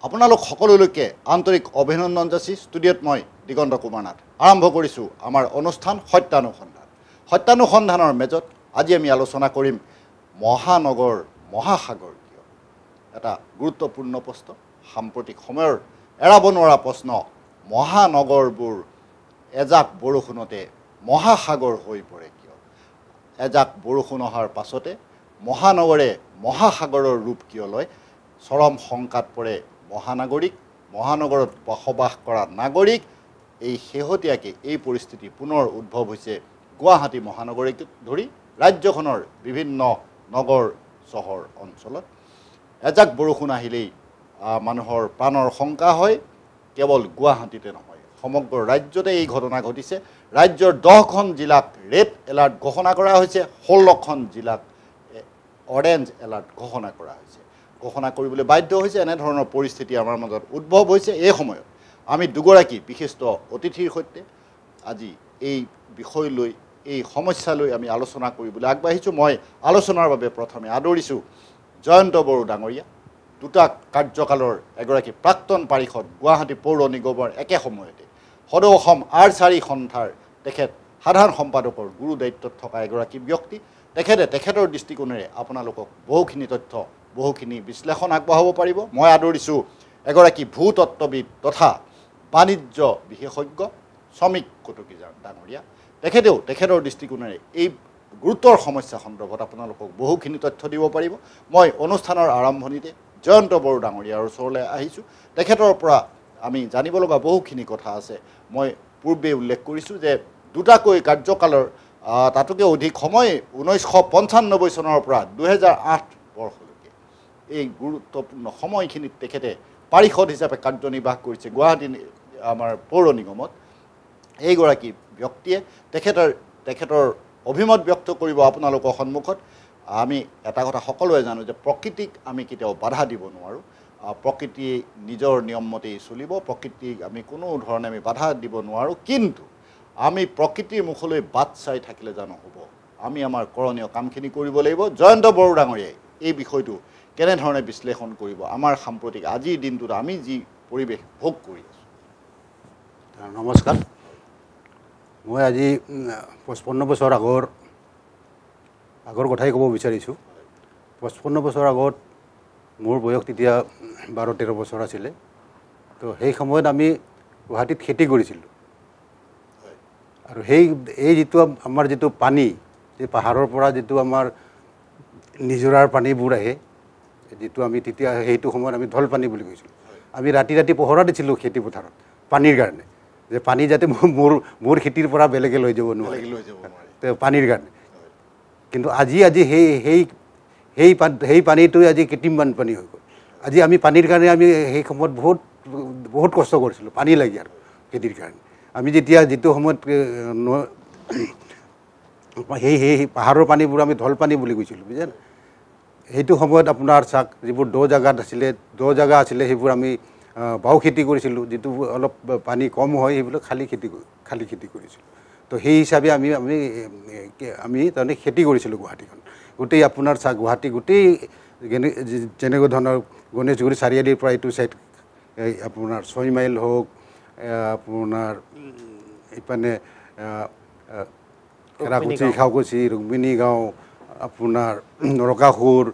আপোনালোক সকলোলৈকে আন্তৰিক অভিনন্দন যাচি ষ্টুডিঅ'ত মই দিগন্ত কুমাৰ নাথ আৰম্ভ কৰিছোঁ আমাৰ অনুষ্ঠান সত্যানুসন্ধান। সত্যানুসন্ধানৰ মেজত আজি আমি আলোচনা কৰিম মহানগৰ মহাসাগৰ কিয়। এটা গুৰুত্বপূৰ্ণ প্ৰশ্ন, সাম্প্ৰতিক সময়ৰ এৰাব নোৱাৰা প্ৰশ্ন। মহানগৰবোৰ এজাক বৰষুণতে মহাসাগৰ হৈ পৰে কিয়? এজাক বৰষুণ অহাৰ পাছতে মহানগৰে মহাসাগৰৰ ৰূপ কিয় লয়? চৰম শংকাত পৰে মহানাগৰিক, মহানগৰত বসবাস কৰা নাগৰিক। এই শেহতীয়াকৈ এই পৰিস্থিতি পুনৰ উদ্ভৱ হৈছে গুৱাহাটী মহানগৰীক ধৰি ৰাজ্যখনৰ বিভিন্ন নগৰ চহৰ অঞ্চলত। এজাক বৰষুণ আহিলেই মানুহৰ প্ৰাণৰ শংকা হয়। কেৱল গুৱাহাটীতে নহয়, সমগ্ৰ ৰাজ্যতে এই ঘটনা ঘটিছে। ৰাজ্যৰ 10খন জিলাক ৰেড এলাৰ্ট ঘোষণা কৰা হৈছে, 16খন জিলাক অৰেঞ্জ এলাৰ্ট ঘোষণা কৰা হৈছে। ঘোষণা কৰিবলৈ বাধ্য হৈছে। এনেধৰণৰ পৰিস্থিতি আমাৰ মাজত উদ্ভৱ হৈছে। এই সময়ত আমি দুগৰাকী বিশিষ্ট অতিথিৰ সৈতে আজি এই বিষয় লৈ, এই সমস্যালৈ আমি আলোচনা কৰিবলৈ আগবাঢ়িছোঁ। মই আলোচনাৰ বাবে প্ৰথমে আদৰিছোঁ জয়ন্ত বড়ো ডাঙৰীয়া, দুটা কাৰ্যকালৰ এগৰাকী প্ৰাক্তন পাৰিষদ, গুৱাহাটী পৌৰ নিগমৰ একে সময়তে সদৌ অসম আৰ্চাৰী সন্থাৰ তেখেত সাধাৰণ সম্পাদকৰ গুৰু দায়িত্বত থকা এগৰাকী ব্যক্তি। তেখেতৰ দৃষ্টিকোণেৰে আপোনালোকক বহুখিনি তথ্য, বহুখিনি বিশ্লেষণ আগবঢ়াব পাৰিব। মই আদৰিছোঁ এগৰাকী ভূতত্ত্ববিদ তথা বাণিজ্য বিশেষজ্ঞ শ্ৰমিক কটকী ডাঙৰীয়া। তেখেতৰ দৃষ্টিকোণেৰে এই গুৰুতৰ সমস্যা সন্দৰ্ভত আপোনালোকক বহুখিনি তথ্য দিব পাৰিব। মই অনুষ্ঠানৰ আৰম্ভণিতে জয়ন্ত বড়ো ডাঙৰীয়াৰ ওচৰলৈ আহিছোঁ। তেখেতৰ পৰা আমি জানিব লগা বহুখিনি কথা আছে। মই পূৰ্বে উল্লেখ কৰিছোঁ যে দুটাকৈ কাৰ্যকালৰ তাতোকৈ অধিক সময় 1995 চনৰ পৰা 2008 বৰ্ষলৈকে এই গুৰুত্বপূৰ্ণ সময়খিনিত তেখেতে পাৰিষদ হিচাপে কাৰ্যনিৰ্বাহ কৰিছে গুৱাহাটী আমাৰ পৌৰ নিগমত। এইগৰাকী ব্যক্তিয়ে তেখেতৰ অভিমত ব্যক্ত কৰিব আপোনালোকৰ সন্মুখত। আমি এটা কথা সকলোৱে জানো যে প্ৰকৃতিক আমি কেতিয়াও বাধা দিব নোৱাৰোঁ। প্ৰকৃতি নিজৰ নিয়মমতেই চলিব। প্ৰকৃতিক আমি কোনো ধৰণে আমি বাধা দিব নোৱাৰোঁ। কিন্তু আমি প্ৰকৃতিৰ মুখলৈ বাট চাই থাকিলে জানো হ'ব? আমি আমাৰ কৰণীয় কামখিনি কৰিব লাগিব। জয়ন্ত বড়ো ডাঙৰীয়াই এই বিষয়টো কেনেধৰণে বিশ্লেষণ কৰিব? আমাৰ সাম্প্ৰতিক আজিৰ দিনটোত আমি যি পৰিৱেশ ভোগ কৰি আছোঁ। নমস্কাৰ। মই আজি 55 বছৰ আগৰ কথাই ক'ব বিচাৰিছোঁ। 55 বছৰ আগত মোৰ বয়স তেতিয়া 12-13 বছৰ আছিলে। তো সেই সময়ত আমি গুৱাহাটীত খেতি কৰিছিলোঁ। আৰু এই যিটো আমাৰ যিটো পানী, যে পাহাৰৰ পৰা যিটো আমাৰ নিজৰাৰ পানীবোৰ আহে, যিটো আমি তেতিয়া সেইটো সময়ত আমি ঢল পানী বুলি কৈছিলোঁ। আমি ৰাতি পহৰা দিছিলোঁ খেতি পথাৰত পানীৰ কাৰণে, যে পানী যাতে মোৰ খেতিৰ পৰা বেলেগে লৈ যাব নোৱাৰে পানীৰ কাৰণে। কিন্তু আজি সেই পানীটোৱে আজি কৃত্ৰিম বানপানী হৈ গ'ল। আজি আমি পানীৰ কাৰণে আমি সেই সময়ত বহুত কষ্ট কৰিছিলোঁ, পানী লাগে আৰু খেতিৰ কাৰণে। আমি যিটো সময়ত সেই পাহাৰৰ পানীবোৰ আমি ঢল পানী বুলি কৈছিলোঁ, বুজিছেনে? সেইটো সময়ত আপোনাৰ চাক যিবোৰ দ জাগা আছিলে সেইবোৰ আমি বাও খেতি কৰিছিলোঁ। যিটো অলপ পানী কম হয় সেইবিলাক খালী খেতি কৰিছিলোঁ। তো সেই হিচাপে আমি তাৰমানে খেতি কৰিছিলোঁ গুৱাহাটীখন গোটেই। আপোনাৰ চাক গুৱাহাটী গোটেই যেনেকুৱা ধৰণৰ গণেশগুৰি চাৰিআলিৰ পৰা এইটো চাইড আপোনাৰ 6 মাইল হওক, আপোনাৰ এইপানে খেৰাকুচি, খাওকুচি, ৰুক্মিণী গাঁও, আপোনাৰ নৰকাসুৰ,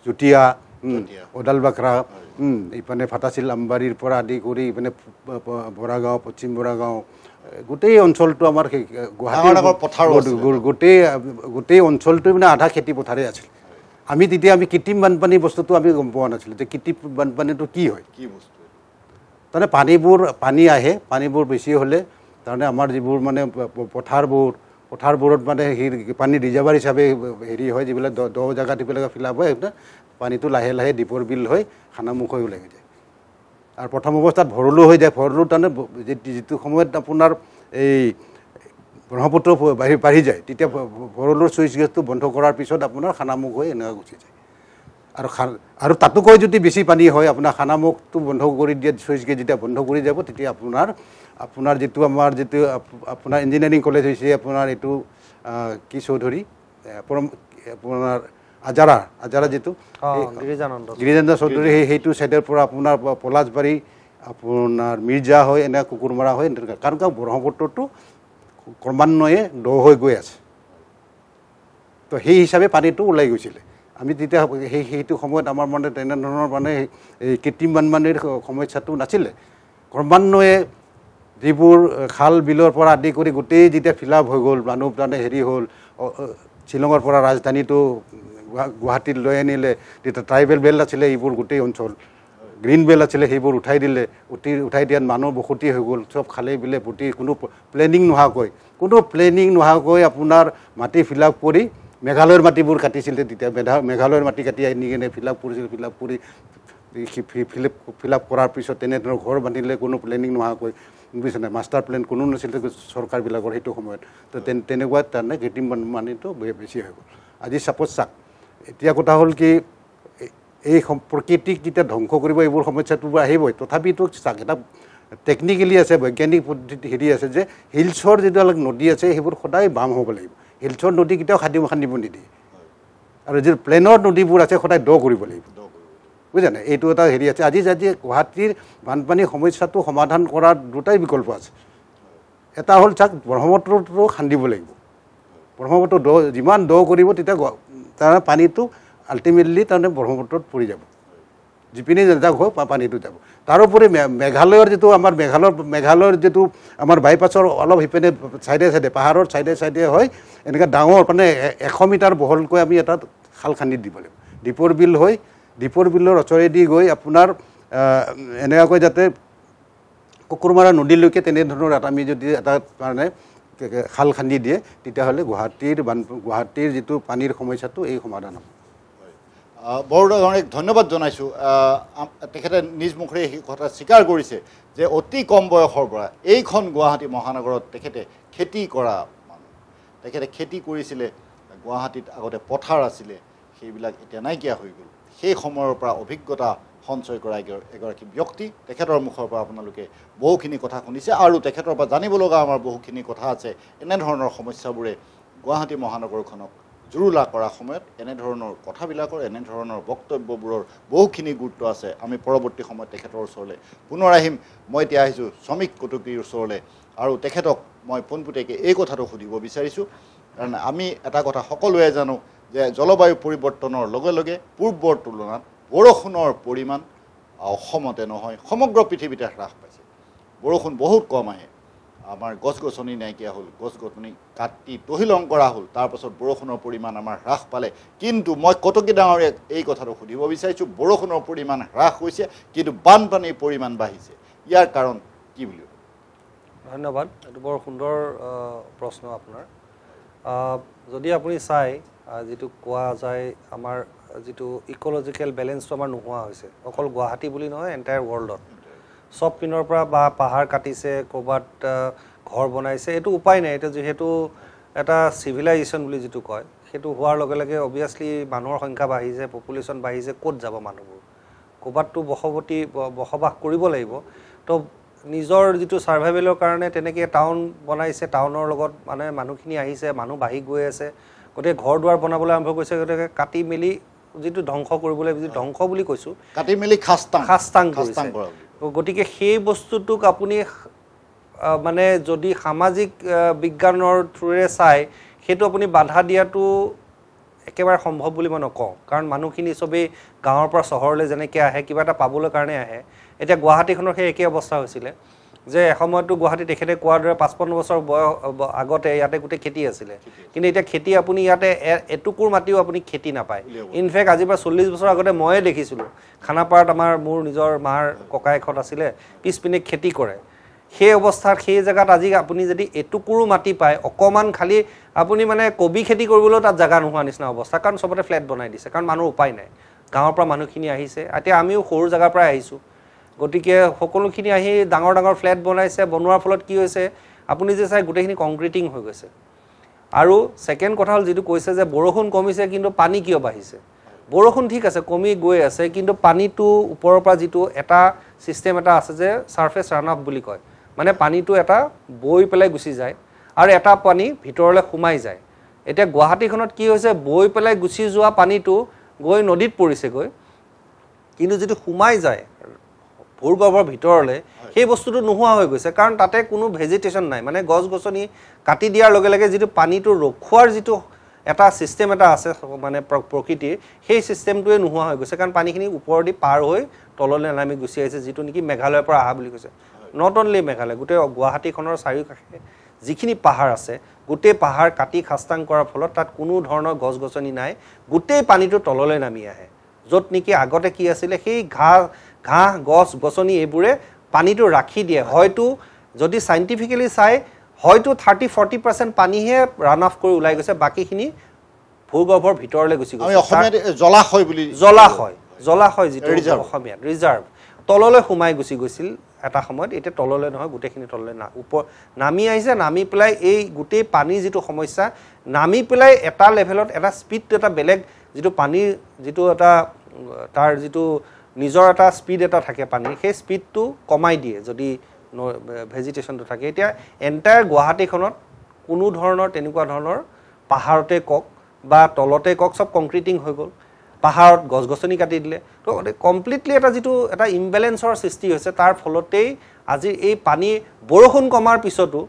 জুতীয়া, ওদালবাখৰা, এইপানে ফাটাচিল আমবাৰীৰ পৰা আদি কৰি এইপানে বৰাগাঁও, পশ্চিম বৰাগাঁও, গোটেই অঞ্চলটো আমাৰ গোটেই অঞ্চলটো মানে আধা খেতি পথাৰে আছিল। আমি কৃত্ৰিম বানপানী বস্তুটো আমি গম পোৱা নাছিলোঁ যে কৃত্ৰিম বানপানীটো কি হয়, কি বস্তু। তাৰমানে পানী আহে, পানীবোৰ বেছি হ'লে তাৰমানে আমাৰ যিবোৰ মানে পথাৰবোৰত মানে পানী ৰিজাৰ্ভাৰ হিচাপে হয়, যিবিলাক দ জেগাত এইবিলাক ফিলাপ হয়, পানীটো লাহে লাহে দ্বীপৰ বিল হৈ খানামুখ হৈ ওলাই যায়। আৰু প্ৰথম অৱস্থাত ভৰলু হৈ যায়। ভৰলু তাৰমানে যিটো সময়ত আপোনাৰ এই ব্ৰহ্মপুত্ৰ বাঢ়ি যায়, তেতিয়া ভৰলুৰ চুইচ গেটটো বন্ধ কৰাৰ পিছত আপোনাৰ খানামুখ হৈ এনেকুৱা গুচি যায়। আৰু তাতোকৈ যদি বেছি পানী হয়, আপোনাৰ খানামুখটো বন্ধ কৰি দিয়ে, চুইচ গেট যেতিয়া বন্ধ কৰি যাব, তেতিয়া আপোনাৰ যিটো আপোনাৰ ইঞ্জিনিয়াৰিং কলেজ হৈছে আপোনাৰ এইটো কি চৌধুৰী, আপোনাৰ আজাৰা যিটো গিৰিজানন্দ চৌধুৰী সেইটো ছাইডৰ পৰা আপোনাৰ পলাশবাৰী আপোনাৰ মিৰ্জা হয় এনে কুকুৰমাৰা হয় এনেকুৱা কাৰণ ব্ৰহ্মপুত্ৰটো ক্ৰমান্বয়ে দ হৈ গৈ আছে তো সেই হিচাপে পানীটো ওলাই গৈছিলে আমি তেতিয়া সেইটো সময়ত আমাৰ মানে তেনেধৰণৰ মানে এই কৃত্ৰিম বানপানীৰ সমস্যাটো নাছিলে ক্ৰমান্বয়ে যিবোৰ খাল বিলৰ পৰা আদি কৰি গোটেই যেতিয়া ফিল আপ হৈ গ'ল মানুহ মানে হেৰি হ'ল শ্বিলঙৰ পৰা ৰাজধানীটো গুৱাহাটীত লৈ আনিলে তেতিয়া ট্ৰাইবেল বেল্ট আছিলে এইবোৰ গোটেই অঞ্চল গ্ৰীণ বেল্ট আছিলে সেইবোৰ উঠাই দিলে উঠাই দিয়াত মানুহ বসতি হৈ গ'ল চব খালে বিলে পুতি কোনো প্লেনিং নোহোৱাকৈ আপোনাৰ মাটি ফিল আপ কৰি মেঘালয়ৰ মাটিবোৰ কাটিছিলে তেতিয়া মেঘালয়ৰ মাটি কাটি আনি কিনে ফিল আপ কৰি ফিল আপ কৰাৰ পিছত তেনেধৰণৰ ঘৰ বান্ধিলে কোনো প্লেনিং নোহোৱাকৈ বুজিছে নাই মাষ্টাৰ প্লেন কোনো নাছিলে চৰকাৰবিলাকৰ সেইটো সময়ত তো তেনেকুৱা তাৰমানে কৃত্ৰিম বানপানীটো বেছি হৈ গ'ল আজি ছাপ'জ চাওক এতিয়া কথা হ'ল কি এই প্ৰকৃতিক যেতিয়া ধ্বংস কৰিব এইবোৰ সমস্যাটো আহিবই তথাপিতো চাওক এটা টেকনিকেলি আছে বৈজ্ঞানিক পদ্ধতি হেৰি আছে যে হিলছৰ যিবিলাক নদী আছে সেইবোৰ সদায় বাম হ'ব লাগিব হিলছৰ নদী কেতিয়াও খান্দিব নিদিয়ে আৰু যি প্লেনৰ নদীবোৰ আছে সদায় দ কৰিব লাগিব বুজিছে নাই এইটো এটা হেৰি আছে আজি গুৱাহাটীৰ বানপানী সমস্যাটো সমাধান কৰাৰ দুটাই বিকল্প আছে এটা হ'ল চাওক ব্ৰহ্মপুত্ৰটো খান্দিব লাগিব ব্ৰহ্মপুত্ৰ যিমান দ কৰিব তেতিয়া তাৰ পানীটো আল্টিমেটলি তাৰমানে ব্ৰহ্মপুত্ৰত পৰি যাব যিপিনে যাওক হয় পানীটো যাব তাৰোপৰি মেঘালয়ৰ যিটো আমাৰ মেঘালয়ৰ যিটো আমাৰ বাইপাছৰ অলপ সিপিনে চাইডে পাহাৰৰ চাইডে হয় এনেকৈ ডাঙৰ মানে 100 মিটাৰ বহলকৈ আমি এটা খাল খান্দি দিব লাগিব দীপৰ বিলৰ ওচৰেদি গৈ আপোনাৰ এনেকুৱাকৈ যাতে কুকুৰমাৰা নদীলৈকে তেনেধৰণৰ আমি যদি এটা মানে খাল খান্দি দিয়ে তেতিয়াহ'লে গুৱাহাটীৰ যিটো পানীৰ সমস্যাটো এই সমাধান হ'ব বৰদা ধন্যবাদ জনাইছোঁ তেখেতে নিজ মুখেৰে সেই কথা স্বীকাৰ কৰিছে যে অতি কম বয়সৰ পৰা এইখন গুৱাহাটী মহানগৰত তেখেতে খেতি কৰা মানুহ তেখেতে খেতি কৰিছিলে গুৱাহাটীত আগতে পথাৰ আছিলে সেইবিলাক এতিয়া নাইকিয়া হৈ গ'ল সেই সময়ৰ পৰা অভিজ্ঞতা সঞ্চয় কৰা এগৰাকী ব্যক্তি তেখেতৰ মুখৰ পৰা আপোনালোকে বহুখিনি কথা শুনিছে আৰু তেখেতৰ পৰা জানিব লগা আমাৰ বহুখিনি কথা আছে এনেধৰণৰ সমস্যাবোৰে গুৱাহাটী মহানগৰখনক জুৰুলা কৰা সময়ত এনেধৰণৰ কথাবিলাকৰ এনেধৰণৰ বক্তব্যবোৰৰ বহুখিনি গুৰুত্ব আছে আমি পৰৱৰ্তী সময়ত তেখেতৰ ওচৰলৈ পুনৰ আহিম মই এতিয়া আহিছোঁ শ্ৰমিক কটকীৰ ওচৰলৈ আৰু তেখেতক মই পোনপটীয়াকৈ এই কথাটো সুধিব বিচাৰিছোঁ কাৰণ আমি এটা কথা সকলোৱে জানো যে জলবায়ু পৰিৱৰ্তনৰ লগে লগে পূৰ্বৰ তুলনাত বৰষুণৰ পৰিমাণ অসমতে নহয় সমগ্ৰ পৃথিৱীতে হ্ৰাস পাইছে বৰষুণ বহুত কম আহে আমাৰ গছ গছনি নাইকিয়া হ'ল গছ গছনি কাটি তহিলং কৰা হ'ল তাৰপাছত বৰষুণৰ পৰিমাণ আমাৰ হ্ৰাস পালে কিন্তু মই কটকী ডাঙৰীয়াক এই কথাটো সুধিব বিচাৰিছোঁ বৰষুণৰ পৰিমাণ হ্ৰাস হৈছে কিন্তু বানপানীৰ পৰিমাণ বাঢ়িছে ইয়াৰ কাৰণ কি বুলি ধন্যবাদ এইটো বৰ সুন্দৰ প্ৰশ্ন আপোনাৰ যদি আপুনি চাই যিটো কোৱা যায় আমাৰ যিটো ইক'লজিকেল বেলেঞ্চটো আমাৰ নোহোৱা হৈছে অকল গুৱাহাটী বুলি নহয় এণ্টায়াৰ ৱৰ্ল্ডত সব পিনৰ পৰা বা পাহাৰ কাটিছে ক'ৰবাত ঘৰ বনাইছে এইটো উপায় নাই এইটো যিহেতু এটা চিভিলাইজেশ্যন বুলি যিটো কয় সেইটো হোৱাৰ লগে লগে অবভিয়াছলি মানুহৰ সংখ্যা বাঢ়িছে পপুলেশ্যন বাঢ়িছে ক'ত যাব মানুহবোৰ ক'ৰবাততো বসবাস কৰিব লাগিব তো নিজৰ যিটো ছাৰ্ভাইভেলৰ কাৰণে তেনেকৈ টাউন বনাইছে টাউনৰ লগত মানে মানুহখিনি আহিছে মানুহ বাঢ়ি গৈ আছে গতিকে ঘৰ দুৱাৰ বনাবলৈ আৰম্ভ কৰিছে গতিকে কাটি মেলি যিটো ধ্বংস কৰিবলৈ যিটো ধ্বংস বুলি কৈছোঁ কাটি মেলি খাস্তাং কৰিছে গতিকে সেই বস্তুটোক আপুনি মানে যদি সামাজিক বিজ্ঞানৰ থ্ৰুৰে চাই সেইটো আপুনি বাধা দিয়াটো একেবাৰে সম্ভৱ বুলি মই নকওঁ কাৰণ মানুহখিনি চবেই গাঁৱৰ পৰা চহৰলৈ যেনেকৈ আহে কিবা এটা পাবলৈ কাৰণে আহে এতিয়া গুৱাহাটীখনৰ সেই একেই অৱস্থা হৈছিলে যে এসময়তো গুৱাহাটীত তেখেতে কোৱাৰ দৰে 55 বছৰ বয়স আগতে ইয়াতে গোটেই খেতি আছিলে কিন্তু এতিয়া খেতি আপুনি ইয়াতে এটুকুৰ মাটিও আপুনি খেতি নাপায় ইনফেক্ট আজিৰ পৰা 40 বছৰ আগতে ময়ে দেখিছিলোঁ খানাপাৰাত মোৰ নিজৰ মাৰ ককায়েকহঁত আছিলে পিছপিনে খেতি কৰে সেই অৱস্থাত সেই জেগাত আজি আপুনি যদি এটুকুৰো মাটি পায় অকণমান খালি আপুনি মানে কবি খেতি কৰিবলৈও তাত জেগা নোহোৱা নিচিনা অৱস্থা কাৰণ চবতে ফ্লেট বনাই দিছে কাৰণ মানুহৰ উপায় নাই গাঁৱৰ পৰা মানুহখিনি আহিছে এতিয়া আমিও সৰু জেগাৰ পৰাই আহিছোঁ গতিকে সকলোখিনি আহি ডাঙৰ ফ্লেট বনাইছে বনোৱাৰ ফলত কি হৈছে আপুনি যে চাই গোটেইখিনি কংক্ৰিটিং হৈ গৈছে আৰু ছেকেণ্ড কথা হ'ল যিটো কৈছে যে বৰষুণ কমিছে কিন্তু পানী কিয় বাঢ়িছে বৰষুণ ঠিক আছে কমি গৈ আছে কিন্তু পানীটো ওপৰৰ পৰা যিটো এটা ছিষ্টেম এটা আছে যে ছাৰ্ফেচ ৰান অফ বুলি কয় মানে পানীটো এটা বৈ পেলাই গুচি যায় আৰু এটা পানী ভিতৰলৈ সোমাই যায় এতিয়া গুৱাহাটীখনত কি হৈছে বৈ পেলাই গুচি যোৱা পানীটো গৈ নদীত পৰিছেগৈ কিন্তু যিটো সোমাই যায় ভূগৰ্ভৰ ভিতৰলৈ সেই বস্তুটো নোহোৱা হৈ গৈছে কাৰণ তাতে কোনো ভেজিটেশ্যন নাই মানে গছ গছনি কাটি দিয়াৰ লগে লগে যিটো পানীটো ৰখোৱাৰ যিটো এটা সিস্টেম এটা আছে মানে প্ৰকৃতিৰ সেই সিস্টেমটোৱে নোহোৱা হৈ গৈছে কাৰণ পানীখিনি ওপৰেদি পাৰ হৈ তললৈ নামি গুচি আহিছে যিটো নেকি মেঘালয়ৰ পৰা অহা বুলি কৈছে নট অনলি মেঘালয় গোটেই গুৱাহাটীখনৰ চাৰিওকাষে যিখিনি পাহাৰ আছে গোটেই পাহাৰ কাটি খাস্তাং কৰাৰ ফলত তাত কোনো ধৰণৰ গছ গছনি নাই গোটেই পানীটো তললৈ নামি আহে য'ত নেকি আগতে কি আছিলে সেই ঘাঁহ গছ গছনি এইবোৰে পানীটো ৰাখি দিয়ে হয়তো যদি সাইন্টিফিক্যালি চাই হয়তো 30-40% পানীহে ৰান অফ কৰি ওলাই গৈছে বাকিখিনি ভূগৰ্ভৰ ভিতৰলৈ গুচি গৈছে আমি অসমীয়াত জলাশয় বুলি জলাশয় যিটো অসমীয়াত ৰিজাৰ্ভ তললৈ সোমাই গুচি গৈছিল এটা সময়ত এতিয়া তললৈ নহয় গোটেইখিনি তললৈ ওপৰ নামি আহিছে নামি পেলাই এই গোটেই পানী যিটো সমস্যা নামি পেলাই এটা লেভেলত এটা স্পীড এটা বেলেগ যিটো পানীৰ যিটো এটা তাৰ যিটো নিজৰ এটা স্পীড এটা থাকে পানীৰ সেই স্পীডটো কমাই দিয়ে যদি ভেজিটেশ্যনটো থাকে এতিয়া এণ্টায়াৰ গুৱাহাটীখনত কোনো ধৰণৰ তেনেকুৱা ধৰণৰ পাহাৰতে কক বা তলতে কক সব কংক্ৰিটিং হৈ গ'ল পাহাৰত গছ গছনি কাটি দিলে তো কমপ্লিটলি এটা যিটো এটা ইমবেলেঞ্চৰ সৃষ্টি হৈছে তাৰ ফলতেই আজি এই পানী বৰষুণ কমাৰ পিছতো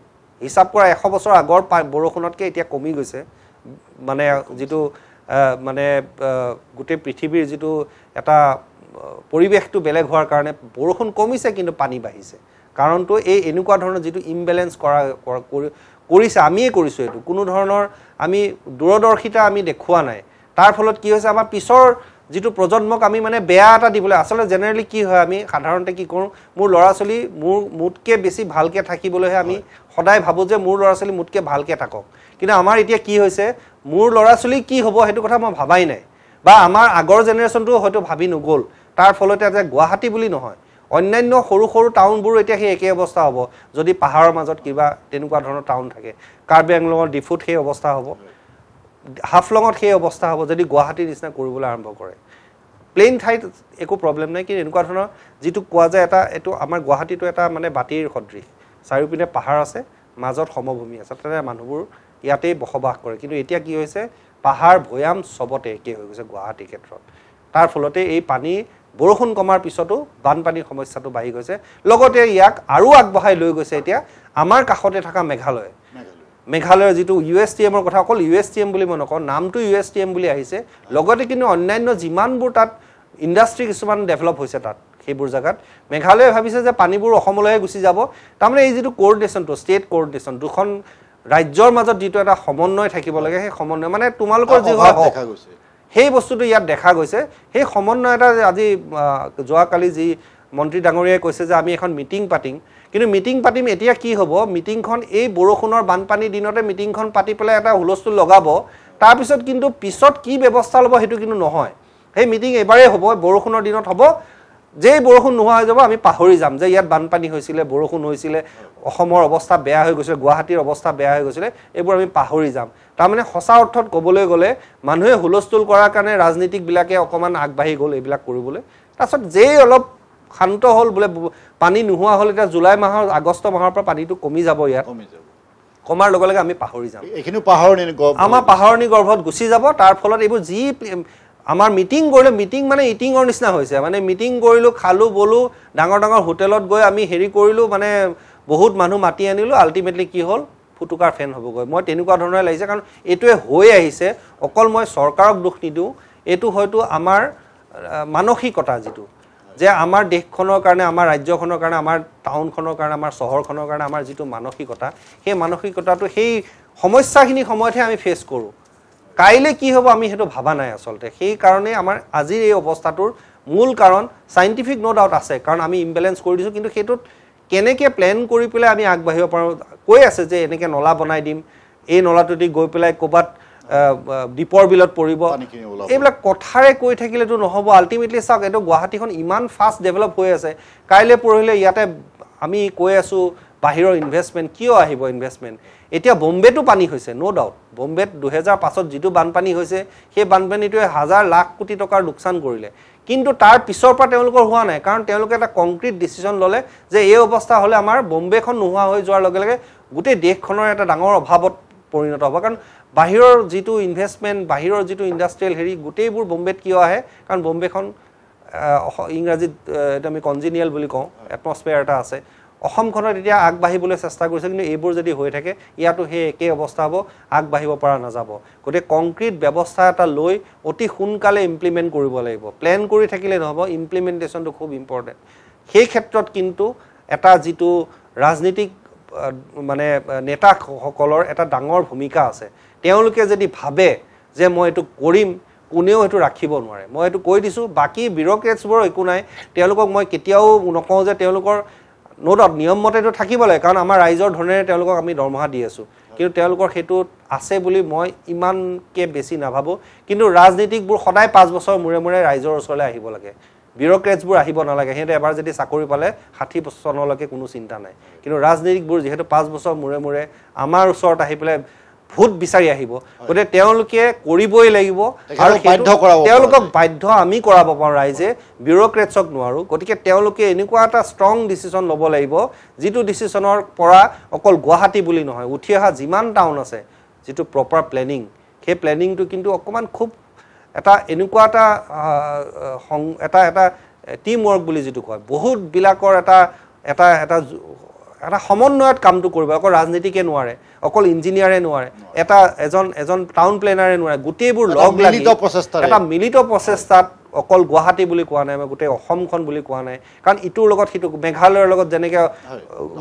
হিচাপ কৰা 100 বছৰ আগৰ বৰষুণতকৈ এতিয়া কমি গৈছে মানে যিটো মানে গোটেই পৃথিৱীৰ যিটো এটা পৰিৱেশটো বেলেগ হোৱাৰ কাৰণে বৰষুণ কমিছে কিন্তু পানী বাঢ়িছে কাৰণটো এই এনেকুৱা ধৰণৰ যিটো ইমবেলেঞ্চ কৰিছে আমিয়ে কৰিছোঁ এইটো কোনো ধৰণৰ আমি দূৰদৰ্শিতা আমি দেখুওৱা নাই তাৰ ফলত কি হৈছে আমাৰ পিছৰ যিটো প্ৰজন্মক আমি মানে বেয়া এটা দিবলৈ আচলতে জেনেৰেলি কি হয় আমি সাধাৰণতে কি কৰোঁ মোৰ ল'ৰা ছোৱালী মোতকৈ বেছি ভালকৈ থাকিবলৈহে আমি সদায় ভাবোঁ যে মোৰ ল'ৰা ছোৱালী মোতকৈ ভালকৈ থাকক কিন্তু আমাৰ এতিয়া কি হৈছে মোৰ ল'ৰা ছোৱালী কি হ'ব সেইটো কথা মই ভাবাই নাই বা আমাৰ আগৰ জেনেৰেশ্যনটো হয়তো ভাবি নগ'ল তাৰ ফলতে যে গুৱাহাটী বুলি নহয় অন্যান্য সৰু সৰু টাউনবোৰো এতিয়া সেই একেই অৱস্থা হ'ব যদি পাহাৰৰ মাজত কিবা তেনেকুৱা ধৰণৰ টাউন থাকে কাৰ্বি আংলঙৰ ডিফুত সেই অৱস্থা হ'ব হাফলঙত সেই অৱস্থা হ'ব যদি গুৱাহাটীৰ নিচিনা কৰিবলৈ আৰম্ভ কৰে প্লেইন ঠাইত একো প্ৰব্লেম নাই কিন্তু এনেকুৱা ধৰণৰ যিটো কোৱা যায় এটা এইটো আমাৰ গুৱাহাটীটো এটা মানে বাতিৰ সদৃশ চাৰিওপিনে পাহাৰ আছে মাজত সমভূমি আছে তাতে মানুহবোৰ ইয়াতেই বসবাস কৰে কিন্তু এতিয়া কি হৈছে পাহাৰ ভৈয়াম চবতে একে হৈ গৈছে গুৱাহাটীৰ ক্ষেত্ৰত তাৰ ফলতে এই পানী বৰষুণ কমাৰ পিছতো বানপানীৰ সমস্যাটো বাঢ়ি গৈছে লগতে ইয়াক আৰু আগবঢ়াই লৈ গৈছে এতিয়া আমাৰ কাষতে থকা মেঘালয়ৰ যিটো USTMৰ কথা অকল USTM বুলি মই নকওঁ নামটো USTM বুলি আহিছে লগতে কিন্তু অন্যান্য যিমানবোৰ তাত ইণ্ডাষ্ট্ৰি কিছুমান ডেভেলপ হৈছে তাত সেইবোৰ জায়গাত মেঘালয়ে ভাবিছে যে পানীবোৰ অসমলৈহে গুচি যাব তাৰমানে এই যিটো কোঅৰ্ডিনেশ্যনটো ষ্টেট কোঅৰ্ডিনেশ্যন দুখন ৰাজ্যৰ মাজত যিটো এটা সমন্বয় থাকিব লাগে সেই সমন্বয় মানে তোমালোকৰ যি হয় সেই বস্তুটো ইয়াত দেখা গৈছে সেই সমন্বয় এটা আজি যোৱাকালি যি মন্ত্ৰী ডাঙৰীয়াই কৈছে যে আমি এখন মিটিং পাতিম কিন্তু মিটিং পাতিম এতিয়া কি হ'ব মিটিংখন এই বৰষুণৰ বানপানীৰ দিনতে মিটিংখন পাতি পেলাই এটা হুলস্থুল লগাব তাৰপিছত কিন্তু পিছত কি ব্যৱস্থা ল'ব সেইটো কিন্তু নহয় সেই মিটিং এবাৰেই হ'ব বৰষুণৰ দিনত হ'ব যেই বৰষুণ নোহোৱা হৈ যাব আমি পাহৰি যাম যে ইয়াত বানপানী হৈছিলে বৰষুণ হৈছিলে অসমৰ অৱস্থা বেয়া হৈ গৈছিলে গুৱাহাটীৰ অৱস্থা বেয়া হৈ গৈছিলে এইবোৰ আমি পাহৰি যাম তাৰমানে সঁচা অৰ্থত ক'বলৈ গ'লে মানুহে হুলস্থুল কৰাৰ কাৰণে ৰাজনীতিকবিলাকে অকণমান আগবাঢ়ি গ'ল এইবিলাক কৰিবলৈ তাৰপিছত যেই অলপ শান্ত হ'ল বোলে পানী নোহোৱা হ'ল এতিয়া জুলাই মাহৰ আগষ্ট মাহৰ পৰা পানীটো কমি যাব ইয়াত কমাৰ লগে লগে আমি পাহৰি যাম এইখিনি আমাৰ পাহৰণি গৰ্ভত গুচি যাব তাৰ ফলত এইবোৰ যি আমাৰ মিটিং কৰিলোঁ মিটিং মানে ইটিঙৰ নিচিনা হৈছে মানে মিটিং কৰিলোঁ খালোঁ বলোঁ ডাঙৰ ডাঙৰ হোটেলত গৈ আমি হেৰি কৰিলোঁ মানে বহুত মানুহ মাতি আনিলোঁ আল্টিমেটলি কি হ'ল ফুটুকাৰ ফেন হ'বগৈ মই তেনেকুৱা ধৰণে লাগিছে কাৰণ এইটোৱে হৈ আহিছে অকল মই চৰকাৰক দোষ নিদিওঁ এইটো হয়তো আমাৰ মানসিকতা যিটো যে আমাৰ দেশখনৰ কাৰণে আমাৰ ৰাজ্যখনৰ কাৰণে আমাৰ টাউনখনৰ কাৰণে আমাৰ চহৰখনৰ কাৰণে আমাৰ যিটো মানসিকতা সেই মানসিকতাটো সেই সমস্যাখিনি সময়তহে আমি ফেচ কৰোঁ কাইলৈ কি হ'ব আমি সেইটো ভাবা নাই আচলতে সেই কাৰণে আমাৰ আজিৰ এই অৱস্থাটোৰ মূল কাৰণ সাইন্টিফিক নো ডাউট আছে কাৰণ আমি ইমবেলেঞ্চ কৰি দিছোঁ কিন্তু সেইটোত কেনেকৈ প্লেন কৰি পেলাই আমি আগবাঢ়িব পাৰোঁ কৈ আছে যে এনেকৈ নলা বনাই দিম এই নলাটোদি গৈ পেলাই ক'ৰবাত দ্বীপৰ বিলত পৰিব এইবিলাক কথাৰে কৈ থাকিলেতো নহ'ব আল্টিমেটলি চাওক এইটো গুৱাহাটীখন ইমান ফাষ্ট ডেভেলপ হৈ আছে কাইলৈ পৰহিলে ইয়াতে আমি কৈ আছোঁ বাহিৰৰ ইনভেষ্টমেণ্ট কিয় আহিব ইনভেষ্টমেণ্ট এতিয়া বম্বেটো পানী হৈছে নো ডাউট বম্বেত 2005ত যিটো বানপানী হৈছে সেই বানপানীটোৱে হাজাৰ লাখ কোটি টকাৰ লোকচান কৰিলে কিন্তু তাৰ পিছৰ পৰা তেওঁলোকৰ হোৱা নাই কাৰণ তেওঁলোকে এটা কংক্ৰিট ডিচিশ্যন ল'লে যে এই অৱস্থা হ'লে আমাৰ বম্বেখন নোহোৱা হৈ যোৱাৰ লগে লগে গোটেই দেশখনৰ এটা ডাঙৰ অভাৱত পৰিণত হ'ব কাৰণ বাহিৰৰ যিটো ইনভেষ্টমেণ্ট বাহিৰৰ যিটো ইণ্ডাষ্ট্ৰিয়েল হেৰি গোটেইবোৰ বম্বেত কিয় আহে কাৰণ বম্বেখন ইংৰাজীত এটা আমি কনজিনিয়েল বুলি কওঁ এটমস্ফিয়াৰ এটা আছে অসমখনত এতিয়া আগবাঢ়িবলৈ চেষ্টা কৰিছে কিন্তু এইবোৰ যদি হৈ থাকে ইয়াতো সেই একেই অৱস্থা হ'ব আগবাঢ়িব পৰা নাযাব গতিকে কংক্ৰিট ব্যৱস্থা এটা লৈ অতি সোনকালে ইমপ্লিমেণ্ট কৰিব লাগিব প্লেন কৰি থাকিলে নহ'ব ইমপ্লিমেণ্টেশ্যনটো খুব ইম্পৰ্টেণ্ট সেই ক্ষেত্ৰত কিন্তু এটা যিটো ৰাজনীতিক মানে নেতাসকলৰ এটা ডাঙৰ ভূমিকা আছে তেওঁলোকে যদি ভাবে যে মই এইটো কৰিম কোনেও এইটো ৰাখিব নোৱাৰে মই এইটো কৈ দিছোঁ বাকী বিউৰ'ক্ৰেটছবোৰৰ একো নাই তেওঁলোকক মই কেতিয়াও নকওঁ যে তেওঁলোকৰ নোডাউট নিয়ম মতে এইটো থাকিব লাগে কাৰণ আমাৰ ৰাইজৰ ধৰণেৰে তেওঁলোকক আমি দৰমহা দি আছোঁ কিন্তু তেওঁলোকৰ সেইটো আছে বুলি মই ইমানকৈ বেছি নাভাবোঁ কিন্তু ৰাজনীতিকবোৰ সদায় 5 বছৰ মূৰে মূৰে ৰাইজৰ ওচৰলৈ আহিব লাগে বিউৰ'ক্ৰেটছবোৰ আহিব নালাগে সিহঁতে এবাৰ যদি চাকৰি পালে 60 চনলৈকে কোনো চিন্তা নাই কিন্তু ৰাজনীতিকবোৰ যিহেতু 5 বছৰ মূৰে মূৰে আমাৰ ওচৰত আহি পেলাই ভোট বিচাৰি আহিব গতিকে তেওঁলোকে কৰিবই লাগিব আৰু তেওঁলোকক বাধ্য আমি কৰাব পাৰোঁ ৰাইজে বিউৰ'ক্ৰেটছক নোৱাৰোঁ গতিকে তেওঁলোকে এনেকুৱা এটা ষ্ট্ৰং ডিচিশ্যন ল'ব লাগিব যিটো ডিচিশ্যনৰ পৰা অকল গুৱাহাটী বুলি নহয় উঠি অহা যিমান টাউন আছে যিটো প্ৰপাৰ প্লেনিং সেই প্লেনিংটো কিন্তু অকণমান খুব এটা এনেকুৱা এটা এটা টিম ৱৰ্ক বুলি যিটো কয় বহুতবিলাকৰ এটা এটা এটা এটা সমন্বয়ত কামটো কৰিব অকল ৰাজনীতিকে নোৱাৰে অকল ইঞ্জিনিয়াৰে নোৱাৰে এটা এজন টাউন প্লেনাৰে নোৱাৰে গোটেইবোৰ লগ লাগি এটা মিলিত প্ৰচেষ্টাত অকল গুৱাহাটী বুলি কোৱা নাই মই গোটেই অসমখন বুলি কোৱা নাই কাৰণ ইটোৰ লগত সিটো মেঘালয়ৰ লগত যেনেকৈ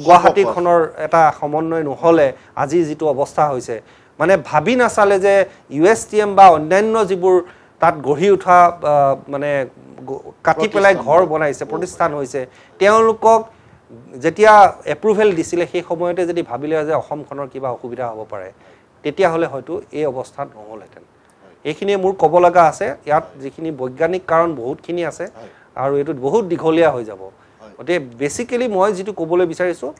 গুৱাহাটীখনৰ এটা সমন্বয় নহ'লে আজি যিটো অৱস্থা হৈছে মানে ভাবি নাচালে যে USTM বা অন্যান্য যিবোৰ তাত গঢ়ি উঠা মানে কাটি পেলাই ঘৰ বনাইছে প্ৰতিষ্ঠান হৈছে তেওঁলোকক যেতিয়া এপ্ৰুভেল দিছিলে সেই সময়তে যদি ভাবিলে যে অসমখনৰ কিবা অসুবিধা হ'ব পাৰে তেতিয়াহ'লে হয়তো এই অৱস্থাত নহ'লহেঁতেন এইখিনিয়ে মোৰ ক'ব লগা আছে ইয়াত যিখিনি বৈজ্ঞানিক কাৰণ বহুতখিনি আছে আৰু এইটো বহুত দীঘলীয়া হৈ যাব গতিকে বেচিকেলি মই যিটো ক'বলৈ বিচাৰিছোঁ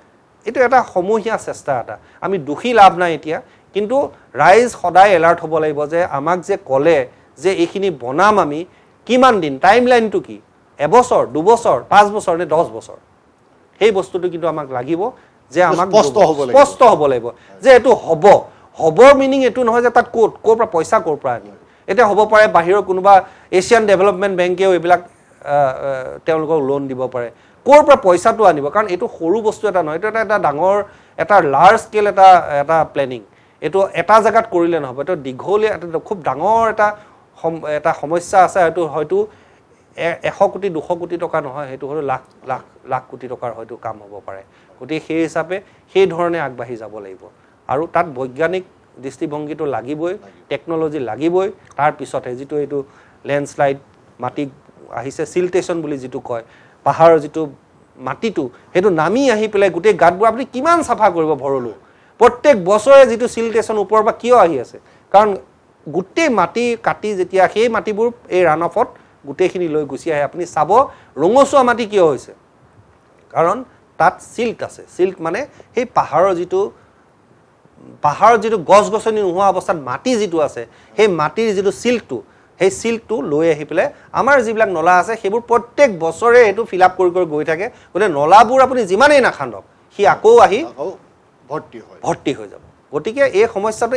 এইটো এটা সমূহীয়া চেষ্টা এটা আমি দুখী লাভ নাই এতিয়া কিন্তু ৰাইজ সদায় এলাৰ্ট হ'ব লাগিব যে আমাক যে ক'লে যে এইখিনি বনাম আমি কিমান দিন টাইম লাইনটো কি এবছৰ 2 বছৰ 5 বছৰ নে 10 বছৰ সেই বস্তুটো কিন্তু আমাক লাগিব যে আমাক স্পষ্ট হ'ব লাগিব যে এইটো হ'বৰ মিনিং এইটো নহয় যে তাত ক'ৰ পৰা পইচা ক'ৰ পৰা আনিম এতিয়া হ'ব পাৰে বাহিৰৰ কোনোবা এছিয়ান ডেভেলপমেণ্ট বেংকেও এইবিলাক তেওঁলোকক লোন দিব পাৰে ক'ৰ পৰা পইচাটো আনিব কাৰণ এইটো সৰু বস্তু এটা নহয় এইটো এটা ডাঙৰ এটা লাৰ্জ স্কেল এটা প্লেনিং এইটো এটা জেগাত কৰিলে নহ'ব এইটো দীঘলীয়া এটা খুব ডাঙৰ এটা সমস্যা আছে হয়তো 100 কোটি 200 কোটি টকা নহয় সেইটো হয়তো লাখ কোটি টকাৰ হয়তো কাম হ'ব পাৰে গতিকে সেই হিচাপে সেই ধৰণে আগবাঢ়ি যাব লাগিব আৰু তাত বৈজ্ঞানিক দৃষ্টিভংগীটো লাগিবই টেকন'লজি লাগিবই তাৰ পিছতহে যিটো এইটো লেণ্ডশ্লাইড মাটি আহিছে চিলটেশ্যন বুলি যিটো কয় পাহাৰৰ যিটো মাটিটো সেইটো নামি আহি পেলাই গোটেই গাঁতবোৰ আপুনি কিমান চাফা কৰিব ভৰলো প্ৰত্যেক বছৰে যিটো চিলটেশ্যন ওপৰৰ পৰা কিয় আহি আছে কাৰণ গোটেই মাটি কাটি যেতিয়া সেই মাটিবোৰ এই ৰান অফত গোটেইখিনি লৈ গুচি আহে আপুনি চাব ৰঙচুৱা মাটি কিয় হৈছে কাৰণ তাত চিল্ট আছে চিল্ট মানে সেই পাহাৰৰ যিটো গছ গছনি নোহোৱা অৱস্থাত মাটি যিটো আছে সেই মাটিৰ যিটো সেই চিল্টটো লৈ আহি পেলাই আমাৰ যিবিলাক নলা আছে সেইবোৰ প্ৰত্যেক বছৰে এইটো ফিল আপ কৰি গৈ থাকে গতিকে নলাবোৰ আপুনি যিমানেই নাখান্দক সি আকৌ আহি ভৰ্তি হৈ যাব গতিকে এই সমস্যাটো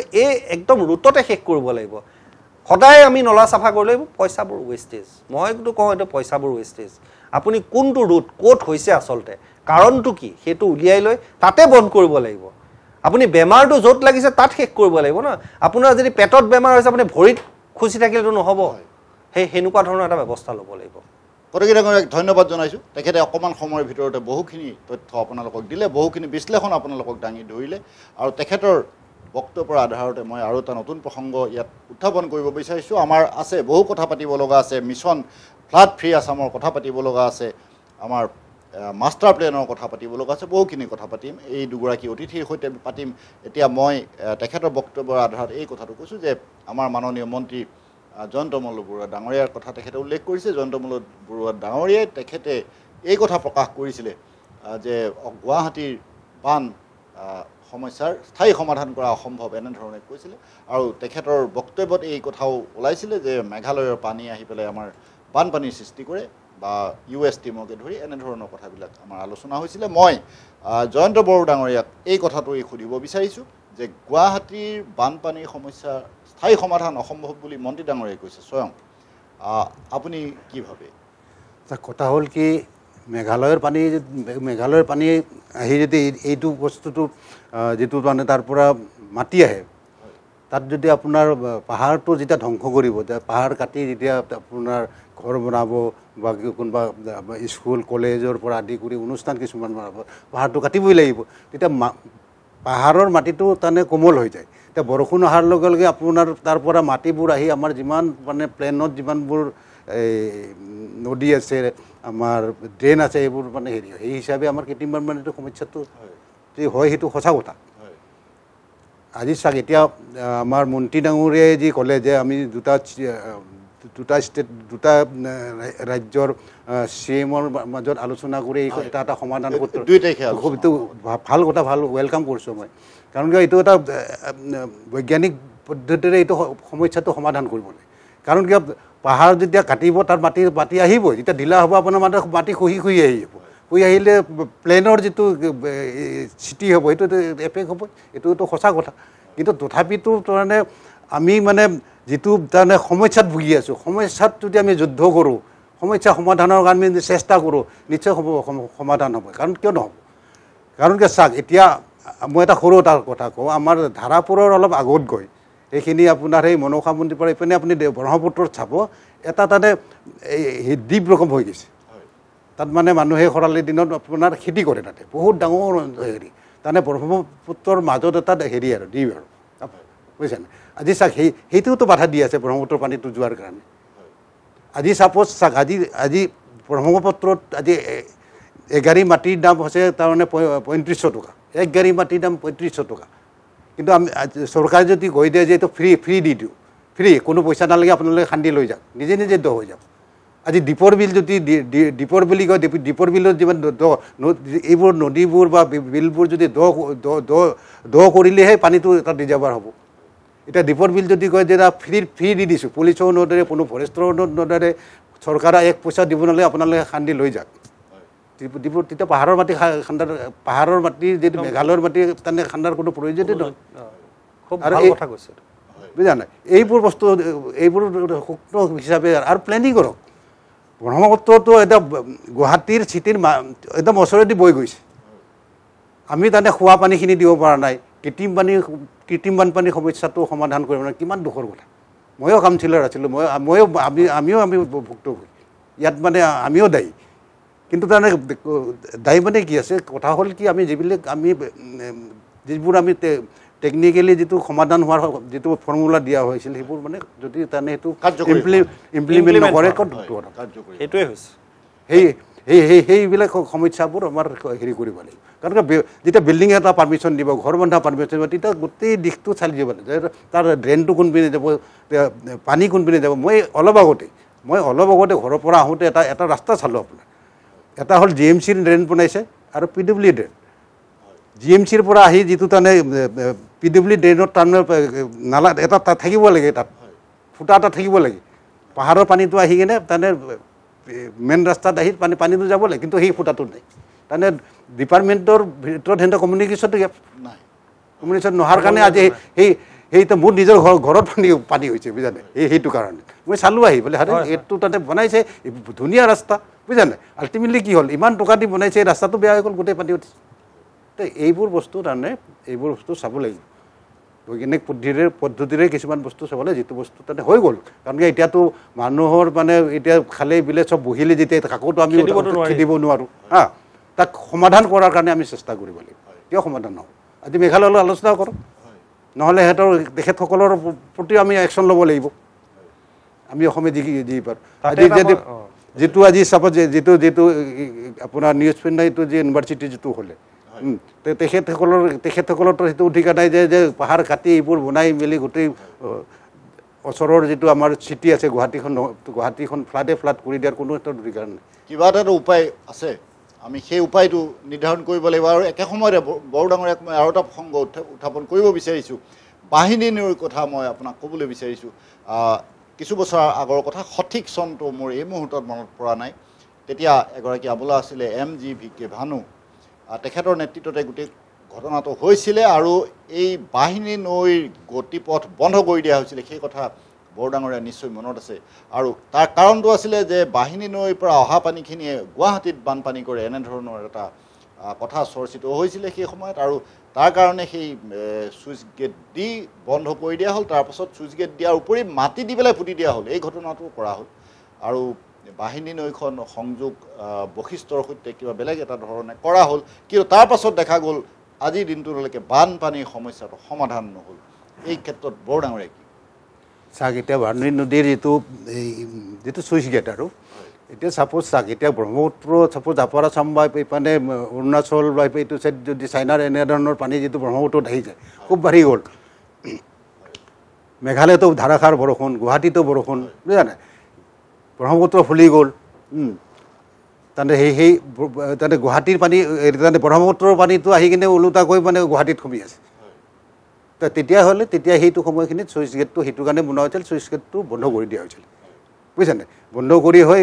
একদম ৰুটতে শেষ কৰিব লাগিব সদায় আমি নলা চাফা কৰিলে পইচাবোৰ ৱেষ্টেজ মই কিন্তু কওঁ এইটো পইচাবোৰ ৱেষ্টেজ আপুনি কোনটো ৰুট ক'ত হৈছে আচলতে কাৰণটো কি সেইটো উলিয়াই লৈ তাতে বন্ধ কৰিব লাগিব আপুনি বেমাৰটো য'ত লাগিছে তাত শেষ কৰিব লাগিব ন আপোনাৰ যদি পেটত বেমাৰ হৈছে আপুনি ভৰিত খুচি থাকিলেতো নহ'ব সেনেকুৱা ধৰণৰ এটা ব্যৱস্থা ল'ব লাগিব গতিকে ধন্যবাদ জনাইছোঁ তেখেতে অকণমান সময়ৰ ভিতৰতে বহুখিনি তথ্য আপোনালোকক দিলে বহুখিনি বিশ্লেষণ আপোনালোকক দাঙি ধৰিলে আৰু তেখেতৰ বক্তব্যৰ আধাৰতে মই আৰু এটা নতুন প্ৰসংগ ইয়াত উত্থাপন কৰিব বিচাৰিছোঁ আমাৰ আছে বহু কথা পাতিব লগা আছে মিছন ফ্লাড ফ্ৰী আছামৰ কথা পাতিব লগা আছে আমাৰ মাষ্টাৰ প্লেনৰ কথা পাতিব লগা আছে বহুখিনি কথা পাতিম এই দুগৰাকী অতিথিৰ সৈতে পাতিম এতিয়া মই তেখেতৰ বক্তব্যৰ আধাৰত এই কথাটো কৈছোঁ যে আমাৰ মাননীয় মন্ত্ৰী জয়ন্ত মল্ল বৰুৱা ডাঙৰীয়াৰ কথা তেখেতে উল্লেখ কৰিছে জয়ন্ত মল্ল বৰুৱা ডাঙৰীয়াই তেখেতে এই কথা প্ৰকাশ কৰিছিলে যে গুৱাহাটীৰ বান সমস্যাৰ স্থায়ী সমাধান কৰা অসম্ভৱ এনেধৰণে কৈছিলে আৰু তেখেতৰ বক্তব্যত এই কথাও ওলাইছিলে যে মেঘালয়ৰ পানী আহি পেলাই আমাৰ বানপানীৰ সৃষ্টি কৰে বা USTMকে ধৰি এনেধৰণৰ কথাবিলাক আমাৰ আলোচনা হৈছিলে মই জয়ন্ত বড়ো ডাঙৰীয়াক এই কথাটোৱেই সুধিব বিচাৰিছোঁ যে গুৱাহাটীৰ বানপানীৰ সমস্যাৰ স্থায়ী সমাধান অসম্ভৱ বুলি মন্ত্ৰী ডাঙৰীয়াই কৈছে স্বয়ং আপুনি কি ভাবে কথা হ'ল কি মেঘালয়ৰ পানী আহি যদি এইটো বস্তুটো যিটো মানে তাৰ পৰা মাটি আহে তাত যদি আপোনাৰ পাহাৰটো যেতিয়া ধ্বংস কৰিব পাহাৰ কাটি যেতিয়া আপোনাৰ ঘৰ বনাব বা কোনোবা স্কুল কলেজৰ পৰা আদি কৰি অনুষ্ঠান কিছুমান বনাব পাহাৰটো কাটিবই লাগিব তেতিয়া পাহাৰৰ মাটিটো তাৰমানে কোমল হৈ যায় এতিয়া বৰষুণ অহাৰ লগে লগে আপোনাৰ তাৰ পৰা মাটিবোৰ আহি আমাৰ যিমান মানে প্লেনত যিমানবোৰ নদী আছে আমাৰ ড্ৰেইন আছে এইবোৰ মানে হেৰি হয় সেই হিচাপে আমাৰ কৃত্ৰিম বানপানীটো সমস্যাটো যে হয় সেইটো সঁচা কথা আজি চাওক এতিয়া আমাৰ মন্ত্ৰী ডাঙৰীয়াই যি ক'লে যে আমি দুটা ৰাজ্যৰ CMৰ মাজত আলোচনা কৰি এটা সমাধান এইটো ভাল কথা ভাল ৱেলকাম কৰিছোঁ মই কাৰণ কিয় এইটো এটা বৈজ্ঞানিক পদ্ধতিৰে এইটো সমস্যাটো সমাধান কৰিব লাগে কাৰণ কিয় পাহাৰ যেতিয়া কাটিব তাত মাটি আহিবই যেতিয়া ঢিলা হ'ব আপোনাৰ মাটি খহি আহিব আহিলে প্লেনৰ যিটো চিটি হ'ব সেইটো এফেক্ট হ'ব এইটোতো সঁচা কথা কিন্তু তথাপিতো তাৰমানে আমি মানে যিটো তাৰমানে সমস্যাত ভুগি আছোঁ সমস্যাত যদি আমি যুদ্ধ কৰোঁ সমস্যা সমাধানৰ কাৰণে যদি চেষ্টা কৰোঁ নিশ্চয় সমাধান হ'ব কাৰণ কিয় নহ'ব কাৰণ কিয় চাওক এতিয়া মই এটা সৰু এটা কথা কওঁ আমাৰ ধাৰাপুৰৰ অলপ আগত গৈ এইখিনি আপোনাৰ সেই মনসা মন্দিৰ পৰা এইপিনে আপুনি ব্ৰহ্মপুত্ৰত চাব এটা তাতে এই দ্বীপ ৰকম হৈ গৈছে তাত মানে মানুহে খৰালিৰ দিনত আপোনাৰ খেতি কৰে তাতে বহুত ডাঙৰ হেৰি তাৰমানে ব্ৰহ্মপুত্ৰৰ মাজত এটা হেৰি আৰু দ্বীপ আৰু বুজিছেনে আজি চাওক সেইটোতো বাধা দি আছে ব্ৰহ্মপুত্ৰৰ পানীটো যোৱাৰ কাৰণে আজি চাপ'জ চাওক আজি ব্ৰহ্মপুত্ৰত আজি এগাড়ী মাটিৰ দাম হৈছে তাৰমানে ৩৫০০ টকা এক গাড়ী মাটিৰ দাম ৩৫০০ টকা কিন্তু আমি চৰকাৰে যদি কৈ দিয়ে যে এইটো ফ্ৰী দি দিওঁ ফ্ৰী কোনো পইচা নালাগে আপোনালোকে খান্দি লৈ যাওক নিজে নিজে দ হৈ যাব আজি দ্বীপৰ বিল যদি দ্বীপৰ বুলি কয় দ্বীপৰ বিলত যিমান এইবোৰ নদীবোৰ বা বিলবোৰ যদি দ কৰিলেহে পানীটো তাত ৰিজাৰ্ভাৰ হ'ব এতিয়া দ্বীপৰ বিল যদি কয় যে ফ্ৰী দি দিছোঁ পুলিচৰ নদৰে কোনো ফৰেষ্টৰ নদৰে চৰকাৰে এক পইচা দিব নালাগে আপোনালোকে খান্দি লৈ যাওক দ্বীপৰ তেতিয়া পাহাৰৰ মাটি পাহাৰৰ মাটি যদি মেঘালয়ৰ মাটি তাৰমানে খান্দাৰ কোনো প্ৰয়োজনেই নহয় আৰু বুজা নাই এইবোৰ বস্তু এইবোৰ সূক্ষ্ম হিচাপে আৰু প্লেনিং কৰক ব্ৰহ্মপুত্ৰটো এতিয়া গুৱাহাটীৰ চিটিৰ একদম ওচৰেদি বৈ গৈছে আমি তাৰমানে খোৱা পানীখিনি দিব পৰা নাই কৃত্ৰিম বানপানীৰ সমস্যাটো সমাধান কৰিব নোৱাৰে কিমান দুখৰ কথা ময়ো কাউন্সিলৰ আছিলোঁ আমিও ভুক্তভোগী ইয়াত মানে আমিও দায়ী কিন্তু তাৰমানে দায়ী মানে কি আছে কথা হ'ল কি আমি যিবোৰ আমি টেকনিকেলি যিটো সমাধান হোৱাৰ যিটো ফৰ্মুলা দিয়া হৈছিল সেইবোৰ মানে যদি তাৰমানে সেইটো ইমপ্লিমেণ্ট নকৰে সেইটোৱে হৈছে সেইবিলাক সমস্যাবোৰ আমাৰ হেৰি কৰিব লাগিব কাৰণ যেতিয়া বিল্ডিং এটা পাৰ্মিশ্যন দিব ঘৰ বন্ধা পাৰ্মিশ্যন দিব তেতিয়া গোটেই দিশটো চালি যাব লাগে তাৰ ড্ৰেইনটো কোনপিনে যাব পানী কোনপিনে যাব মই অলপ আগতে ঘৰৰ পৰা আহোঁতে এটা ৰাস্তা চালোঁ আপোনাৰ এটা হ'ল GMCৰ ড্ৰেইন বনাইছে আৰু PWD ড্ৰেইন GMCৰ পৰা আহি যিটো তাৰমানে PWD ড্ৰেইনত তাৰমানে নালা এটা থাকিব লাগে তাত ফুটা এটা থাকিব লাগে পাহাৰৰ পানীটো আহি কিনে তাৰমানে মেইন ৰাস্তাত আহি পানীটো যাব লাগে কিন্তু সেই ফুটাটো নাই তাৰমানে ডিপাৰ্টমেণ্টৰ ভিতৰত সিহঁতৰ কমিউনিকেশ্যনটো নাই কমিউনিকেশ্যন নোহোৱাৰ কাৰণে আজি সেইটো মোৰ নিজৰ ঘৰত পানী হৈছে বুজানে সেইটো কাৰণে মই চালোঁ আহি বোলে এইটো তাতে বনাইছে ধুনীয়া ৰাস্তা বুজানে আল্টিমেটলি কি হ'ল ইমান টকা দি বনাইছে এই ৰাস্তাটো বেয়া হৈ গ'ল গোটেই পানী উঠিছে তো এইবোৰ বস্তু তাৰমানে এইবোৰ বস্তু চাব লাগিব বৈজ্ঞানিক পদ্ধতিৰে কিছুমান বস্তু চাব লাগে যিটো বস্তু তাতে হৈ গ'ল কাৰণ কি এতিয়াতো মানুহৰ মানে এতিয়া খালে বিলে চব বহিলে যেতিয়া কাকোতো আমি খেদিব নোৱাৰোঁ তাক সমাধান কৰাৰ কাৰণে আমি চেষ্টা কৰিব লাগিব কিয় সমাধান নহ'ব আজি মেঘালয়লৈ আলোচনা কৰক নহ'লে সিহঁতৰ তেখেতসকলৰ প্ৰতি আমি একশ্যন ল'ব লাগিব আমি অসমে যি পাৰোঁ আজি যিটো আজি চাপ'জ যিটো আপোনাৰ নিউজ পেণ্ডাইটো যে ইউনিভাৰ্চিটি যিটো হ'লে তেখেতসকলৰ সেইটো অধিকাৰ নাই যে পাহাৰ কাটি এইবোৰ বনাই মেলি গোটেই ওচৰৰ যিটো আমাৰ চিটি আছে গুৱাহাটীখন ফ্লাড কৰি দিয়াৰ কোনো এটা অধিকাৰ নাই কিবা এটা উপায় আছে আমি সেই উপায়টো নিৰ্ধাৰণ কৰিব লাগিব আৰু একে সময়তে বৰ ডাঙৰীয়াক মই আৰু এটা প্ৰসংগ উত্থাপন কৰিব বিচাৰিছোঁ বাহিনীৰ কথা মই আপোনাক ক'বলৈ বিচাৰিছোঁ কিছু বছৰ আগৰ কথা সঠিক চনটো মোৰ এই মুহূৰ্তত মনত পৰা নাই তেতিয়া এগৰাকী আবলা আছিলে MGVK ভানু তেখেতৰ নেতৃত্বতে গোটেই ঘটনাটো হৈছিলে আৰু এই বাহিনী নৈৰ গতিপথ বন্ধ কৰি দিয়া হৈছিলে সেই কথা বৰডাঙৰীয়া নিশ্চয় মনত আছে আৰু তাৰ কাৰণটো আছিলে যে বাহিনী নৈৰ পৰা অহা পানীখিনিয়ে গুৱাহাটীত বানপানী কৰে এনেধৰণৰ এটা কথা চৰ্চিত হৈছিলে সেই সময়ত আৰু তাৰ কাৰণে সেই চুইচ গেট দি বন্ধ কৰি দিয়া হ'ল তাৰপাছত চুইচ গেট দিয়াৰ উপৰি মাটি দি পেলাই পুতি দিয়া হ'ল এই ঘটনাটো কৰা হ'ল আৰু বাহিনী নৈখন সংযোগ বশিষ্ঠৰ সৈতে কিবা বেলেগ এটা ধৰণে কৰা হ'ল কিন্তু তাৰ পাছত দেখা গ'ল আজিৰ দিনটোলৈকে বানপানীৰ সমস্যাটো সমাধান নহ'ল এই ক্ষেত্ৰত বৰডাঙৰীয়া কি চাওক এতিয়া বাৰ্ণী নদীৰ যিটো চুইচ গেট আৰু এতিয়া ছাপ'জ চাওক এতিয়া ব্ৰহ্মপুত্ৰ ছাপ'জ আপাৰা চাম্বা মানে অৰুণাচল বা এইটো চাইড যদি চাইনাৰ এনেধৰণৰ পানী যিটো ব্ৰহ্মপুত্ৰত আহি যায় খুব বাঢ়ি গ'ল মেঘালয়তো ধাৰাসাৰ বৰষুণ গুৱাহাটীতো বৰষুণ বুজা নাই ব্ৰহ্মপুত্ৰ ফুলি গ'ল তাৰমানে সেই তাৰমানে গুৱাহাটীৰ পানী তাৰমানে ব্ৰহ্মপুত্ৰৰ পানীটো আহি কিনে ওলোটাকৈ মানে গুৱাহাটীত সোমাই আছে তেতিয়াহ'লে তেতিয়া সেইটো সময়খিনিত চুইচ গেটটো সেইটো কাৰণে বনোৱা হৈছিল চুইচ গেটটো বন্ধ কৰি দিয়া হৈছিল বুজিছেনে বন্ধ কৰি হৈ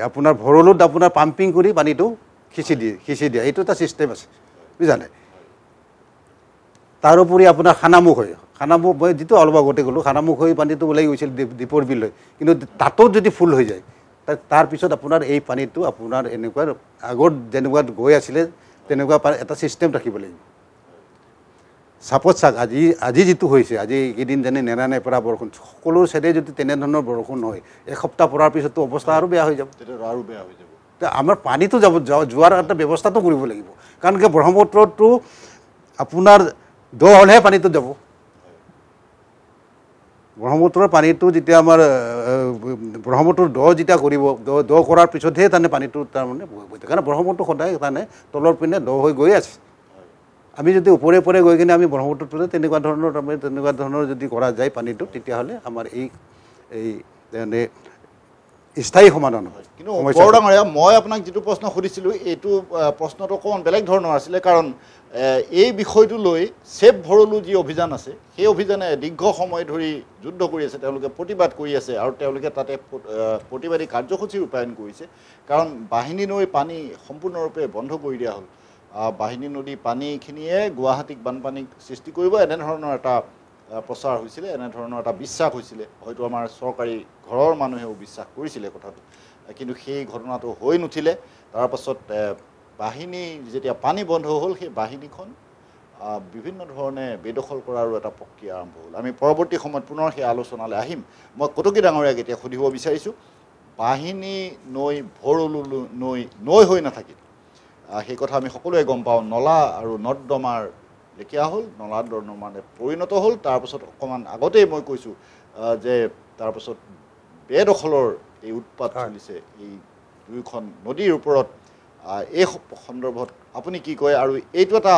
আপোনাৰ ভৰলুত আপোনাৰ পাম্পিং কৰি পানীটো সিঁচি দিয়ে এইটো এটা ছিষ্টেম আছে বুজিছানে তাৰোপৰি আপোনাৰ খানামুখ মই যিটো অলপ আগতে গ'লোঁ খানামুখ হৈ পানীটো ওলাই গৈছিল দীপৰ বিল হৈ কিন্তু তাতো যদি ফুল হৈ যায় তাৰপিছত আপোনাৰ এই পানীটো আপোনাৰ এনেকুৱা আগত যেনেকুৱা গৈ আছিলে তেনেকুৱা এটা ছিষ্টেম ৰাখিব লাগিব ছাপ'জ চাওক আজি যিটো হৈছে আজি এইকেইদিন যেনে নেৰানেপেৰা বৰষুণ সকলো ছাইডে যদি তেনেধৰণৰ বৰষুণ হয় এসপ্তাহ পৰাৰ পিছততো অৱস্থা আৰু বেয়া হৈ যাব আমাৰ পানীটো যোৱাৰ এটা ব্যৱস্থাটো কৰিব লাগিব কাৰণ কি ব্ৰহ্মপুত্ৰটো আপোনাৰ দ হ'লেহে পানীটো যাব ব্ৰহ্মপুত্ৰৰ পানীটো যেতিয়া আমাৰ ব্ৰহ্মপুত্ৰৰ যেতিয়া কৰিব দ কৰাৰ পিছতহে তাৰমানে পানীটো তাৰমানে কাৰণ ব্ৰহ্মপুত্ৰ সদায় তাৰমানে তলৰ পিনে দ হৈ গৈ আছে আমি যদি ওপৰে গৈ কিনে আমি ব্ৰহ্মপুত্ৰটোতে তেনেকুৱা ধৰণৰ যদি কৰা যায় পানীটো তেতিয়াহ'লে আমাৰ এই মানে স্থায়ী সমাধান হয় কিন্তু বৰডাঙৰীয়া মই আপোনাক যিটো প্ৰশ্ন সুধিছিলোঁ এইটো প্ৰশ্নটো অকণমান বেলেগ ধৰণৰ আছিলে কাৰণ এই বিষয়টো লৈ ছেভ ভৰলু যি অভিযান আছে সেই অভিযানে দীৰ্ঘ সময় ধৰি যুদ্ধ কৰি আছে তেওঁলোকে প্ৰতিবাদ কৰি আছে আৰু তেওঁলোকে তাতে প্ৰতিবাদী কাৰ্যসূচী ৰূপায়ণ কৰিছে কাৰণ বাহিনী নৈৰ পানী সম্পূৰ্ণৰূপে বন্ধ কৰি দিয়া হ'ল বাহিনী নদী পানীখিনিয়ে গুৱাহাটীক বানপানীক সৃষ্টি কৰিব এনেধৰণৰ এটা প্ৰচাৰ হৈছিলে এনেধৰণৰ এটা বিশ্বাস হৈছিলে হয়তো আমাৰ চৰকাৰী ঘৰৰ মানুহেও বিশ্বাস কৰিছিলে কথাটো কিন্তু সেই ঘটনাটো হৈ নুঠিলে তাৰপাছত বাহিনী যেতিয়া পানী বন্ধ হ'ল সেই বাহিনীখন বিভিন্ন ধৰণে বেদখল কৰাৰো এটা প্ৰক্ৰিয়া আৰম্ভ হ'ল আমি পৰৱৰ্তী সময়ত পুনৰ সেই আলোচনালৈ আহিম মই কটকী ডাঙৰীয়াক এতিয়া সুধিব বিচাৰিছোঁ বাহিনী নৈ ভৰলু নৈ হৈ নাথাকিল সেই কথা আমি সকলোৱে গম পাওঁ নলা আৰু নৰ্দমাৰ লেখীয়া হ'ল নলা নৰ্দমাৰে পৰিণত হ'ল তাৰপাছত অকণমান আগতেই মই কৈছোঁ যে তাৰপাছত বেদখলৰ এই উৎপাত চলিছে এই দুয়োখন নদীৰ ওপৰত এই সন্দৰ্ভত আপুনি কি কয় আৰু এইটো এটা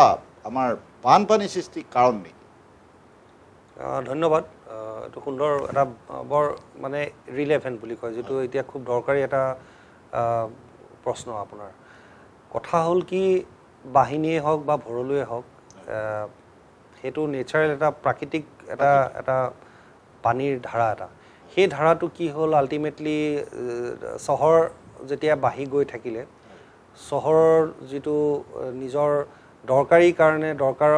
আমাৰ বানপানী সৃষ্টিৰ কাৰণ নেকি ধন্যবাদ এইটো সুন্দৰ এটা বৰ মানে ৰিলেভেণ্ট বুলি কয় যিটো এতিয়া খুব দৰকাৰী এটা প্ৰশ্ন আপোনাৰ কথা হ'ল কি বাহিনীয়ে হওক বা ভৰলুৱে হওক সেইটো নেচাৰেল এটা প্ৰাকৃতিক এটা পানীৰ ধাৰা এটা সেই ধাৰাটো কি হ'ল আল্টিমেটলি চহৰ যেতিয়া বাঢ়ি গৈ থাকিলে চহৰৰ যিটো নিজৰ দৰকাৰী কাৰণে দৰকাৰ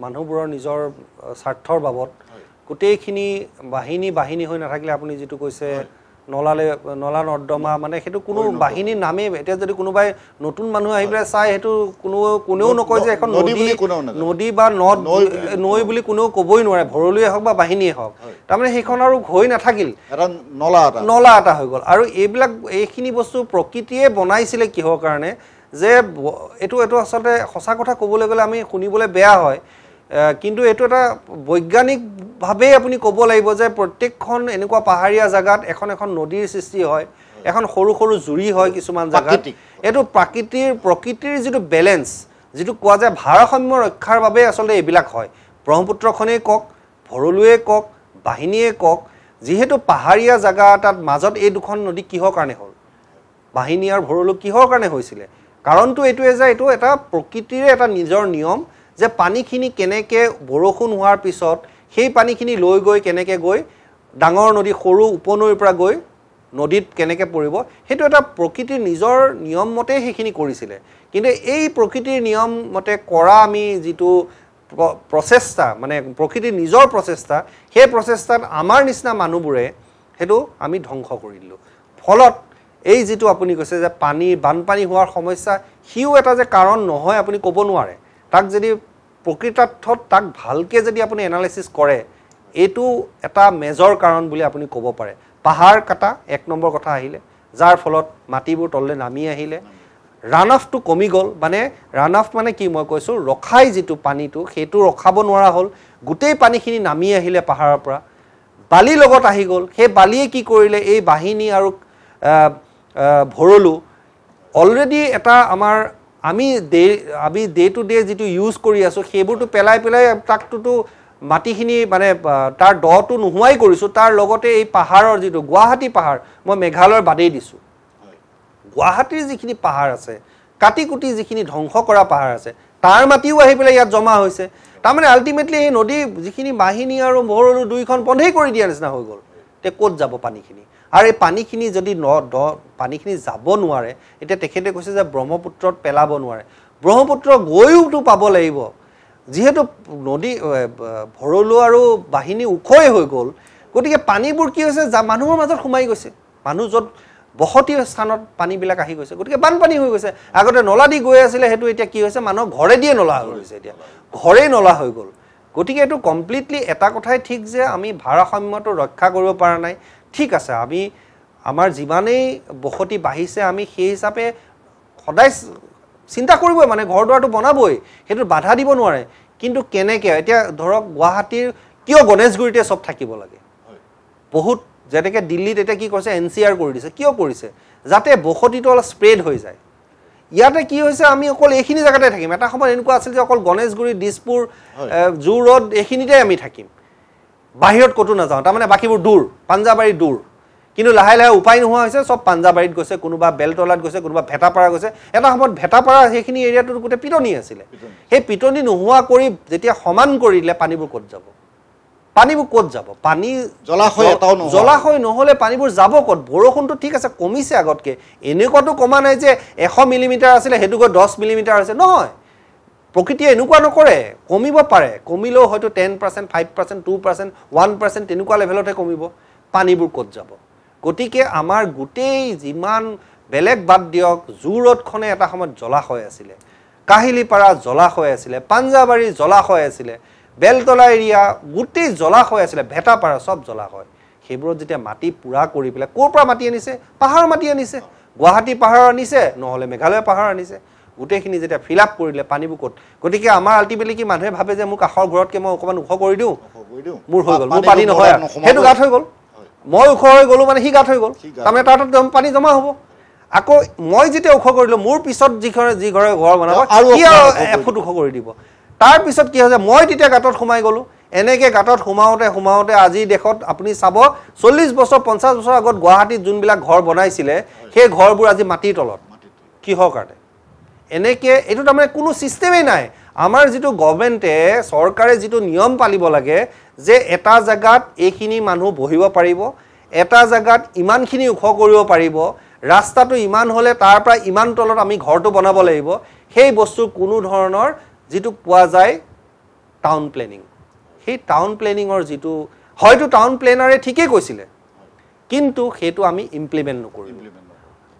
মানুহবোৰৰ নিজৰ স্বাৰ্থৰ বাবদ গোটেইখিনি বাহিনী হৈ নাথাকিলে আপুনি যিটো কৈছে নলা নৰ্দমা মানে সেইটো কোনো বাহিনীৰ নামেই এতিয়া যদি কোনোবাই নতুন মানুহ আহি পেলাই চাই সেইটো কোনেও নকয় যে এখন নদী বা নৈ বুলি কোনেও ক'বই নোৱাৰে ভৰলুৱে হওক বা বাহিনীয়ে হওক তাৰমানে সেইখন আৰু হৈ নাথাকিল নলা এটা হৈ গ'ল আৰু এইখিনি বস্তু প্ৰকৃতিয়ে বনাইছিলে কিহৰ কাৰণে যে এইটো আচলতে সঁচা কথা ক'বলৈ গ'লে আমি শুনিবলৈ বেয়া হয় কিন্তু এইটো এটা বৈজ্ঞানিকভাৱে আপুনি ক'ব লাগিব যে প্ৰত্যেকখন এনেকুৱা পাহাৰীয়া জেগাত এখন নদীৰ সৃষ্টি হয় এখন সৰু জুৰি হয় কিছুমান জেগাত এইটো প্ৰকৃতিৰ যিটো বেলেঞ্চ যিটো কোৱা যায় ভাৰসাম্য ৰক্ষাৰ বাবে আচলতে এইবিলাক হয় ব্ৰহ্মপুত্ৰখনেই কওক ভৰলুৱে কওক বাহিনীয়ে কওক যিহেতু পাহাৰীয়া জেগা তাত মাজত এই দুখন নদী কিহৰ কাৰণে হ'ল বাহিনী আৰু ভৰলু কিহৰ কাৰণে হৈছিলে কাৰণটো এইটোৱে যে এইটো এটা প্ৰকৃতিৰে এটা নিজৰ নিয়ম যে পানীখিনি কেনেকৈ বৰষুণ হোৱাৰ পিছত সেই পানীখিনি লৈ গৈ কেনেকৈ গৈ ডাঙৰ নদী সৰু উপনৈৰ পৰা গৈ নদীত কেনেকৈ পৰিব সেইটো এটা প্ৰকৃতিৰ নিজৰ নিয়ম মতে সেইখিনি কৰিছিলে কিন্তু এই প্ৰকৃতিৰ নিয়ম মতে কৰা আমি যিটো প্ৰচেষ্টা মানে প্ৰকৃতিৰ নিজৰ প্ৰচেষ্টা সেই প্ৰচেষ্টাত আমাৰ নিচিনা মানুহবোৰে সেইটো আমি ধ্বংস কৰি দিলোঁ ফলত এই যিটো আপুনি কৈছে যে বানপানী হোৱাৰ সমস্যা সিও এটা যে কাৰণ নহয় আপুনি ক'ব নোৱাৰে তাক যদি প্ৰকৃতাৰ্থত তাক ভালকৈ যদি আপুনি এনালাইচিছ কৰে এইটো এটা মেজৰ কাৰণ বুলি আপুনি ক'ব পাৰে পাহাৰ কাটা 1 নম্বৰ কথা আহিলে যাৰ ফলত মাটিবোৰ তললৈ নামি আহিলে ৰান অফটো কমি গ'ল মানে ৰান অফ মানে কি মই কৈছোঁ ৰখাই যিটো পানীটো সেইটো ৰখাব নোৱাৰা হ'ল গোটেই পানীখিনি নামি আহিলে পাহাৰৰ পৰা বালি লগত আহি গ'ল সেই বালিয়ে কি কৰিলে এই বাহিনী আৰু ভৰলু অলৰেডি এটা আমাৰ আমি ডে টু ডে যিটো ইউজ কৰি আছোঁ সেইবোৰতো পেলাই তাকটোতো মাটিখিনি মানে তাৰ দটো নোহোৱাই কৰিছোঁ তাৰ লগতে এই পাহাৰৰ যিটো গুৱাহাটী পাহাৰ মই মেঘালয়ৰ বাদেই দিছোঁ গুৱাহাটীৰ যিখিনি পাহাৰ আছে কাটি কুটি যিখিনি ধ্বংস কৰা পাহাৰ আছে তাৰ মাটিও আহি পেলাই ইয়াত জমা হৈছে তাৰমানে আল্টিমেটলি এই নদী যিখিনি বাহিনী আৰু ভৰলু দুইখন বন্ধেই কৰি দিয়া নিচিনা হৈ গ'ল তে ক'ত যাব পানীখিনি আৰু এই পানীখিনি যদি পানীখিনি যাব নোৱাৰে এতিয়া তেখেতে কৈছে যে ব্ৰহ্মপুত্ৰত পেলাব নোৱাৰে ব্ৰহ্মপুত্ৰ গৈওতো পাব লাগিব যিহেতু নদী ভৰলু আৰু বাহিনী ওখই হৈ গ'ল গতিকে পানীবোৰ কি হৈছে মানুহৰ মাজত সোমাই গৈছে মানুহ য'ত বসতি স্থানত পানীবিলাক আহি গৈছে গতিকে বানপানী হৈ গৈছে আগতে নলা দি গৈ আছিলে সেইটো এতিয়া কি হৈছে মানুহৰ ঘৰে দিয়ে নলা হৈ গৈছে এতিয়া ঘৰেই নলা হৈ গ'ল গতিকে এইটো কমপ্লিটলি এটা কথাই ঠিক যে আমি ভাৰসাম্যটো ৰক্ষা কৰিব পৰা নাই ঠিক আছে আমি আমাৰ যিমানেই বসতি বাঢ়িছে আমি সেই হিচাপে সদায় চিন্তা কৰিবই মানে ঘৰ দুৱাৰটো বনাবই সেইটো বাধা দিব নোৱাৰে কিন্তু কেনেকৈ এতিয়া ধৰক গুৱাহাটীৰ কিয় গণেশগুৰিতে চব থাকিব লাগে বহুত যেনেকৈ দিল্লীত এতিয়া কি কৰিছে NCR কৰি দিছে কিয় কৰিছে যাতে বসতিটো অলপ স্প্ৰেড হৈ যায় ইয়াতে কি হৈছে আমি অকল এইখিনি জেগাতে থাকিম এটা সময় এনেকুৱা আছিল যে অকল গণেশগুৰি দিছপুৰ জু ৰোড এইখিনিতে আমি থাকিম বাহিৰত ক'তো নাযাওঁ তাৰমানে বাকীবোৰ দূৰ পাঞ্জাবাৰী দূৰ কিন্তু লাহে লাহে উপায় নোহোৱা হৈছে চব পাঞ্জাবাৰীত গৈছে কোনোবা বেলতলাত গৈছে কোনোবা ভেটাপাৰা গৈছে এটা সময়ত ভেটাপাৰা সেইখিনি এৰিয়াটোত গোটেই পিটনি আছিলে সেই পিটনি নোহোৱা কৰি যেতিয়া সমান কৰি দিলে পানীবোৰ ক'ত যাব পানী জলাশয় নহ'লে পানীবোৰ যাব ক'ত বৰষুণটো ঠিক আছে কমিছে আগতকৈ এনেকুৱাতো কমা নাই যে 100 মিলিমিটাৰ আছিলে সেইটো গৈ 10 মিলিমিটাৰ হৈছে নহয় প্ৰকৃতিয়ে এনেকুৱা নকৰে কমিব পাৰে কমিলেও হয়তো 10% 5% 2% 1% তেনেকুৱা লেভেলতহে কমিব পানীবোৰ ক'ত যাব গতিকে আমাৰ গোটেই যিমান বেলেগ বাদ দিয়ক জু ৰোডখনে এটা সময়ত জলাশয় আছিলে কাহিলিপাৰা জলাশয় আছিলে পাঞ্জাবাৰী জলাশয় আছিলে বেলতলা এৰিয়া গোটেই জলাশয় আছিলে ভেটাপাৰা চব জলাশয় সেইবোৰত যেতিয়া মাটি পুৰা কৰি পেলাই ক'ৰ পৰা মাটি আনিছে পাহাৰৰ মাটি আনিছে গুৱাহাটী পাহাৰ আনিছে নহ'লে মেঘালয় পাহাৰ আনিছে গোটেইখিনি যেতিয়া ফিল আপ কৰিলে পানীবোৰ ক'ত গতিকে আমাৰ আল্টিমেটলি কি মানুহে ভাবে যে মোক কাষৰ ঘৰতকৈ মই অকণমান ওখ কৰি দিওঁ মোৰ হৈ গ'ল মোৰ পানী নহয় সেইটো গাঁত হৈ গ'ল মই ওখ হৈ গ'লোঁ মানে সি গাঁত হৈ গ'ল তাৰমানে তাৰ তাত পানী জমা হ'ব আকৌ মই যেতিয়া ওখ কৰিলোঁ মোৰ পিছত যি ঘৰে ঘৰ বনাব সি আৰু 1 ফুট ওখ কৰি দিব তাৰ পিছত কি হৈছে মই তেতিয়া গাঁতত সোমাই গ'লোঁ এনেকৈ গাঁতত সোমাওঁতে আজি দেশত আপুনি চাব 40 বছৰ 50 বছৰ আগত গুৱাহাটীত যোনবিলাক ঘৰ বনাইছিলে সেই ঘৰবোৰ আজি মাটিৰ তলত কিহৰ কাৰণে এনেকৈ এইটো তাৰমানে কোনো ছিষ্টেমেই নাই আমাৰ যিটো গভৰ্ণমেণ্টে চৰকাৰে যিটো নিয়ম পালিব লাগে যে এটা জেগাত এইখিনি মানুহ বহিব পাৰিব এটা জেগাত ইমানখিনি ওখ কৰিব পাৰিব ৰাস্তাটো ইমান হ'লে তাৰ পৰা ইমান তলত আমি ঘৰটো বনাব লাগিব সেই বস্তুৰ কোনো ধৰণৰ যিটো পোৱা যায় টাউন প্লেনিং সেই টাউন প্লেনিঙৰ যিটো হয়তো টাউন প্লেনাৰে ঠিকেই কৈছিলে কিন্তু সেইটো আমি ইমপ্লিমেণ্ট নকৰিম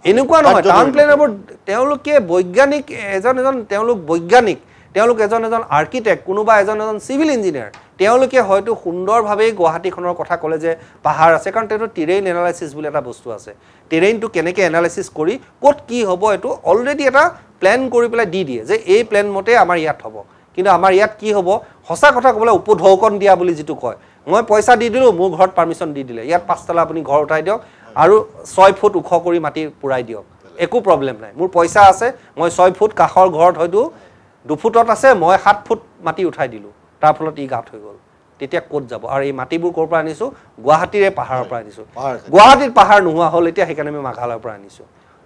এনেকুৱা নহয় টাউন প্লেনাৰবোৰ তেওঁলোকে বৈজ্ঞানিক তেওঁলোক এজন আৰ্কিটেক্ট কোনোবা এজন চিভিল ইঞ্জিনিয়াৰ তেওঁলোকে হয়তো সুন্দৰভাৱেই গুৱাহাটীখনৰ কথা ক'লে যে পাহাৰ আছে কাৰণ তেওঁ টেৰেইন এনালাইচিছ বুলি এটা বস্তু আছে টেৰেইনটো কেনেকৈ এনালাইচিছ কৰি ক'ত কি হ'ব এইটো অলৰেডি এটা প্লেন কৰি পেলাই দি দিয়ে যে এই প্লেন মতে আমাৰ ইয়াত হ'ব কিন্তু আমাৰ ইয়াত কি হ'ব সঁচা কথা ক'বলৈ উপঢৌকন দিয়া বুলি যিটো কয় মই পইচা দি দিলোঁ মোৰ ঘৰত পাৰ্মিশ্যন দি দিলে ইয়াত 5 তলা আপুনি ঘৰ উঠাই দিয়ক আৰু 6 ফুট ওখ কৰি মাটি পুৰাই দিয়ক একো প্ৰব্লেম নাই মোৰ পইচা আছে মই 6 ফুট কাষৰ ঘৰত হয়তো 2 ফুটত আছে মই 7 ফুট মাটি উঠাই দিলোঁ তাৰ ফলত ই গাঁত হৈ গ'ল তেতিয়া ক'ত যাব আৰু এই মাটিবোৰ ক'ৰ পৰা আনিছোঁ গুৱাহাটীৰে পাহাৰৰ পৰা আনিছোঁ গুৱাহাটীৰ পাহাৰ নোহোৱা হ'ল এতিয়া সেইকাৰণে আমি মেঘালয়ৰ পৰা আনিছোঁ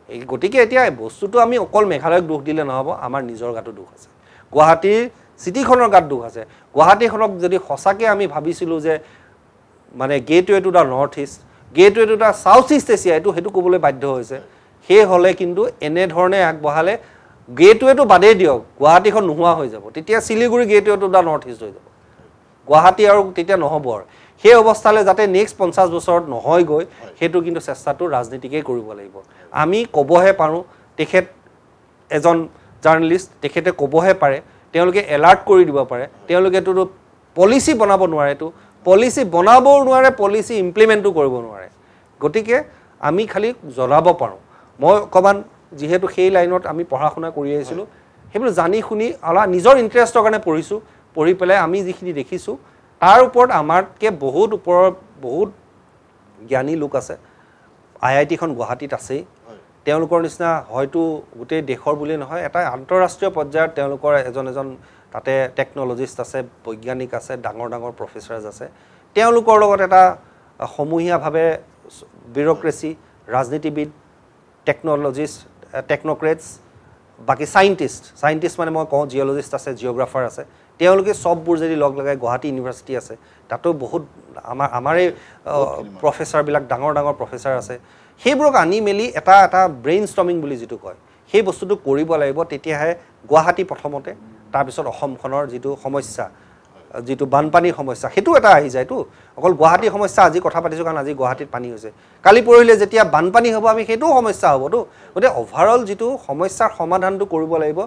এই গতিকে এতিয়া বস্তুটো আমি অকল মেঘালয়ক দোষ দিলে নহ'ব আমাৰ নিজৰ গাতো দোষ আছে গুৱাহাটীৰ চিটিখনৰ গাত দোষ আছে গুৱাহাটীখনক যদি সঁচাকৈ আমি ভাবিছিলোঁ যে মানে gateway to the North East গেটৱেটো এটা সাউথ ইষ্ট এছিয়া সেইটো ক'বলৈ বাধ্য হৈছে সেই হ'লে কিন্তু এনেধৰণে আগবঢ়ালে গেটৱেটো বাদেই দিয়ক গুৱাহাটীখন নোহোৱা হৈ যাব তেতিয়া শিলিগুৰি গেটৱেটো দা নৰ্থ ইষ্ট হৈ যাব গুৱাহাটী আৰু তেতিয়া নহ'ব আৰু সেই অৱস্থালৈ যাতে নেক্সট 50 বছৰত নহয় গৈ সেইটো কিন্তু চেষ্টাটো ৰাজনীতিকেই কৰিব লাগিব আমি ক'বহে পাৰোঁ তেখেত এজন জাৰ্নেলিষ্ট তেখেতে ক'বহে পাৰে তেওঁলোকে এলাৰ্ট কৰি দিব পাৰে তেওঁলোকেতো পলিচি বনাব নোৱাৰেতো পলিচি বনাবও নোৱাৰে পলিচি ইমপ্লিমেণ্টো কৰিব নোৱাৰে গতিকে আমি খালি জনাব পাৰোঁ মই অকণমান যিহেতু সেই লাইনত আমি পঢ়া শুনা কৰি আহিছিলোঁ সেইবোৰ জানি শুনি নিজৰ ইণ্টাৰেষ্টৰ কাৰণে পঢ়িছোঁ পঢ়ি পেলাই আমি যিখিনি দেখিছোঁ তাৰ ওপৰত আমাতকৈ বহুত জ্ঞানী লোক আছে IITখন গুৱাহাটীত আছেই তেওঁলোকৰ নিচিনা হয়তো গোটেই দেশৰ বুলিয়ে নহয় এটা আন্তঃৰাষ্ট্ৰীয় পৰ্যায়ত তেওঁলোকৰ এজন তাতে টেকন'লজিষ্ট আছে বৈজ্ঞানিক আছে ডাঙৰ প্ৰফেচাৰ্ছ আছে তেওঁলোকৰ লগত এটা সমূহীয়াভাৱে বিউৰ'ক্ৰেচি ৰাজনীতিবিদ টেকন'লজিষ্ট টেকন'ক্ৰেটছ বাকী চাইণ্টিষ্ট মানে মই কওঁ জিঅ'লজিষ্ট আছে জিঅ'গ্ৰাফাৰ আছে তেওঁলোকে সববোৰ যদি লগ লগাই গুৱাহাটী ইউনিভাৰ্চিটি আছে তাতো বহুত আমাৰে প্ৰফেচাৰবিলাক ডাঙৰ প্ৰফেচাৰ আছে সেইবোৰক আনি মেলি এটা ব্ৰেইন ষ্টৰ্মিং বুলি যিটো কয় সেই বস্তুটো কৰিব লাগিব তেতিয়াহে গুৱাহাটী প্ৰথমতে তাৰপিছত অসমখনৰ যিটো সমস্যা যিটো বানপানীৰ সমস্যা সেইটো এটা আহি যায়তো অকল গুৱাহাটীৰ সমস্যা আজি কথা পাতিছোঁ কাৰণ আজি গুৱাহাটীত পানী হৈছে কালি পৰহিলে যেতিয়া বানপানী হ'ব আমি সেইটোও সমস্যা হ'বতো গতিকে অভাৰঅল যিটো সমস্যাৰ সমাধানটো কৰিব লাগিব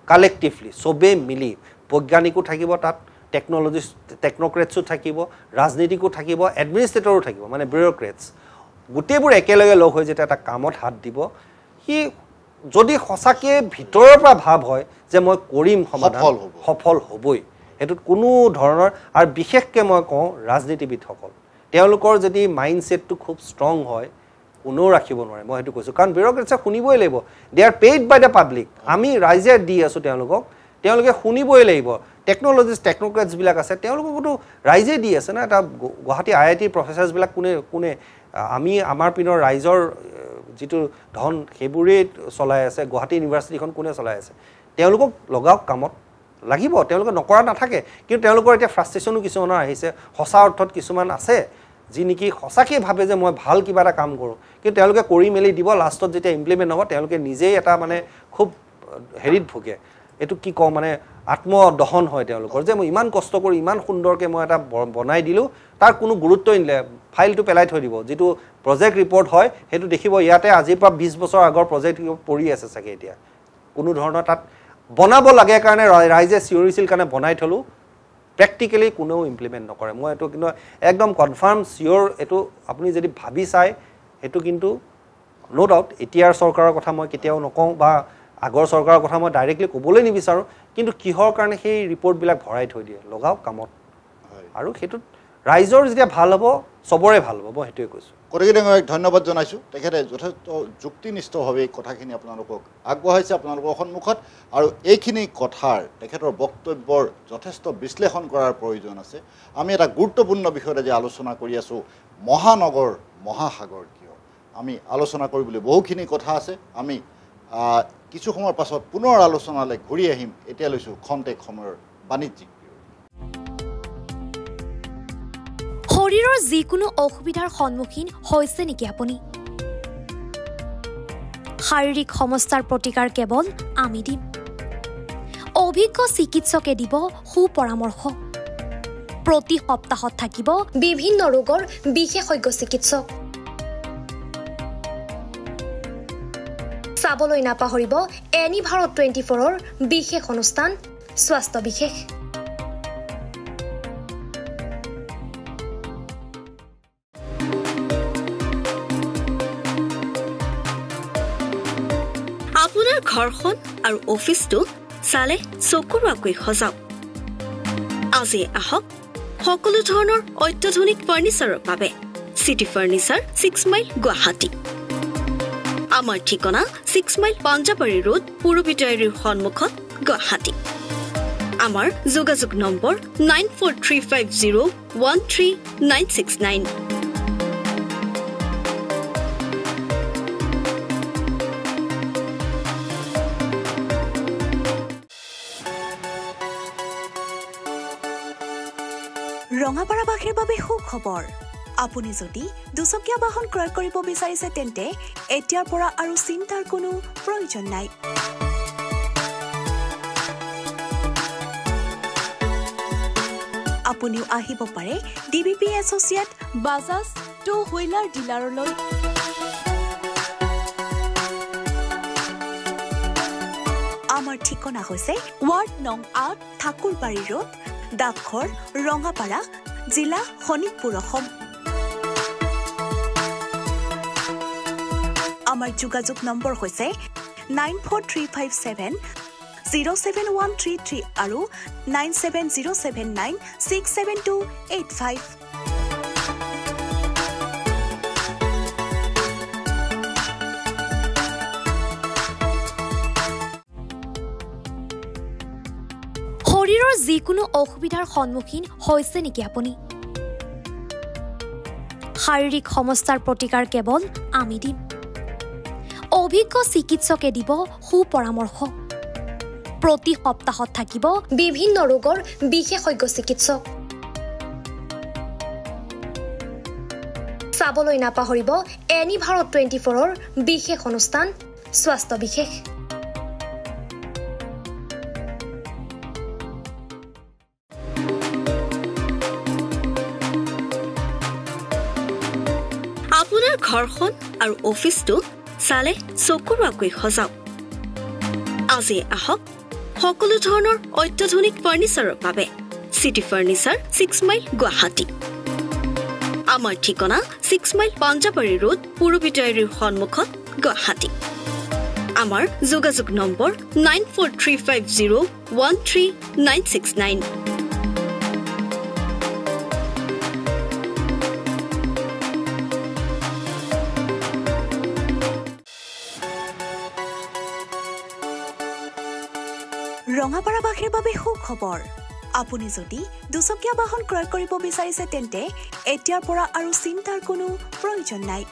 কালেক্টিভলি চবেই মিলি বৈজ্ঞানিকো থাকিব তাত টেকন'ক্ৰেটছো থাকিব ৰাজনীতিকো থাকিব এডমিনিষ্ট্ৰেটৰো থাকিব মানে বিউৰ'ক্ৰেটছ গোটেইবোৰ একেলগে লগ হৈ যেতিয়া এটা কামত হাত দিব সি যদি সঁচাকৈ ভিতৰৰ পৰা ভাৱ হয় যে মই কৰিম সমাধান সফল হ'বই সেইটোত কোনো ধৰণৰ আৰু বিশেষকৈ মই কওঁ ৰাজনীতিবিদসকল তেওঁলোকৰ যদি মাইণ্ডছেটটো খুব ষ্ট্ৰং হয় কোনেও ৰাখিব নোৱাৰে মই সেইটো কৈছোঁ কাৰণ বিউৰ'ক্ৰেটছে শুনিবই লাগিব they are paid by the public আমি ৰাইজে দি আছোঁ তেওঁলোকে শুনিবই লাগিব টেকন'ক্ৰেটছবিলাক আছে তেওঁলোককতো ৰাইজে দি আছে না এটা গুৱাহাটী IITৰ প্ৰফেচাৰ্ছবিলাক কোনে আমি আমাৰ পিনৰ ৰাইজৰ যিটো ধন সেইবোৰেই চলাই আছে গুৱাহাটী ইউনিভাৰ্চিটিখন কোনে চলাই আছে তেওঁলোকক লগাওক কামত লাগিব তেওঁলোকে নকৰা নাথাকে কিন্তু তেওঁলোকৰ এতিয়া ফ্ৰাষ্ট্ৰেশ্যনো কিছুমানৰ আহিছে সঁচা অৰ্থত কিছুমান আছে যি নেকি সঁচাকৈ ভাবে যে মই ভাল কিবা এটা কাম কৰোঁ কিন্তু তেওঁলোকে কৰি মেলি দিব লাষ্টত যেতিয়া ইমপ্লিমেণ্ট হ'ব তেওঁলোকে নিজেই এটা মানে খুব হেৰিত ভোগে এইটো কি কওঁ মানে আত্মদহন হয় তেওঁলোকৰ যে মই ইমান কষ্ট কৰি ইমান সুন্দৰকৈ মই এটা বনাই দিলোঁ তাৰ কোনো গুৰুত্বই নিদিলে ফাইলটো পেলাই থৈ দিব যিটো প্ৰজেক্ট ৰিপৰ্ট হয় সেইটো দেখিব ইয়াতে আজিৰ পৰা 20 বছৰ আগৰ প্ৰজেক্ট পৰি আছে চাগে এতিয়া কোনো ধৰণৰ তাত বনাব লাগে কাৰণে ৰাইজে চিঞৰিছিল কাৰণে বনাই থলোঁ প্ৰেক্টিকেলি কোনেও ইমপ্লিমেণ্ট নকৰে মই এইটো কিন্তু একদম কনফাৰ্ম চিয়'ৰ এইটো আপুনি যদি ভাবি চাই সেইটো কিন্তু ন' ডাউট এতিয়াৰ চৰকাৰৰ কথা মই কেতিয়াও নকওঁ বা আগৰ চৰকাৰৰ কথা মই ডাইৰেক্টলি ক'বলৈ নিবিচাৰোঁ কিন্তু কিহৰ কাৰণে সেই ৰিপৰ্টবিলাক ভৰাই থৈ দিয়ে লগাওক কামত আৰু সেইটোত ৰাইজৰ যেতিয়া ভাল হ'ব চবৰে ভাল হ'ব মই সেইটোৱে কৈছোঁ গতিকে ডাঙৰীয়াক ধন্যবাদ জনাইছোঁ তেখেতে যথেষ্ট যুক্তিনিষ্ঠভাৱে কথাখিনি আপোনালোকক আগবঢ়াইছে আপোনালোকৰ সন্মুখত আৰু এইখিনি কথাৰ তেখেতৰ বক্তব্যৰ যথেষ্ট বিশ্লেষণ কৰাৰ প্ৰয়োজন আছে আমি এটা গুৰুত্বপূৰ্ণ বিষয়ত আজি আলোচনা কৰি আছোঁ মহানগৰ মহাসাগৰ কিয় আমি আলোচনা কৰিবলৈ বহুখিনি কথা আছে আমি কিছু সময়ৰ পাছত পুনৰ আলোচনালৈ ঘূৰি আহিম এতিয়া লৈছোঁ খন্তেক সময়ৰ বাণিজ্যিক শৰীৰৰ যিকোনো অসুবিধাৰ সন্মুখীন হৈছে নেকি আপুনি শাৰীৰিক সমস্যাৰ প্ৰতিকাৰ কেৱল আমি দিম অভিজ্ঞ চিকিৎসকে দিব সুপৰামৰ্শ প্ৰতি সপ্তাহত থাকিব বিভিন্ন ৰোগৰ বিশেষজ্ঞ চিকিৎসক চাবলৈ নাপাহৰিব এনি ভাৰত 24ৰ বিশেষ অনুষ্ঠান স্বাস্থ্য বিশেষ আপোনাৰ ঘৰখন আৰু অফিচটো চালে চকুৰ আগৈ সজাওক আজি আহক সকলো ধৰণৰ অত্যাধুনিক ফাৰ্নিচাৰৰ বাবে সিটি ফাৰ্নিচাৰ 6 মাইল গুৱাহাটী আমাৰ ঠিকনা 6 মাইল পাঞ্জাবাৰী ৰোড পুৰবিটাৰীৰ সন্মুখত গুৱাহাটী আমাৰ যোগাযোগ নম্বৰ 9435013969 ৰঙাপাৰাবাসীৰ বাবে সুখবৰ আপুনি যদি দুচকীয়া বাহন ক্ৰয় কৰিব বিচাৰিছে তেন্তে এতিয়াৰ পৰা আৰু চিন্তাৰ কোনো প্ৰয়োজন নাই। আপুনিও আহিব পাৰে DBP associate Bajaj two wheeler ডিলাৰলৈ। আমাৰ ঠিকনা হৈছে ৱাৰ্ড নং ৮ ঠাকুৰবাৰী ৰোড, ডাকঘৰ, ৰঙাপাৰা, জিলা শোণিতপুৰ, অসম। আমাৰ যোগাযোগ নম্বৰ হৈছে 9435707133 আৰু 9707967285। শৰীৰৰ যিকোনো অসুবিধাৰ সন্মুখীন হৈছে নেকি আপুনি? শাৰীৰিক সমস্যাৰ প্ৰতিকাৰ কেৱল আমি দিম। অভিজ্ঞ চিকিৎসকে দিব সুপৰামৰ্শ। প্ৰতি সপ্তাহত থাকিব বিভিন্ন ৰোগৰ বিশেষজ্ঞ চিকিৎসক। চাবলৈ নাপাহৰিব এনি ভাৰত 24ৰ বিশেষ অনুষ্ঠান স্বাস্থ্য বিশেষ। আপোনাৰ ঘৰখন আৰু অফিচটো চালে চকুৰুৱাকৈ সজাওক। আজি আহক সকলো ধৰণৰ অত্যাধুনিক ফাৰ্নিচাৰৰ বাবে চিটি ফাৰ্নিচাৰ 6 মাইল, গুৱাহাটী। আমাৰ ঠিকনা 6 মাইল পাঞ্জাবাৰী ৰোড, পুৰবিটাৰীৰ সন্মুখত, গুৱাহাটী। আমাৰ যোগাযোগ নম্বৰ 9435013969। ৰঙাপাৰাবাসীৰ বাবে সুখবৰ। আপুনি যদি দুচকীয়া বাহন ক্ৰয় কৰিব বিচাৰিছে তেন্তে এতিয়াৰ পৰা আৰু চিন্তাৰ কোনো প্ৰয়োজন নাই।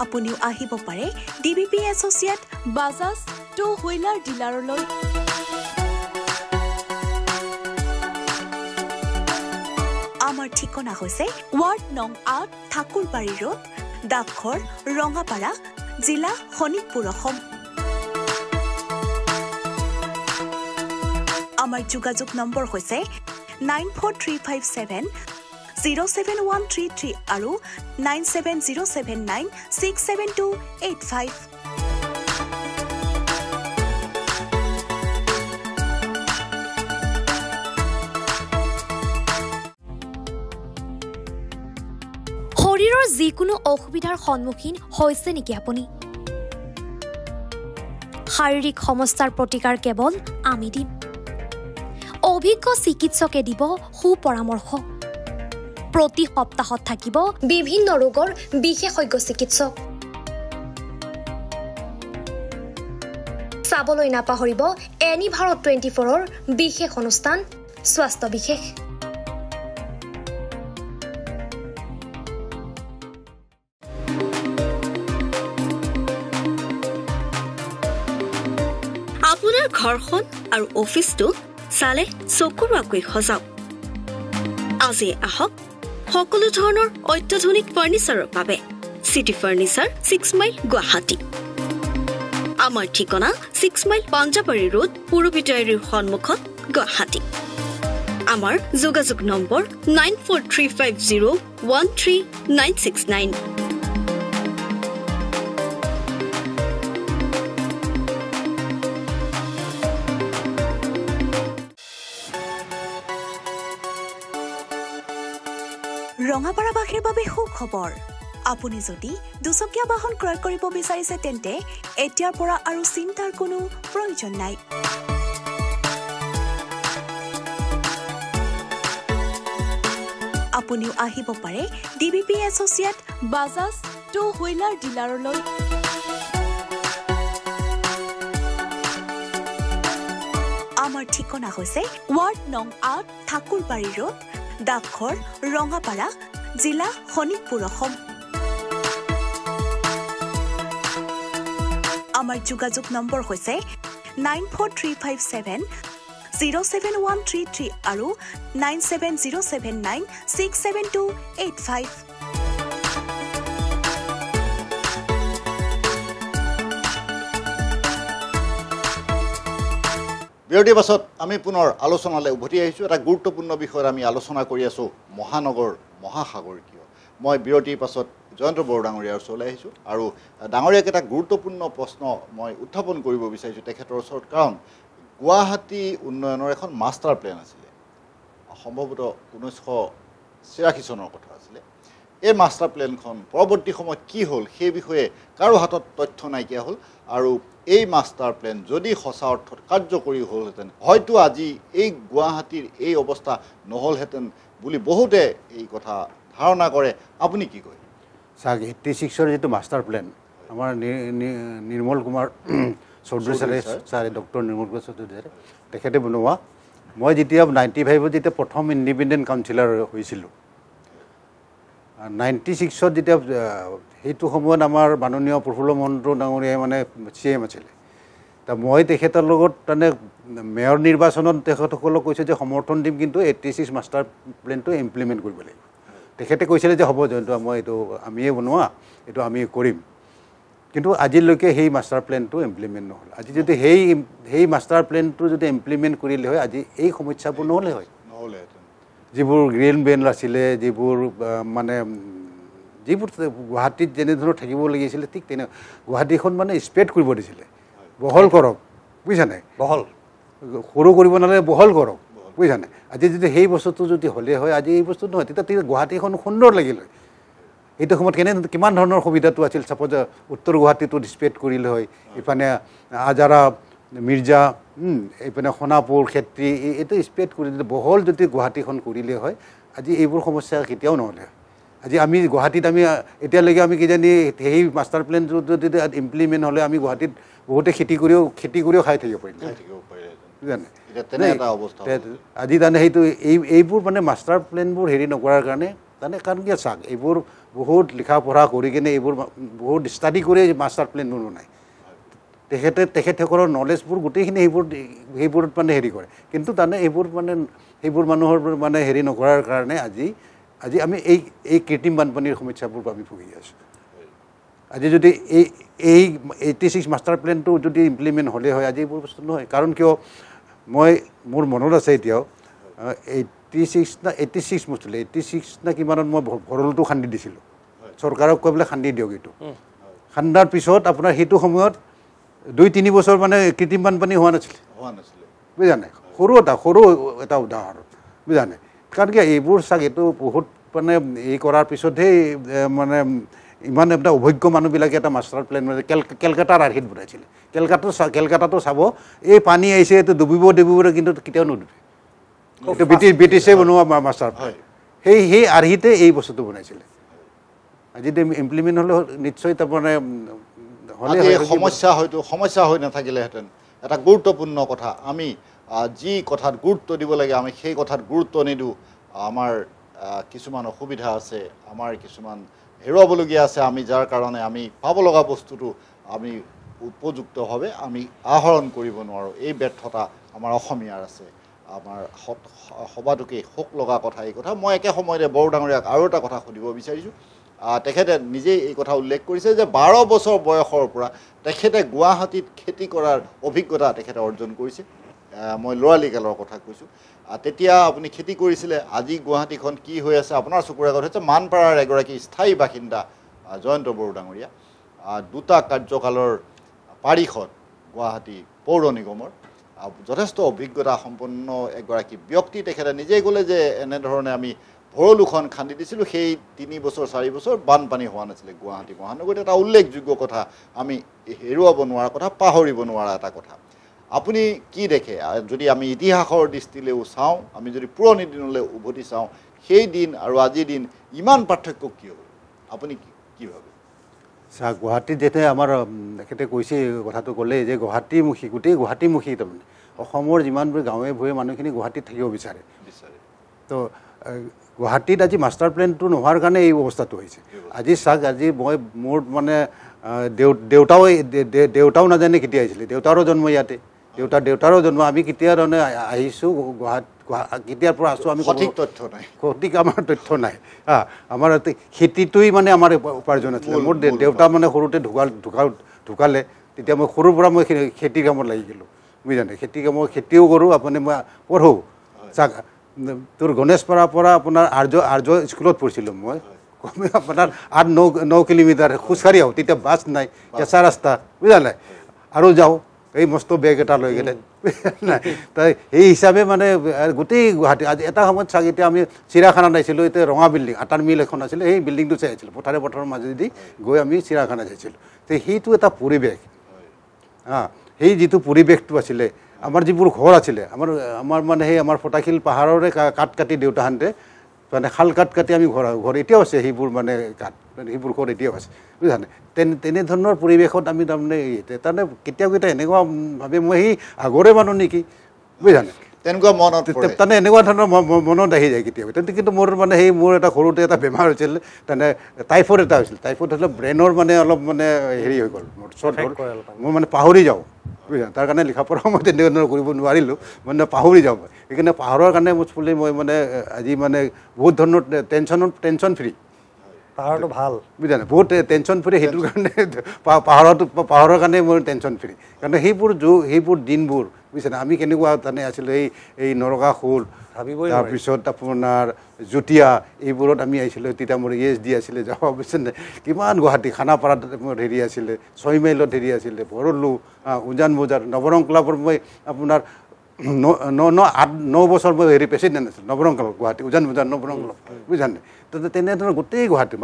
আপুনিও আহিব পাৰে DBP associate Bajaj two wheeler ডিলাৰলৈ। আমাৰ ঠিকনা হৈছে ৱাৰ্ড নং ৮ ঠাকুৰবাৰী ৰোড, ডাকঘৰ, ৰঙাপাৰা, জিলা শোণিতপুৰ, অসম। আমাৰ যোগাযোগ নম্বৰ হৈছে 9435707133 আৰু 9707967285। শৰীৰৰ যিকোনো অসুবিধাৰ সন্মুখীন হৈছে নেকি আপুনি? শাৰীৰিক সমস্যাৰ প্ৰতিকাৰ কেৱল আমি দিম। অভিজ্ঞ চিকিৎসকে দিব সুপৰামৰ্শ। প্ৰতি সপ্তাহত থাকিব বিভিন্ন ৰোগৰ বিশেষজ্ঞ চিকিৎসক। চাবলৈ নাপাহৰিব এনি ভাৰত 24ৰ বিশেষ অনুষ্ঠান স্বাস্থ্য বিশেষ। আপোনাৰ ঘৰখন আৰু অফিচটো চালে চকুৰুৱাকৈ সজাওক। আজি আহক সকলো ধৰণৰ অত্যাধুনিক ফাৰ্নিচাৰৰ বাবে চিটি ফাৰ্নিচাৰ 6 মাইল, গুৱাহাটী। আমাৰ ঠিকনা 6 মাইল পাঞ্জাবাৰী ৰোড, পুৰবিটাৰীৰ সন্মুখত, গুৱাহাটী। আমাৰ যোগাযোগ নম্বৰ 9435013969। ৰঙাপাৰাবাসীৰ বাবে সুখবৰ। আপুনি যদি দুচকীয়া বাহন ক্ৰয় কৰিব বিচাৰিছে তেন্তে এতিয়াৰ পৰা আৰু চিন্তাৰ কোনো প্ৰয়োজন নাই। আপুনিও আহিব পাৰে DBP associate Bajaj two wheeler ডিলাৰলৈ। আমাৰ ঠিকনা হৈছে ৱাৰ্ড নং ৮ ঠাকুৰবাৰী ৰোড, ডাকঘৰ, ৰঙাপাৰা, জিলা শোণিতপুৰ, অসম। আমাৰ যোগাযোগ নম্বৰ হৈছে 943570 07133 আৰু 9707967285। বিৰতিৰ পাছত আমি পুনৰ আলোচনালৈ উভতি আহিছোঁ। এটা গুৰুত্বপূৰ্ণ বিষয়ত আমি আলোচনা কৰি আছোঁ, মহানগৰ মহাসাগৰ কিয়। মই বিৰতিৰ পাছত জয়ন্ত বড়ো ডাঙৰীয়াৰ ওচৰলৈ আহিছোঁ আৰু ডাঙৰীয়াক এটা গুৰুত্বপূৰ্ণ প্ৰশ্ন মই উত্থাপন কৰিব বিচাৰিছোঁ তেখেতৰ ওচৰত। কাৰণ গুৱাহাটী উন্নয়নৰ এখন মাষ্টাৰ প্লেন আছিলে, সম্ভৱতঃ 1983 চনৰ কথা আছিলে। এই মাষ্টাৰ প্লেনখন পৰৱৰ্তী সময়ত কি হ'ল সেই বিষয়ে কাৰো হাতত তথ্য নাইকিয়া হ'ল। আৰু এই মাষ্টাৰ প্লেন যদি সঁচা অৰ্থত কাৰ্যকৰী হ'লহেঁতেন হয়তো আজি এই গুৱাহাটীৰ এই অৱস্থা নহ'লহেঁতেন বুলি বহুতে এই কথা ধাৰণা কৰে। আপুনি কি কয়? চাওক, 86ৰ যিটো মাষ্টাৰ প্লেন আমাৰ নিৰ্মল কুমাৰ চৌধুৰী ছাৰে ডক্টৰ নিৰ্মল কুমাৰ চৌধুৰী ছাৰে তেখেতে বনোৱা। মই যেতিয়া 95ত যেতিয়া প্ৰথম ইণ্ডিপেণ্ডেণ্ট কাউন্সিলাৰ হৈছিলোঁ, 96ত যেতিয়া সেইটো সময়ত আমাৰ মাননীয় প্ৰফুল্ল মহন্ত ডাঙৰীয়াই মানে CM আছিলে। মই তেখেতৰ লগত মানে মেয়ৰ নিৰ্বাচনত তেখেতসকলক কৈছোঁ যে সমৰ্থন দিম, কিন্তু 86 মাষ্টাৰ প্লেনটো ইমপ্লিমেণ্ট কৰিব লাগিব। তেখেতে কৈছিলে যে হ'ব জয়ন্ত, মই এইটো আমিয়ে বনোৱা, এইটো আমি কৰিম। কিন্তু আজিলৈকে সেই মাষ্টাৰ প্লেনটো ইমপ্লিমেণ্ট নহ'ল। আজি যদি সেই মাষ্টাৰ প্লেনটো যদি ইমপ্লিমেণ্ট কৰিলে হয় আজি এই সমস্যাবোৰ নহ'লে হয়। যিবোৰ গ্ৰীণ বেল্ট আছিলে, যিবোৰ মানে যিবোৰ গুৱাহাটীত যেনেধৰণৰ থাকিব লাগিছিলে ঠিক তেনে গুৱাহাটীখন মানে স্প্ৰেড কৰিব দিছিলে, বহল কৰক, বুজিছা নাই? বহল সৰু কৰিব নালাগে, বহল কৰক, বুজিছা নাই? আজি যদি সেই বস্তুটো যদি হ'লে হয় আজি এই বস্তু নহয়, তেতিয়া গুৱাহাটীখন সুন্দৰ লাগিল হয়। এইটো সময়ত কিমান ধৰণৰ সুবিধাটো আছিল। ছাপ'জ উত্তৰ গুৱাহাটীটো স্প্ৰেড কৰিলে হয়, ইফালে আজাৰা, মিৰ্জা, এইপিনে সোণাপুৰ, ক্ষেত্ৰী, এইটো স্প্ৰেড কৰি দিলে, বহল যদি গুৱাহাটীখন কৰিলে হয় আজি এইবোৰ সমস্যা কেতিয়াও নহ'লে হয়। আজি আমি গুৱাহাটীত আমি এতিয়ালৈকে আমি কিজানি সেই মাষ্টাৰ প্লেনটো যদি ইমপ্লিমেণ্ট হ'লে আমি গুৱাহাটীত বহুতে খেতি কৰিও খাই থাকিব পাৰিম, বুজিছানে? আজি তাৰমানে সেইটো এইবোৰ মানে মাষ্টাৰ প্লেনবোৰ হেৰি নকৰাৰ কাৰণে কাৰণ কি চাওক, এইবোৰ বহুত লিখা পঢ়া কৰি কিনে এইবোৰ বহুত ষ্টাডি কৰি মাষ্টাৰ প্লেনবোৰ বনায়। তেখেতসকলৰ নলেজবোৰ গোটেইখিনি সেইবোৰত মানে হেৰি কৰে। কিন্তু তাৰমানে সেইবোৰ মানুহৰ মানে হেৰি নকৰাৰ কাৰণে আজি আমি এই কৃত্ৰিম বানপানীৰ সমস্যাবোৰ আমি ভুগি আছোঁ। আজি যদি এই 86 মাষ্টাৰ প্লেনটো যদি ইমপ্লিমেণ্ট হ'লে হয় আজি এইবোৰ বস্তু নহয়। কাৰণ কিয়, মোৰ মনত আছে এতিয়াও 86 বস্তুলে 86 না কিমানত মই ভৰলটো খান্দি দিছিলোঁ, চৰকাৰক কৈ পেলাই খান্দি দিয়ক। এইটো খান্দাৰ পিছত আপোনাৰ সেইটো সময়ত 2-3 বছৰ মানে কৃত্ৰিম বানপানী হোৱা নাছিলে, বুজা নাই? সৰু এটা উদাহৰণ, বুজা নাই? কাৰণ কি এইবোৰ চাওক, এইটো বহুত মানে কৰাৰ পিছতহে মানে ইমান এটা অভিজ্ঞ মানুহবিলাকে এটা মাষ্টাৰ প্লেন মানে কেলকাতাৰ আৰ্হিত বনাইছিলে। কেলকাতাটো চাব, এই পানী আহিছে এইটো ডুবিব কিন্তু কেতিয়াও নুডুবে। এইটো ব্ৰিটিছে বনোৱা মাষ্টাৰ প্লেন, সেই আৰ্হিতে এই বস্তুটো বনাইছিলে। আজি ইমপ্লিমেণ্ট হ'লে নিশ্চয় তাৰমানে সমস্যা হৈ নাথাকিলেহেঁতেন। এটা গুৰুত্বপূৰ্ণ কথা, আমি যি কথাত গুৰুত্ব দিব লাগে আমি সেই কথাত গুৰুত্ব নিদিওঁ। আমাৰ কিছুমান অসুবিধা আছে, আমাৰ কিছুমান হেৰুৱাবলগীয়া আছে, আমি যাৰ কাৰণে আমি পাব লগা বস্তুটো আমি উপযুক্তভাৱে আমি আহৰণ কৰিব নোৱাৰোঁ। এই ব্যৰ্থতা আমাৰ অসমীয়াৰ আছে। আমাৰ সবাতোকে শোক লগা কথা এই কথা। মই একে সময়তে বড়ো ডাঙৰীয়াক আৰু এটা কথা সুধিব বিচাৰিছোঁ। তেখেতে নিজেই এই কথা উল্লেখ কৰিছে যে 12 বছৰ বয়সৰ পৰা তেখেতে গুৱাহাটীত খেতি কৰাৰ অভিজ্ঞতা তেখেতে অৰ্জন কৰিছে। মই ল'ৰালিকালৰ কথা কৈছোঁ। তেতিয়া আপুনি খেতি কৰিছিলে। আজি গুৱাহাটীখন কি হৈ আছে আপোনাৰ চকুৰ আগত হৈছে। মানপাৰাৰ এগৰাকী স্থায়ী বাসিন্দা জয়ন্ত বড়ো ডাঙৰীয়া, 2টা কাৰ্যকালৰ পাৰিষদ গুৱাহাটী পৌৰ নিগমৰ, যথেষ্ট অভিজ্ঞতা সম্পন্ন এগৰাকী ব্যক্তি। তেখেতে নিজেই ক'লে যে এনেধৰণে আমি ভৰলুখন খান্দি দিছিলোঁ, সেই 3 বছৰ 4 বছৰ বানপানী হোৱা নাছিলে গুৱাহাটী মহানগৰীত। এটা উল্লেখযোগ্য কথা, আমি হেৰুৱাব নোৱাৰা কথা, পাহৰিব নোৱাৰা এটা কথা। আপুনি কি দেখে? যদি আমি ইতিহাসৰ দৃষ্টিলৈও চাওঁ, আমি যদি পুৰণি দিনলৈ উভতি চাওঁ, সেই দিন আৰু আজিৰ দিন ইমান পাৰ্থক্য কিয় হ'ল? আপুনি কি ভাবে? চাওক, গুৱাহাটীত যেতিয়া আমাৰ তেখেতে কৈছে কথাটো ক'লে যে গুৱাহাটীমুখী, গোটেই গুৱাহাটীমুখী, তাৰমানে অসমৰ যিমানবোৰ গাঁৱে ভূঞে মানুহখিনি গুৱাহাটীত থাকিব বিচাৰে। তো গুৱাহাটীত আজি মাষ্টাৰ প্লেনটো নোহোৱাৰ কাৰণে এই অৱস্থাটো হৈছে। আজি চাওক, আজি মোৰ মানে দেউতাও নাজানে কেতিয়া আহিছিলে, দেউতাৰো জন্ম ইয়াতে, দেউতাৰো জন্ম আমি কেতিয়া ধৰণে আহিছোঁ কেতিয়াৰ পৰা আছোঁ আমি সঠিক তথ্য নাই সঠিক আমাৰ তথ্য নাই আমাৰ খেতিটোৱেই মানে আমাৰ উপাৰ্জন আছিলে মোৰ দেউতা মানে সৰুতে ঢুকালে তেতিয়া মই সৰুৰ পৰা মই খেতিৰ কামত লাগি গ'লোঁ বুজিছানে খেতিও কৰোঁ আপুনি মই পঢ়োঁ তোৰ গণেশপাৰাৰ পৰা আপোনাৰ আৰ্য স্কুলত পঢ়িছিলোঁ মই কমে আপোনাৰ 8-9 কিলোমিটাৰ খোজকাঢ়ি আহোঁ তেতিয়া বাছ নাই কেঁচা ৰাস্তা বুজা নাই আৰু যাওঁ এই মস্ত বেগ এটা লৈ গ'লে তাই সেই হিচাপে মানে গোটেই গুৱাহাটী আজি এটা সময়ত চাগে এতিয়া আমি চিৰাখানাত আহিছিলোঁ এতিয়া ৰঙা বিল্ডিং আটাৰ মিল এখন আছিলে সেই বিল্ডিংটো চাই আহিছিলোঁ পথাৰৰ মাজেদি গৈ আমি চিৰাখানা চাইছিলোঁ তো সেইটো এটা পৰিৱেশ সেই যিটো পৰিৱেশটো আছিলে আমাৰ যিবোৰ ঘৰ আছিলে আমাৰ মানে সেই আমাৰ ফটাশিল পাহাৰৰে কাঠ কাটি দেউতাহঁতে মানে শাল কাঠ কাটি আমি ঘৰ এতিয়াও আছে সেইবোৰ মানে কাঠ সেইবোৰ ঘৰ এতিয়াও আছে বুজিছানে তেনেধৰণৰ পৰিৱেশত আমি তাৰমানে কেতিয়াও এনেকুৱা ভাবে মই সেই আগৰে মানুহ নেকি বুজিছানে তেনেকুৱা মনত তাৰমানে এনেকুৱা ধৰণৰ মনত আহি যায় কেতিয়াবা কিন্তু মোৰ মানে সেই মোৰ এটা সৰুতে এটা বেমাৰ হৈছিল তাৰমানে টাইফইড এটা হৈছিল টাইফইড হ'লে ব্ৰেইনৰ মানে অলপ মানে হেৰি হৈ গ'ল মোৰ চৰ্ট হ'ল মই মানে পাহৰি যাওঁ বুজিছা তাৰ কাৰণে লিখা পঢ়া মই তেনেধৰণৰ কৰিব নোৱাৰিলোঁ মানে পাহৰি যাওঁ মই সেইকাৰণে পাহৰাৰ কাৰণে মুঠফুলি মই মানে আজি মানে বহুত ধৰণৰ টেনশ্যন ফ্ৰী পাহাৰটো ভাল বুজিছানে বহুত টেনশ্যন ফ্ৰী সেইটোৰ কাৰণে পাহাৰৰ কাৰণে মোৰ টেনশ্যন ফ্ৰী কাৰণ সেইবোৰ দিনবোৰ বুজিছানে আমি কেনেকুৱা তাৰমানে আছিলোঁ এই নৰকাসুৰ তাৰপিছত আপোনাৰ জুতীয়া এইবোৰত আমি আহিছিলোঁ তেতিয়া মোৰ ESD আছিলে যাব বুজিছেনে কিমান গুৱাহাটী খানাপাৰাত মোৰ হেৰি আছিলে 6 মাইলত হেৰি আছিলে ভৰলু উজান বজাৰ নৱৰং ক্লাবৰ মই আপোনাৰ 9 বছৰ মই হেৰি প্ৰেচিডেণ্ট আছিলোঁ নৱৰং ক্লাব গুৱাহাটী উজান বজাৰ নৱৰং ক্লাব বুজিছানে তো তেনেধৰণৰ গোটেই গুৱাহাটী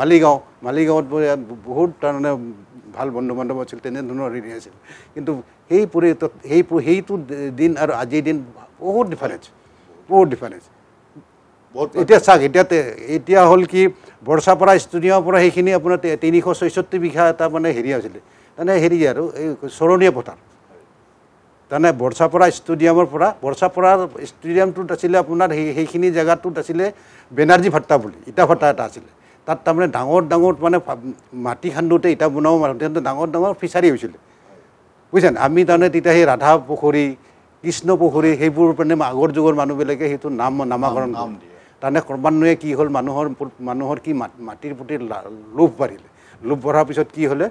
মালিগাঁৱত বহুত তাৰমানে ভাল বন্ধু বান্ধৱ আছিল তেনেধৰণৰ হেৰি আছিল কিন্তু সেইটো দিন আৰু আজিৰ দিন বহুত ডিফাৰেঞ্চ এতিয়া চাওক এতিয়া হ'ল কি বৰ্ষাপাৰা ষ্টেডিয়ামৰ পৰা সেইখিনি আপোনাৰ 366 বিঘা এটা মানে হেৰি আছিলে তাৰমানে হেৰি আৰু এই চৰণীয়া পথাৰ তাৰমানে বৰ্ষাপাৰা ষ্টেডিয়ামৰ পৰা বৰ্ষাপাৰাৰ ষ্টেডিয়ামটোত আছিলে আপোনাৰ সেইখিনি জেগাটোত আছিলে বেনাৰ্জী ভাট্টা বুলি ইটা ভাট্টা এটা আছিলে তাত তাৰমানে ডাঙৰ মানে মাটি খান্দোতে ইটা বনাব ডাঙৰ ফিচাৰী হৈছিলে বুজিছানে আমি তাৰমানে তেতিয়া সেই ৰাধা পুখুৰী কৃষ্ণ পুখুৰী সেইবোৰ মানে আগৰ যুগৰ মানুহবিলাকে সেইটো নামাকৰণ তাৰমানে ক্ৰমান্বয়ে কি হ'ল মানুহৰ কি মাটিৰ প্ৰতি লোভ বাঢ়িলে লোভ বঢ়াৰ পিছত কি হ'লে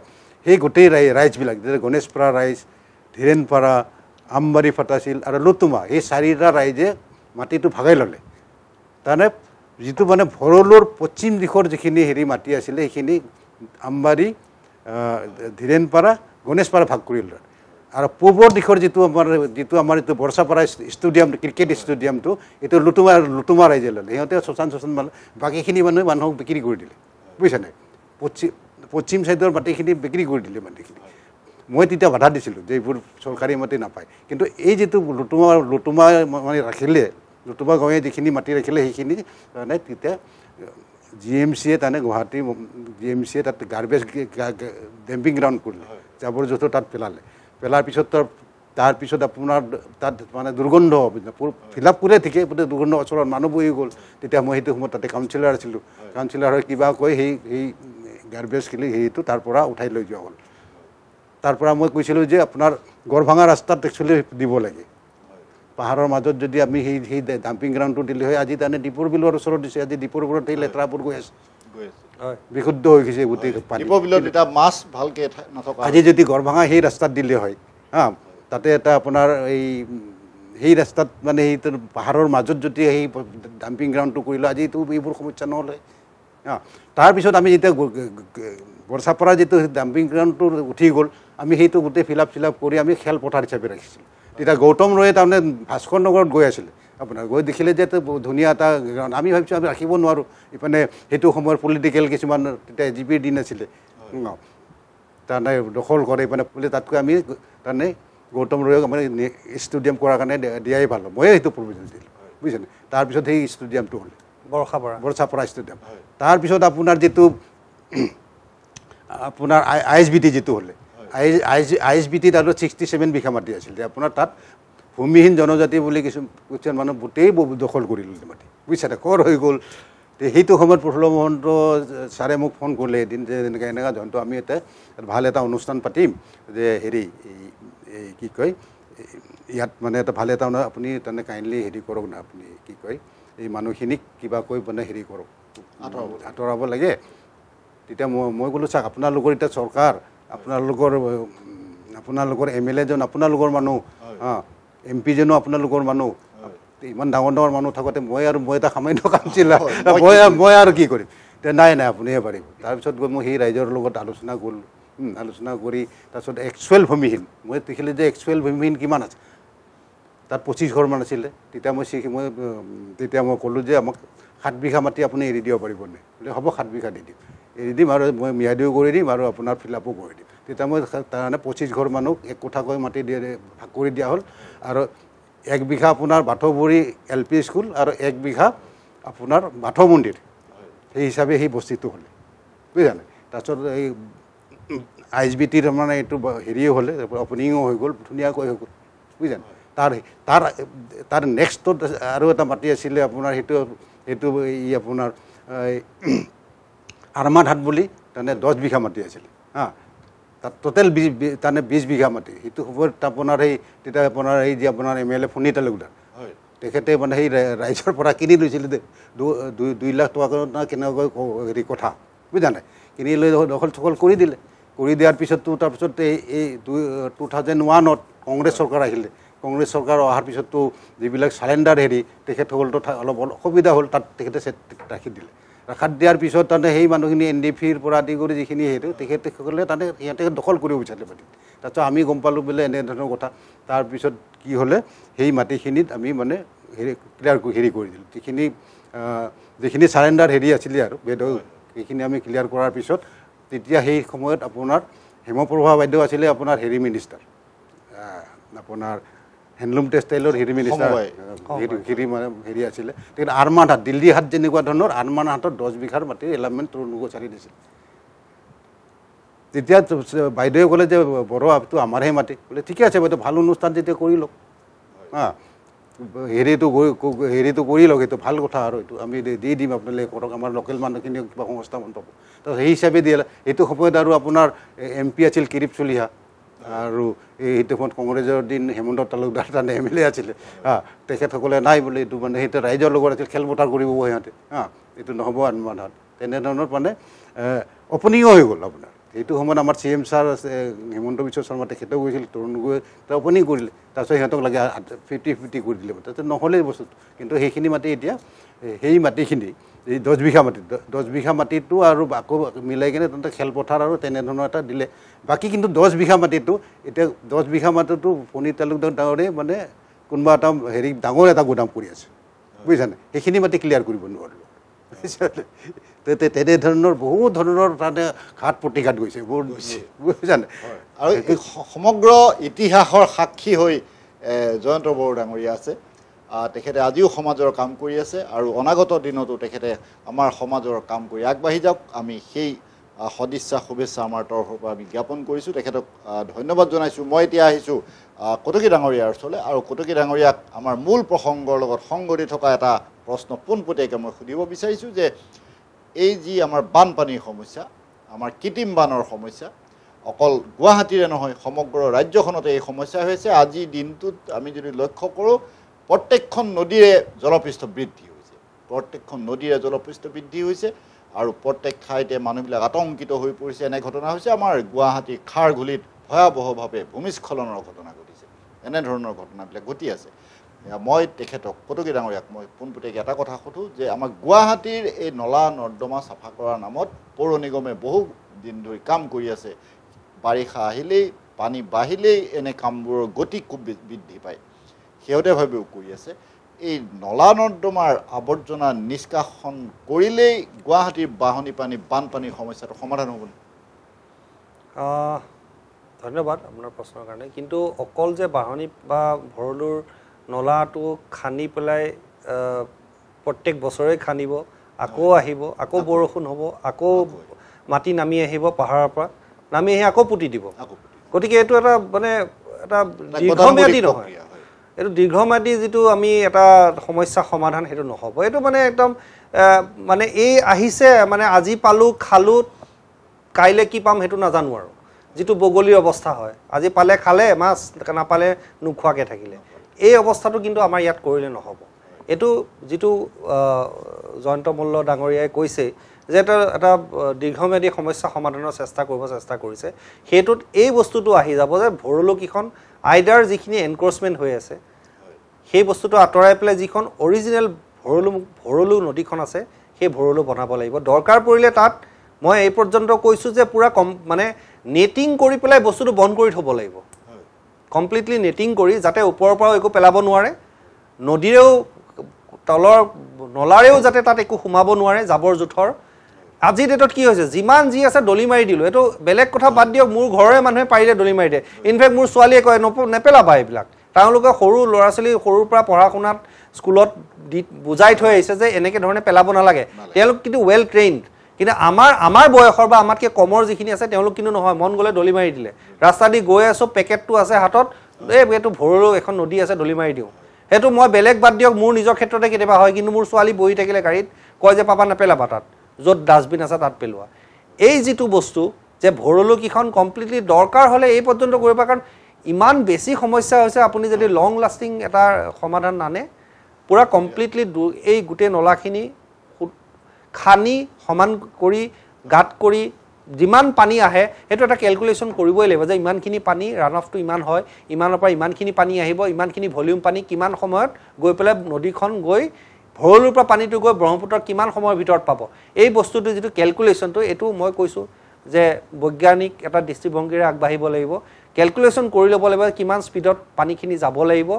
সেই গোটেই ৰাইজবিলাক যেনে গণেশপাৰা ৰাইজ ধীৰেণপাৰা আমবাৰী ফটাশিল আৰু লুতুমা এই 4টা ৰাইজে মাটিটো ভাগাই ল'লে তাৰমানে যিটো মানে ভৰলুৰ পশ্চিম দিশৰ যিখিনি হেৰি মাটি আছিলে সেইখিনি আমবাৰী ধীৰেণপাৰা গণেশপাৰা ভাগ কৰি ল'লে আৰু পূবৰ দিশৰ যিটো আমাৰ এইটো বৰ্ষাপাৰা ষ্টেডিয়াম ক্ৰিকেট ষ্টেডিয়ামটো এইটো লুতুমা ৰাইজে ল'লে সিহঁতে শশান মানে বাকীখিনি মানুহক বিক্ৰী কৰি দিলে বুজিছানে পশ্চিম ছাইডৰ মাটিখিনি বিক্ৰী কৰি দিলে মাটিখিনি মই তেতিয়া বাধা দিছিলোঁ যে এইবোৰ চৰকাৰী মাটি নাপায় কিন্তু এই যিটো লুতুমা মানে ৰাখিলে লুতুমা গাঁৱে যিখিনি মাটি ৰাখিলে সেইখিনি তাৰমানে তেতিয়া GMCয়ে তাৰমানে গুৱাহাটী GMCয়ে তাত গাৰ্বেজ ডেম্পিং গ্ৰাউণ্ড কৰিলে জাবৰ জোঁথৰ তাত পেলাৰ পিছত তাৰপিছত আপোনাৰ তাত মানে দুৰ্গন্ধ ফিল আপ কৰে ঠিকেই দুৰ্গন্ধ ওচৰত মানুহ বহি গ'ল তেতিয়া মই সেইটো সময়ত তাতে কাউন্সিলাৰ আছিলোঁ কাউন্সিলাৰৰ কিবা কৈ সেই গাৰ্বেজখিনি সেইটো তাৰ পৰা উঠাই লৈ যোৱা হ'ল তাৰ পৰা মই কৈছিলোঁ যে আপোনাৰ গড়ভাঙা ৰাস্তাত একচুৱেলি দিব লাগে পাহাৰৰ মাজত যদি আমি সেই ডাম্পিং গ্ৰাউণ্ডটো দিলে হয় আজি তাৰমানে দীপৰ বিলৰ ওচৰত দিছে আজি দীপৰ বিলত সেই লেতেৰাবোৰ গৈ আছে বিশুদ্ধ হৈ গৈছে গোটেই আজি যদি গড়ভাঙা সেই ৰাস্তাত দিলে হয় তাতে এটা আপোনাৰ সেই ৰাস্তাত মানে সেই পাহাৰৰ মাজত যদি সেই ডাম্পিং গ্ৰাউণ্ডটো কৰিলে আজিতো এইবোৰ সমস্যা নহ'লে তাৰপিছত আমি যেতিয়া বৰ্ষাপাৰা যিটো ডাম্পিং গ্ৰাউণ্ডটো উঠি গ'ল আমি সেইটো গোটেই ফিল আপ কৰি আমি খেলপথাৰ হিচাপে ৰাখিছিলোঁ তেতিয়া গৌতম ৰয়ে তাৰমানে ভাস্কৰ নগৰত গৈ আছিলে আপোনাৰ গৈ দেখিলে যে ধুনীয়া এটা গ্ৰাউণ্ড আমি ভাবিছোঁ আমি ৰাখিব নোৱাৰোঁ ইপিনে সেইটো সময়ৰ পলিটিকেল কিছুমান তেতিয়া AGPৰ দিন আছিলে তাৰমানে দখল কৰে ইপিনে বুলি তাতকৈ আমি তাৰমানে গৌতম ৰয়ক মানে ষ্টেডিয়াম কৰাৰ কাৰণে দিয়াই ভাল ময়ে সেইটো প্ৰভিজন দিলোঁ বুজিছেনে তাৰপিছত সেই ষ্টেডিয়ামটো হ'লে বৰ্ষাপাৰা ষ্টেডিয়াম তাৰপিছত আপোনাৰ যিটো আপোনাৰ ISBT যিটো হ'লে ISBTত আৰু 67 বিঘা মাটি আছিল আপোনাৰ তাত ভূমিহীন জনজাতি বুলি কিছুমান মানুহ গোটেই দখল কৰি ল'লে মাটি বুজিছানে কৰ হৈ গ'ল সেইটো সময়ত প্ৰফুল্ল মহন্ত ছাৰে মোক ফোন কৰিলে এদিন যে এনেকুৱা জন্তু আমি এটা ভাল এটা অনুষ্ঠান পাতিম যে হেৰি এই কি কয় ইয়াত মানে এটা ভালে এটা আপুনি তাৰমানে কাইণ্ডলি হেৰি কৰক না আপুনি কি কয় এই মানুহখিনিক কিবা কৈ মানে হেৰি কৰক আঁতৰাব লাগে তেতিয়া মই ক'লোঁ চাওক আপোনালোকৰ এতিয়া চৰকাৰ আপোনালোকৰ MLA জন আপোনালোকৰ মানুহ MP জনো আপোনালোকৰ মানুহ ইমান ডাঙৰ মানুহ থাকোঁতে মই এটা সামান্য কামচিলা মই আৰু কি কৰিম এতিয়া নাই আপুনিহে পাৰিব তাৰপিছত গৈ মই সেই ৰাইজৰ লগত আলোচনা কৰিলোঁ আলোচনা কৰি তাৰপিছত একচুৱেল ভূমিহীন মই দেখিলোঁ যে একচুৱেল ভূমিহীন কিমান আছে তাত 25 ঘৰমান আছিলে তেতিয়া মই ক'লোঁ যে আমাক 7 বিঘা মাটি আপুনি এৰি দিব পাৰিবনে বোলে হ'ব 7 বিঘা দি দিম এৰি দিম আৰু মই ম্যাদিও কৰি দিম আৰু আপোনাৰ ফিল আপো কৰি দিম তেতিয়া মই তাৰমানে 25 ঘৰ মানুহ এক কোঠাকৈ মাটি ভাগ কৰি দিয়া হ'ল আৰু 1 বিঘা আপোনাৰ বাথৌবুৰী LP স্কুল আৰু 1 বিঘা আপোনাৰ বাথৌ মন্দিৰ সেই হিচাপে সেই বস্তুটো হ'লে বুজিছানে তাৰপিছত এই ISBT তাৰমানে এইটো হেৰিয়ে হ'লে অপেনিঙো হৈ গ'ল ধুনীয়াকৈ হৈ গ'ল বুজিছানে তাৰ নেক্সটত আৰু এটা মাটি আছিলে আপোনাৰ সেইটো আপোনাৰ আৰমাঘাট বুলি তাৰমানে 10 বিঘা মাটি আছিলে তাত টোটেল 20 বিঘা মাটি সেইটো সময়ত আপোনাৰ তেতিয়া আপোনাৰ যে আপোনাৰ MLA ফণী তালুকদাৰ তেখেতে মানে সেই ৰাইজৰ পৰা কিনি লৈছিলে 2 লাখ টকা কেনেকৈ হেৰি কথা বুজিছানে কিনি লৈ দখল চখল কৰি দিলে কৰি দিয়াৰ পিছততো তাৰপিছত এই 2001ত কংগ্ৰেছ চৰকাৰ আহিলে কংগ্ৰেছ চৰকাৰ অহাৰ পিছততো যিবিলাক চাৰেণ্ডাৰ হেৰি তেখেতসকলতো অলপ অসুবিধা হ'ল তাত তেখেতে ৰাখি দিলে ৰাখাত দিয়াৰ পিছত তাৰমানে সেই মানুহখিনি NDFৰ পৰা আদি কৰি যিখিনি হেৰি তেখেতসকলে তাৰমানে সিহঁতে দখল কৰিব বিচাৰিলে মাটি তাৰপিছত আমি গম পালোঁ বোলে এনেধৰণৰ কথা তাৰপিছত কি হ'লে সেই মাটিখিনিত আমি মানে ক্লিয়াৰ হেৰি কৰি দিলোঁ যিখিনি চাৰেণ্ডাৰ হেৰি আছিলে আৰু বেদৰ সেইখিনি আমি ক্লিয়াৰ কৰাৰ পিছত তেতিয়া সেই সময়ত আপোনাৰ হেমপ্ৰভা বাইদেউ আছিলে আপোনাৰ হেৰি মিনিষ্টাৰ আপোনাৰ হেণ্ডলুম টেক্সটাইলৰ হেৰি মিনিষ্টাৰ হেৰি আছিলে তেখেতে আৰমানহাট দিল্লী হাট যেনেকুৱা ধৰণৰ আৰমানহাটত 10 বিঘাৰ মাটিৰ এলাইনমেণ্ট তৰুণগোচাৰি দিছিল তেতিয়া বাইদেৱে ক'লে যে বড়ো আপটো আমাৰহে মাটি বোলে ঠিকে আছে বাইদেউ ভাল অনুষ্ঠান যেতিয়া কৰি লওক হেৰিটো কৰি লওক এইটো ভাল কথা আৰু এইটো আমি দি দিম আপোনালোকে কৰক আমাৰ লোকেল মানুহখিনিও কিবা সংস্থাপন পাব তো সেই হিচাপে দিয়ে এইটো সময়ত আৰু আপোনাৰ MP আছিল কিৰিপ চলিহা আৰু এইটো সময়ত কংগ্ৰেছৰ দিন হেমন্ত তালুকদাৰ তাৰমানে MLA আছিলে তেখেতসকলে নাই বোলে এইটো মানে সেইটো ৰাইজৰ লগত আছিল খেলপথাৰ কৰিব সিহঁতে এইটো নহ'ব আৰমানহাট তেনেধৰণৰ মানে অপেনিঙো হৈ গ'ল আপোনাৰ সেইটো সময়ত আমাৰ CM ছাৰ হিমন্ত বিশ্ব শৰ্মা তেখেতেও গৈছিল তৰুণ গগৈ তেওঁ অপেনিং কৰিলে তাৰপিছত সিহঁতক লাগে 50-50 কৰি দিলে তাৰপিছত নহ'লে বস্তুটো কিন্তু সেইখিনি মাটি এতিয়া সেই মাটিখিনি এই 10 বিঘা মাটি 10 বিঘা মাটিটো আৰু আকৌ মিলাই কিনে তাতে খেলপথাৰ আৰু তেনেধৰণৰ এটা দিলে বাকী কিন্তু 10 বিঘা মাটিটো এতিয়া 10 বিঘা মাটিটো ফণী তালুকদাৰ ডাঙৰে মানে কোনোবা এটা হেৰি ডাঙৰ এটা গোদাম কৰি আছে বুজিছানে সেইখিনি মাটি ক্লিয়াৰ কৰিব নোৱাৰিলোঁ তেনেধৰণৰ বহুত ধৰণৰ তাতে ঘাট প্ৰতিঘাত গৈছে বুজিছানে আৰু সমগ্ৰ ইতিহাসৰ সাক্ষী হৈ জয়ন্ত বড়ো ডাঙৰীয়া আছে তেখেতে আজিও সমাজৰ কাম কৰি আছে আৰু অনাগত দিনতো তেখেতে আমাৰ সমাজৰ কাম কৰি আগবাঢ়ি যাওক আমি সেই সদিচ্ছা শুভেচ্ছা আমাৰ তৰফৰ পৰা আমি জ্ঞাপন কৰিছোঁ তেখেতক ধন্যবাদ জনাইছোঁ মই এতিয়া আহিছোঁ কটকী ডাঙৰীয়াৰ ওচৰলৈ আৰু কটকী ডাঙৰীয়াক আমাৰ মূল প্ৰসংগৰ লগত সংগতি থকা এটা প্ৰশ্ন পোনপটীয়াকৈ মই সুধিব বিচাৰিছোঁ যে এই যি আমাৰ বানপানীৰ সমস্যা আমাৰ কৃত্ৰিম বানৰ সমস্যা অকল গুৱাহাটীৰে নহয় সমগ্ৰ ৰাজ্যখনতে এই সমস্যা হৈছে আজিৰ দিনটোত আমি যদি লক্ষ্য কৰোঁ প্ৰত্যেকখন নদীৰে জলপৃষ্ঠ বৃদ্ধি হৈছে প্ৰত্যেকখন নদীৰে জলপৃষ্ঠ বৃদ্ধি হৈছে আৰু প্ৰত্যেক ঠাইতে মানুহবিলাক আতংকিত হৈ পৰিছে এনে ঘটনা হৈছে আমাৰ গুৱাহাটীৰ খাৰঘুলিত ভয়াৱহভাৱে ভূমিস্খলনৰ ঘটনা ঘটিছে এনেধৰণৰ ঘটনাবিলাক ঘটি আছে মই তেখেতক কটকী ডাঙৰীয়াক মই পোনপটীয়াকৈ এটা কথা সোধোঁ যে আমাৰ গুৱাহাটীৰ এই নলা নৰ্দমা চাফা কৰাৰ নামত পৌৰ নিগমে বহু দিন ধৰি কাম কৰি আছে বাৰিষা আহিলেই পানী বাঢ়িলেই এনে কামবোৰৰ গতি খুব বৃদ্ধি পায় শেহতীয়াভাৱেও কৰি আছে এই নলা নৰ্দমাৰ আৱৰ্জনা নিষ্কাশন কৰিলেই গুৱাহাটীৰ বানপানীৰ সমস্যাটো সমাধান হ'ব ধন্যবাদ আপোনাৰ প্ৰশ্নৰ কাৰণে কিন্তু অকল যে বাঢ়নি বা ভৰলুৰ নলাটো খান্দি পেলাই প্ৰত্যেক বছৰে খান্দিব আকৌ আহিব আকৌ বৰষুণ হ'ব আকৌ মাটি নামি আহিব পাহাৰৰ পৰা নামি আহি আকৌ পুতি দিব গতিকে এইটো এটা মানে এটা দীৰ্ঘম্যাদী নহয় এইটো দীৰ্ঘম্যাদী যিটো আমি এটা সমস্যা সমাধান সেইটো নহ'ব এইটো মানে একদম মানে এই আহিছে মানে আজি পালোঁ খালোঁ কাইলৈ কি পাম সেইটো নাজানো আৰু যিটো বগলীৰ অৱস্থা হয় আজি পালে খালে মাছ নাপালে নোখোৱাকৈ থাকিলে এই অৱস্থাটো কিন্তু আমাৰ ইয়াত কৰিলে নহ'ব এইটো যিটো জয়ন্ত মল্ল ডাঙৰীয়াই কৈছে যে এটা দীৰ্ঘম্যাদী সমস্যা সমাধানৰ চেষ্টা কৰিছে সেইটোত এই বস্তুটো আহি যাব যে ভৰলুকিখন আইডাৰ যিখিনি এনক্ৰচমেণ্ট হৈ আছে সেই বস্তুটো আঁতৰাই পেলাই যিখন অৰিজিনেল ভৰলু নদীখন আছে সেই ভৰলু বনাব লাগিব দৰকাৰ পৰিলে তাত মই এই পৰ্যন্ত কৈছোঁ যে পুৰা মানে নেটিং কৰি পেলাই বস্তুটো বন্ধ কৰি থ'ব লাগিব কমপ্লিটলি নেটিং কৰি যাতে ওপৰৰ পৰাও একো পেলাব নোৱাৰে নদীৰেও তলৰ নলাৰেও যাতে তাত একো সোমাব নোৱাৰে জাবৰ জোথৰ আজি ডেটত কি হৈছে যিমান যি আছে দলি মাৰি দিলোঁ এইটো বেলেগ কথা বাদ দিয়ক মোৰ ঘৰৰে মানুহে পাৰিলে দলি মাৰি দিয়ে ইনফেক্ট মোৰ ছোৱালীয়ে কয় নেপেলাবা এইবিলাক তেওঁলোকে সৰু ল'ৰা ছোৱালী সৰুৰ পৰা পঢ়া শুনাত স্কুলত বুজাই থৈ আহিছে যে এনেকৈ ধৰণে পেলাব নালাগে তেওঁলোক কিন্তু ৱেল ট্ৰেইনড কিন্তু আমাৰ বয়সৰ বা আমাতকৈ কমৰ যিখিনি আছে তেওঁলোক কিন্তু নহয় মন গ'লে দলি মাৰি দিলে ৰাস্তা দি গৈ আছোঁ পেকেটটো আছে হাতত এইটো ভৰলু এখন নদী আছে দলি মাৰি দিওঁ সেইটো মই বেলেগ বাদ দিয়ক মোৰ নিজৰ ক্ষেত্ৰতে কেতিয়াবা হয় কিন্তু মোৰ ছোৱালী বহি থাকিলে গাড়ীত কয় যে পাপা নেপেলাবা তাত য'ত ডাষ্টবিন আছে তাত পেলোৱা এই যিটো বস্তু যে ভৰলুকিখন কমপ্লিটলি দৰকাৰ হ'লে এই পৰ্যন্ত কৰিব কাৰণ ইমান বেছি সমস্যা হৈছে আপুনি যদি লং লাষ্টিং এটা সমাধান নানে পুৰা কমপ্লিটলি এই গোটেই নলাখিনি খানি সমান কৰি গাঁত কৰি যিমান পানী আহে সেইটো এটা কেলকুলেশ্যন কৰিবই লাগিব যে ইমানখিনি পানী ৰান অফটো ইমান হয় ইমানৰ পৰা ইমানখিনি পানী আহিব ইমানখিনি ভলিউম পানী কিমান সময়ত গৈ পেলাই নদীখন গৈ ভৰলুৰ পৰা পানীটো গৈ ব্ৰহ্মপুত্ৰৰ কিমান সময়ৰ ভিতৰত পাব এই বস্তুটো যিটো কেলকুলেশ্যনটো এইটো মই কৈছোঁ যে বৈজ্ঞানিক এটা দৃষ্টিভংগীৰে আগবাঢ়িব লাগিব কেলকুলেশ্যন কৰি ল'ব লাগিব কিমান স্পীডত পানীখিনি যাব লাগিব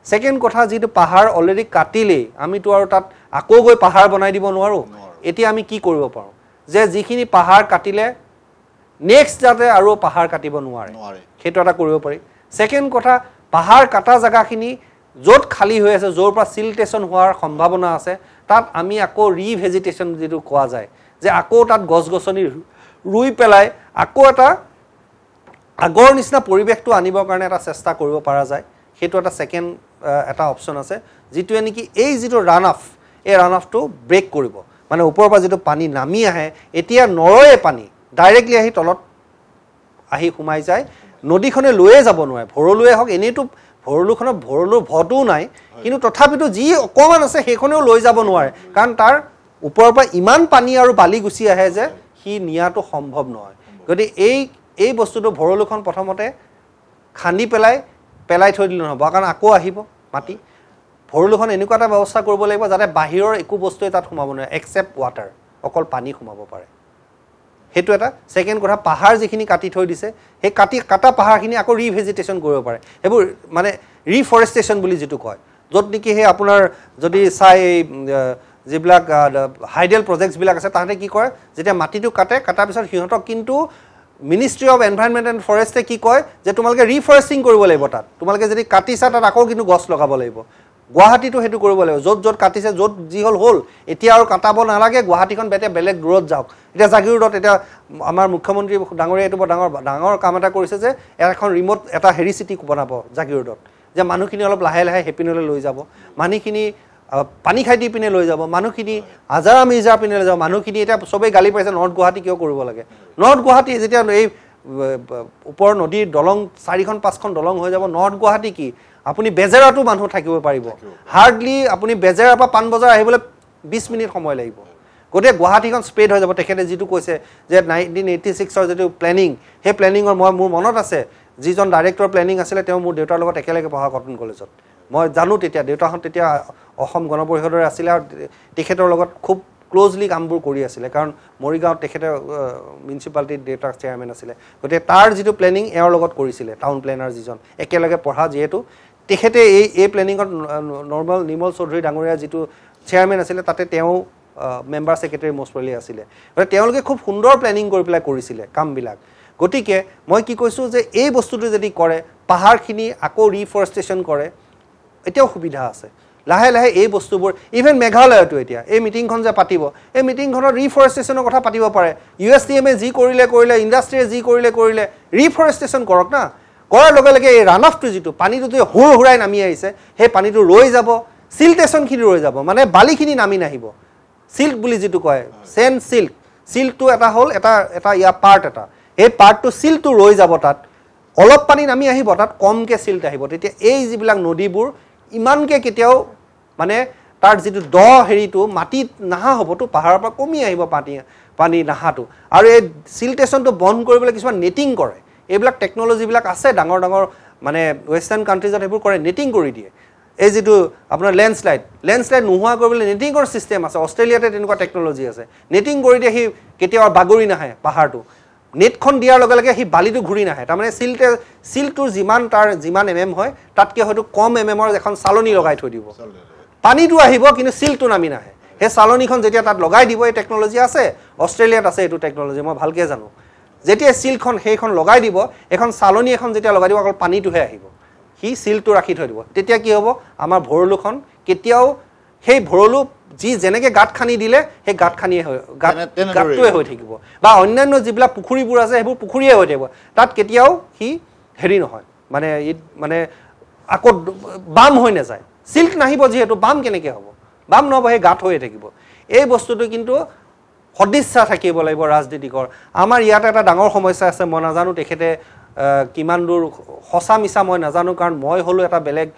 ছেকেণ্ড কথা যিটো পাহাৰ অলৰেডি কাটিলেই আমিতো আৰু তাত আকৌ গৈ পাহাৰ বনাই দিব নোৱাৰোঁ এতিয়া আমি কি কৰিব পাৰোঁ যে যিখিনি পাহাৰ কাটিলে নেক্সট যাতে আৰু পাহাৰ কাটিব নোৱাৰে সেইটো এটা কৰিব পাৰি ছেকেণ্ড কথা পাহাৰ কাটা জেগাখিনি য'ত খালী হৈ আছে য'ৰ পৰা চিলটেশ্যন হোৱাৰ সম্ভাৱনা আছে তাত আমি আকৌ ৰিভেজিটেশ্যন যিটো কোৱা যায় যে আকৌ তাত গছ গছনি ৰুই পেলাই আকৌ এটা আগৰ নিচিনা পৰিৱেশটো আনিবৰ কাৰণে এটা চেষ্টা কৰিব পৰা যায় সেইটো এটা ছেকেণ্ড এটা অপশ্যন আছে যিটোৱে নেকি এই যিটো ৰান অফ এই ৰান অফটো ব্ৰেক কৰিব মানে ওপৰৰ পৰা যিটো পানী নামি আহে এতিয়া নৰয়ে পানী ডাইৰেক্টলি আহি তলত আহি সোমাই যায় নদীখনে লৈয়ে যাব নোৱাৰে ভৰলুৱে হওক এনেইতো ভৰলুখনত ভৰলুৰ ভটোও নাই কিন্তু তথাপিতো যি অকণমান আছে সেইখনেও লৈ যাব নোৱাৰে কাৰণ তাৰ ওপৰৰ পৰা ইমান পানী আৰু বালি গুচি আহে যে সি নিয়াটো সম্ভৱ নহয় গতিকে এই বস্তুটো ভৰলুখন প্ৰথমতে খান্দি পেলাই থৈ দিলে নহ'ব কাৰণ আকৌ আহিব মাটি ভৰলুখন এনেকুৱা এটা ব্যৱস্থা কৰিব লাগিব যাতে বাহিৰৰ একো বস্তুৱে তাত সোমাব নোৱাৰে এক্সেপ্ট ৱাটাৰ অকল পানী সোমাব পাৰে সেইটো এটা ছেকেণ্ড কথা পাহাৰ যিখিনি কাটি থৈ দিছে সেই কাটা পাহাৰখিনি আকৌ ৰিভেজিটেশ্যন কৰিব পাৰে সেইবোৰ মানে ৰিফৰেষ্টেশ্যন বুলি যিটো কয় য'ত নেকি সেই আপোনাৰ যদি চাই যিবিলাক হাইডেল প্ৰজেক্টছবিলাক আছে তাহাঁতে কি কৰে যেতিয়া মাটিটো কাটাৰ পিছত সিহঁতক কিন্তু মিনিষ্ট্ৰী অফ এনভাইৰনমেণ্ট এণ্ড ফৰেষ্টে কি কয় যে তোমালোকে ৰিফৰেষ্টিং কৰিব লাগিব তাত তোমালোকে যদি কাটিছা তাত আকৌ কিন্তু গছ লগাব লাগিব গুৱাহাটীটো সেইটো কৰিব লাগিব য'ত কাটিছে য'ত যি হ'ল এতিয়া আৰু কাটাব নালাগে গুৱাহাটীখন বেলেগ দূৰত যাওক এতিয়া জাগিৰোডত এতিয়া আমাৰ মুখ্যমন্ত্ৰী ডাঙৰীয়া এইটো ডাঙৰ কাম এটা কৰিছে যে এখন ৰিম'ট এটা হেৰি চিটি বনাব জাগিৰোডত যে মানুহখিনি অলপ লাহে লাহে সেইপিনলৈ লৈ যাব মানুহখিনি পানী খাই দি পিনে লৈ যাব মানুহখিনি আজাৰা মিৰ্জাৰ পিনে লৈ যাব মানুহখিনি এতিয়া চবেই গালি পাইছে নৰ্থ গুৱাহাটী কিয় কৰিব লাগে নৰ্থ গুৱাহাটী যেতিয়া এই ওপৰ নদীৰ দলং 4-5খন দলং হৈ যাব নৰ্থ গুৱাহাটী কি আপুনি বেজেৰাতো মানুহ থাকিব পাৰিব হাৰ্ডলি আপুনি বেজেৰাৰ পৰা পাণবজাৰ আহিবলৈ 20 মিনিট সময় লাগিব গোটেই গুৱাহাটীখন স্প্ৰেড হৈ যাব তেখেতে যিটো কৈছে যে 1986ৰ যিটো প্লেনিং সেই প্লেনিঙৰ মোৰ মনত আছে যিজন ডাইৰেক্টৰ প্লেনিং আছিলে তেওঁ মোৰ দেউতাৰ লগত একেলগে পঢ়া কটন কলেজত মই জানো তেতিয়া দেউতাখন তেতিয়া অসম গণ পৰিষদৰ আছিলে আৰু তেখেতৰ লগত খুব ক্লোজলি কামবোৰ কৰি আছিলে কাৰণ মৰিগাঁৱত তেখেতে মিউনিচিপালিটিৰ দেউতাৰ চেয়াৰমেন আছিলে গতিকে তাৰ যিটো প্লেনিং এওঁৰ লগত কৰিছিলে টাউন প্লেনাৰ যিজন একেলগে পঢ়া যিহেতু তেখেতে এই প্লেনিঙত নৰ্মেল নিৰ্মল চৌধুৰী ডাঙৰীয়া যিটো চেয়াৰমেন আছিলে তাতে তেওঁ মেম্বাৰ ছেক্ৰেটাৰী মষ্ট প্ৰবেবলি আছিলে গতিকে তেওঁলোকে খুব সুন্দৰ প্লেনিং কৰি পেলাই কৰিছিলে কামবিলাক গতিকে মই কি কৈছোঁ যে এই বস্তুটো যদি কৰে পাহাৰখিনি আকৌ ৰিফৰেষ্টেশ্যন কৰে এতিয়াও সুবিধা আছে লাহে লাহে এই বস্তুবোৰ ইভেন মেঘালয়তো এতিয়া এই মিটিংখন যে পাতিব এই মিটিংখনত ৰিফৰেষ্টেশ্যনৰ কথা পাতিব পাৰে USDMে যি কৰিলে ইণ্ডাষ্ট্ৰীয়ে যি কৰিলে ৰিফৰেষ্টেশ্যন কৰক না কৰাৰ লগে লগে এই ৰান অফটো যিটো পানীটো যে হুৰাই নামি আহিছে সেই পানীটো ৰৈ যাব চিল্টেশ্যনখিনি ৰৈ যাব মানে বালিখিনি নামি নাহিব চিল্ক বুলি যিটো কয় চেণ্ড চিল্কটো এটা হ'ল এটা ইয়াৰ পাৰ্ট এটা এই পাৰ্টটো চিলটো ৰৈ যাব তাত অলপ পানী নামি আহিব তাত কমকৈ চিল্ট আহিব তেতিয়া এই যিবিলাক নদীবোৰ ইমানকৈ কেতিয়াও মানে তাৰ যিটো দ হেৰিটো মাটিত নাহা হ'বতো পাহাৰৰ পৰা কমি আহিব পানী নাহাটো আৰু এই চিল্টেশ্যনটো বন্ধ কৰিবলৈ কিছুমান নেটিং কৰে এইবিলাক টেকন'লজিবিলাক আছে ডাঙৰ ডাঙৰ মানে ৱেষ্টাৰ্ণ কাণ্ট্ৰিজত সেইবোৰ কৰে নেটিং কৰি দিয়ে এই যিটো আপোনাৰ লেণ্ডশ্লাইড নোহোৱা কৰিবলৈ নেটিঙৰ ছিষ্টেম আছে অষ্ট্ৰেলিয়াতে তেনেকুৱা টেকন'লজি আছে নেটিং কৰি দিয়ে সি কেতিয়াও বাগৰি নাহে পাহাৰটো নেটখন দিয়াৰ লগে লগে সি বালিটো ঘূৰি নাহে তাৰমানে চিল্টটোৰ যিমান এম হয় তাতকৈ হয়তো কম এমৰ এখন চালনী লগাই থৈ দিব পানীটো আহিব কিন্তু চিল্টটো নামি নাহে সেই চালনীখন যেতিয়া তাত লগাই দিব এই টেকন'লজি আছে অষ্ট্ৰেলিয়াত আছে এইটো টেকন'লজি মই ভালকৈ জানো যেতিয়া চিল্টখন সেইখন লগাই দিব এখন চালনী এখন যেতিয়া লগাই দিব অকল পানীটোহে আহিব সি চিল্টটো ৰাখি থৈ দিব তেতিয়া কি হ'ব আমাৰ ভৰলুখন কেতিয়াও সেই ভৰলু যি যেনেকৈ গাঁত খান্দি দিলে সেই গাঁতটোৱে হৈ থাকিব বা অন্যান্য যিবিলাক পুখুৰীবোৰ আছে সেইবোৰ পুখুৰীয়ে হৈ থাকিব তাত কেতিয়াও সি হেৰি নহয় মানে আকৌ বাম হৈ নাযায় চিল্ট নাহিব যিহেতু বাম কেনেকৈ হ'ব বাম নহ'ব সেই গাঁত হৈয়ে থাকিব এই বস্তুটো কিন্তু সদিচ্ছা থাকিব লাগিব ৰাজনীতিকৰ আমাৰ ইয়াত এটা ডাঙৰ সমস্যা আছে মই নাজানো তেখেতে কিমান দূৰ সঁচা মিছা মই নাজানো কাৰণ মই হ'লো এটা বেলেগ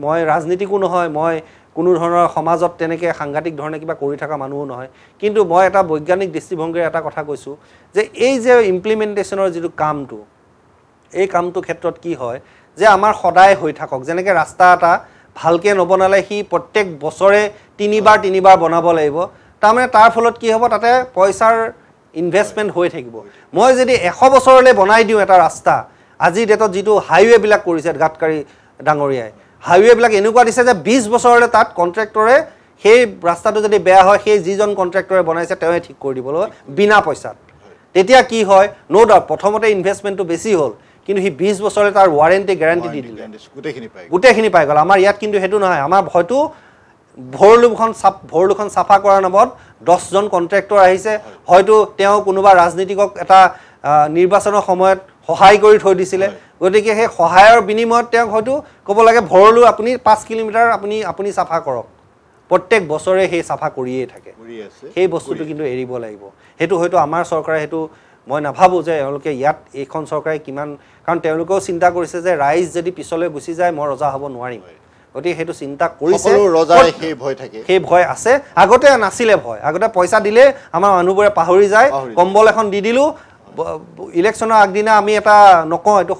মই ৰাজনীতিকো নহয় মই কোনো ধৰণৰ সমাজত তেনেকৈ সাংঘাতিক ধৰণে কিবা কৰি থকা মানুহো নহয় কিন্তু মই এটা বৈজ্ঞানিক দৃষ্টিভংগীৰে এটা কথা কৈছোঁ যে এই যে ইমপ্লিমেণ্টেশ্যনৰ যিটো কামটো এই কামটোৰ ক্ষেত্ৰত কি হয় যে আমাৰ সদায় হৈ থাকক যেনেকৈ ৰাস্তা এটা ভালকৈ নবনালে সি প্ৰত্যেক বছৰে তিনিবাৰ বনাব লাগিব তাৰমানে তাৰ ফলত কি হ'ব তাতে পইচাৰ ইনভেষ্টমেণ্ট হৈ থাকিব মই যদি 100 বছৰলৈ বনাই দিওঁ এটা ৰাস্তা আজিৰ ডেটত যিটো হাইৱেবিলাক কৰিছে গাডকাৰী ডাঙৰীয়াই হাইৱেবিলাক এনেকুৱা দিছে যে 20 বছৰলৈ তাত কণ্ট্ৰেক্টৰে সেই ৰাস্তাটো যদি বেয়া হয় সেই যিজন কণ্ট্ৰেক্টৰে বনাইছে তেওঁৱে ঠিক কৰি দিবলৈ বিনা পইচাত তেতিয়া কি হয় ন' ডাউট প্ৰথমতে ইনভেষ্টমেণ্টটো বেছি হ'ল কিন্তু সি 20 বছৰলৈ তাৰ ৱাৰেণ্টি গেৰাণ্টি দি দিলে গোটেইখিনি পাই গ'ল আমাৰ ইয়াত কিন্তু সেইটো নহয় আমাৰ হয়তো ভৰলুখন চাফা কৰাৰ নামত 10জন কণ্ট্ৰেক্টৰ আহিছে হয়তো তেওঁ কোনোবা ৰাজনীতিকক এটা নিৰ্বাচনৰ সময়ত সহায় কৰি থৈ দিছিলে গতিকে সেই সহায়ৰ বিনিময়ত তেওঁক হয়তো ক'ব লাগে ভৰলু আপুনি 5 কিলোমিটাৰ আপুনি চাফা কৰক প্ৰত্যেক বছৰে সেই চাফা কৰিয়ে থাকে সেই বস্তুটো কিন্তু এৰিব লাগিব সেইটো হয়তো আমাৰ চৰকাৰে সেইটো মই নাভাবোঁ যে এওঁলোকে ইয়াত এইখন চৰকাৰে কিমান কাৰণ তেওঁলোকেও চিন্তা কৰিছে যে ৰাইজ যদি পিছলৈ গুচি যায় মই ৰজা হ'ব নোৱাৰিম গতিকে সেইটো চিন্তা কৰিছে সেই ভয় আছে আগতে নাছিলে ভয় আগতে পইচা দিলে আমাৰ মানুহবোৰে পাহৰি যায় কম্বল এখন দি দিলোঁ ইলেকশ্যনৰ আগদিনা আমি এটা নকওঁ এইটো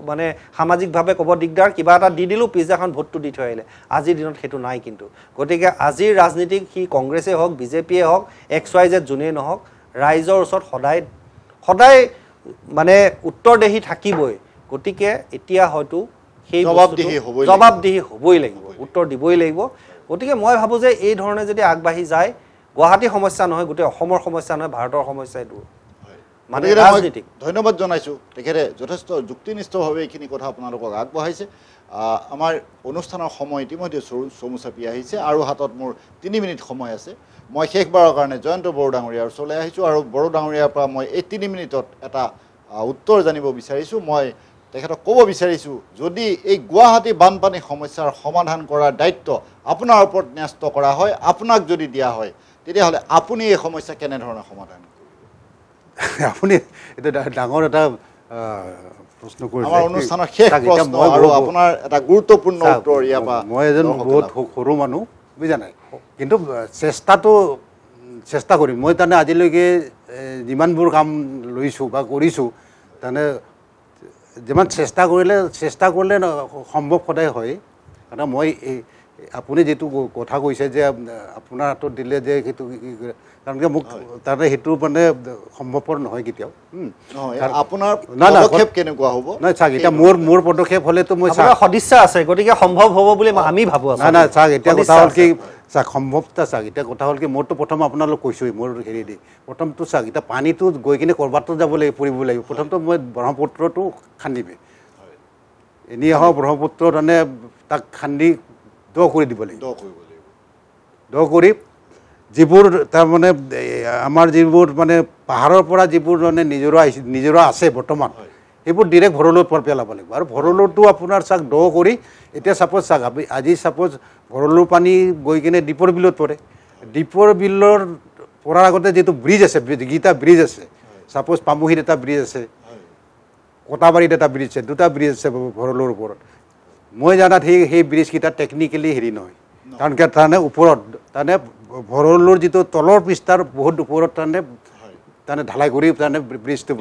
মানে সামাজিকভাৱে ক'ব দিগদাৰ কিবা এটা দি দিলোঁ পিছদিনাখন ভোটটো দি থৈ আহিলে আজিৰ দিনত সেইটো নাই কিন্তু গতিকে আজিৰ ৰাজনীতিক সি কংগ্ৰেছেই হওক বিজেপিয়ে হওক XYZ যোনেই নহওক ৰাইজৰ ওচৰত সদায় মানে উত্তৰদেহী থাকিবই গতিকে এতিয়া হয়তো সেই জবাবদিহি হ'বই লাগিব উত্তৰ দিবই লাগিব গতিকে মই ভাবোঁ যে এই ধৰণে যদি আগবাঢ়ি যায় গুৱাহাটীৰ সমস্যা নহয় গোটেই অসমৰ সমস্যা নহয় ভাৰতৰ সমস্যা এইটো মানে ৰাজনীতিক ধন্যবাদ জনাইছোঁ তেখেতে যথেষ্ট যুক্তিনিষ্ঠভাৱে এইখিনি কথা আপোনালোকক আগবঢ়াইছে আমাৰ অনুষ্ঠানৰ সময় ইতিমধ্যে চমু চাপি আহিছে আৰু হাতত মোৰ 3 মিনিট সময় আছে মই শেষবাৰৰ কাৰণে জয়ন্ত বড়ো ডাঙৰীয়াৰ ওচৰলৈ আহিছোঁ আৰু বড়ো ডাঙৰীয়াৰ পৰা মই এই 3 মিনিটত এটা উত্তৰ জানিব বিচাৰিছোঁ মই তেখেতক ক'ব বিচাৰিছোঁ যদি এই গুৱাহাটী বানপানী সমস্যাৰ সমাধান কৰাৰ দায়িত্ব আপোনাৰ ওপৰত ন্যস্ত কৰা হয় আপোনাক যদি দিয়া হয় তেতিয়াহ'লে আপুনি এই সমস্যা কেনেধৰণে সমাধান আপুনি এটা ডাঙৰ এটা প্ৰশ্ন কৰিছে আমাৰ অনুষ্ঠানৰ শেষ প্ৰশ্ন আৰু আপোনাৰ এটা গুৰুত্বপূৰ্ণ উত্তৰ ইয়াৰ পৰা মই এজন বহুত সৰু মানুহ বুজা নাই কিন্তু চেষ্টা কৰিম মই তাৰমানে আজিলৈকে যিমানবোৰ কাম লৈছোঁ বা কৰিছোঁ তাৰমানে যিমান চেষ্টা কৰিলে সম্ভৱ সদায় হয় কাৰণ মই আপুনি যিটো কথা কৈছে যে আপোনাৰ হাতত দিলে যে সেইটো কাৰণ কি মোক তাৰমানে সেইটো মানে সম্ভৱপৰ নহয় কেতিয়াও আপোনাৰ পদক্ষেপ কেনেকুৱা হ'ব নাই চাওক এতিয়া মোৰ পদক্ষেপ হ'লেতো মই সদিচ্ছা আছে গতিকে সম্ভৱ হ'ব বুলি আমি ভাবোঁ নাই চাওক এতিয়া কথা হ'ল কি চাওক সম্ভৱতা চাওক এতিয়া কথা হ'ল কি মোৰতো প্ৰথম আপোনালোক কৈছোঁৱেই মোৰ হেৰি দি প্ৰথমটো চাওক এতিয়া পানীটো গৈ কিনে ক'ৰবাতো যাব লাগিব পৰিব লাগিব প্ৰথমটো মই ব্ৰহ্মপুত্ৰটো খান্দিমে এনেই আহক ব্ৰহ্মপুত্ৰ তাৰমানে তাক খান্দি দ কৰি দিব লাগিব দ কৰি যিবোৰ তাৰমানে আমাৰ যিবোৰ মানে পাহাৰৰ পৰা যিবোৰ মানে নিজৰা আছে বৰ্তমান সেইবোৰ ডিৰেক্ট ভৰলুত পেলাব লাগিব আৰু ভৰলুটো আপোনাৰ চাওক দ কৰি এতিয়া ছাপ'জ চাওক আজি ছাপ'জ ভৰলু পানী গৈ কিনে দীপৰ বিলত পৰে দীপৰ বিলৰ পৰাৰ আগতে যিটো ব্ৰিজ আছে গীতা ব্ৰিজ আছে ছাপোজ পামুহিত এটা ব্ৰিজ আছে কটাবাৰীত এটা ব্ৰিজ আছে দুটা ব্ৰিজ আছে ভৰলুৰ ওপৰত মই জানাত সেই ব্ৰিজকেইটা টেকনিকেলি হেৰি নহয় কাৰণ কি তাৰমানে ওপৰত তাৰমানে ভৰলুৰ যিটো তলৰ পৃষ্ঠাৰ বহুত ওপৰত তাৰমানে ঢালাই কৰি তাৰমানে ব্ৰিজটো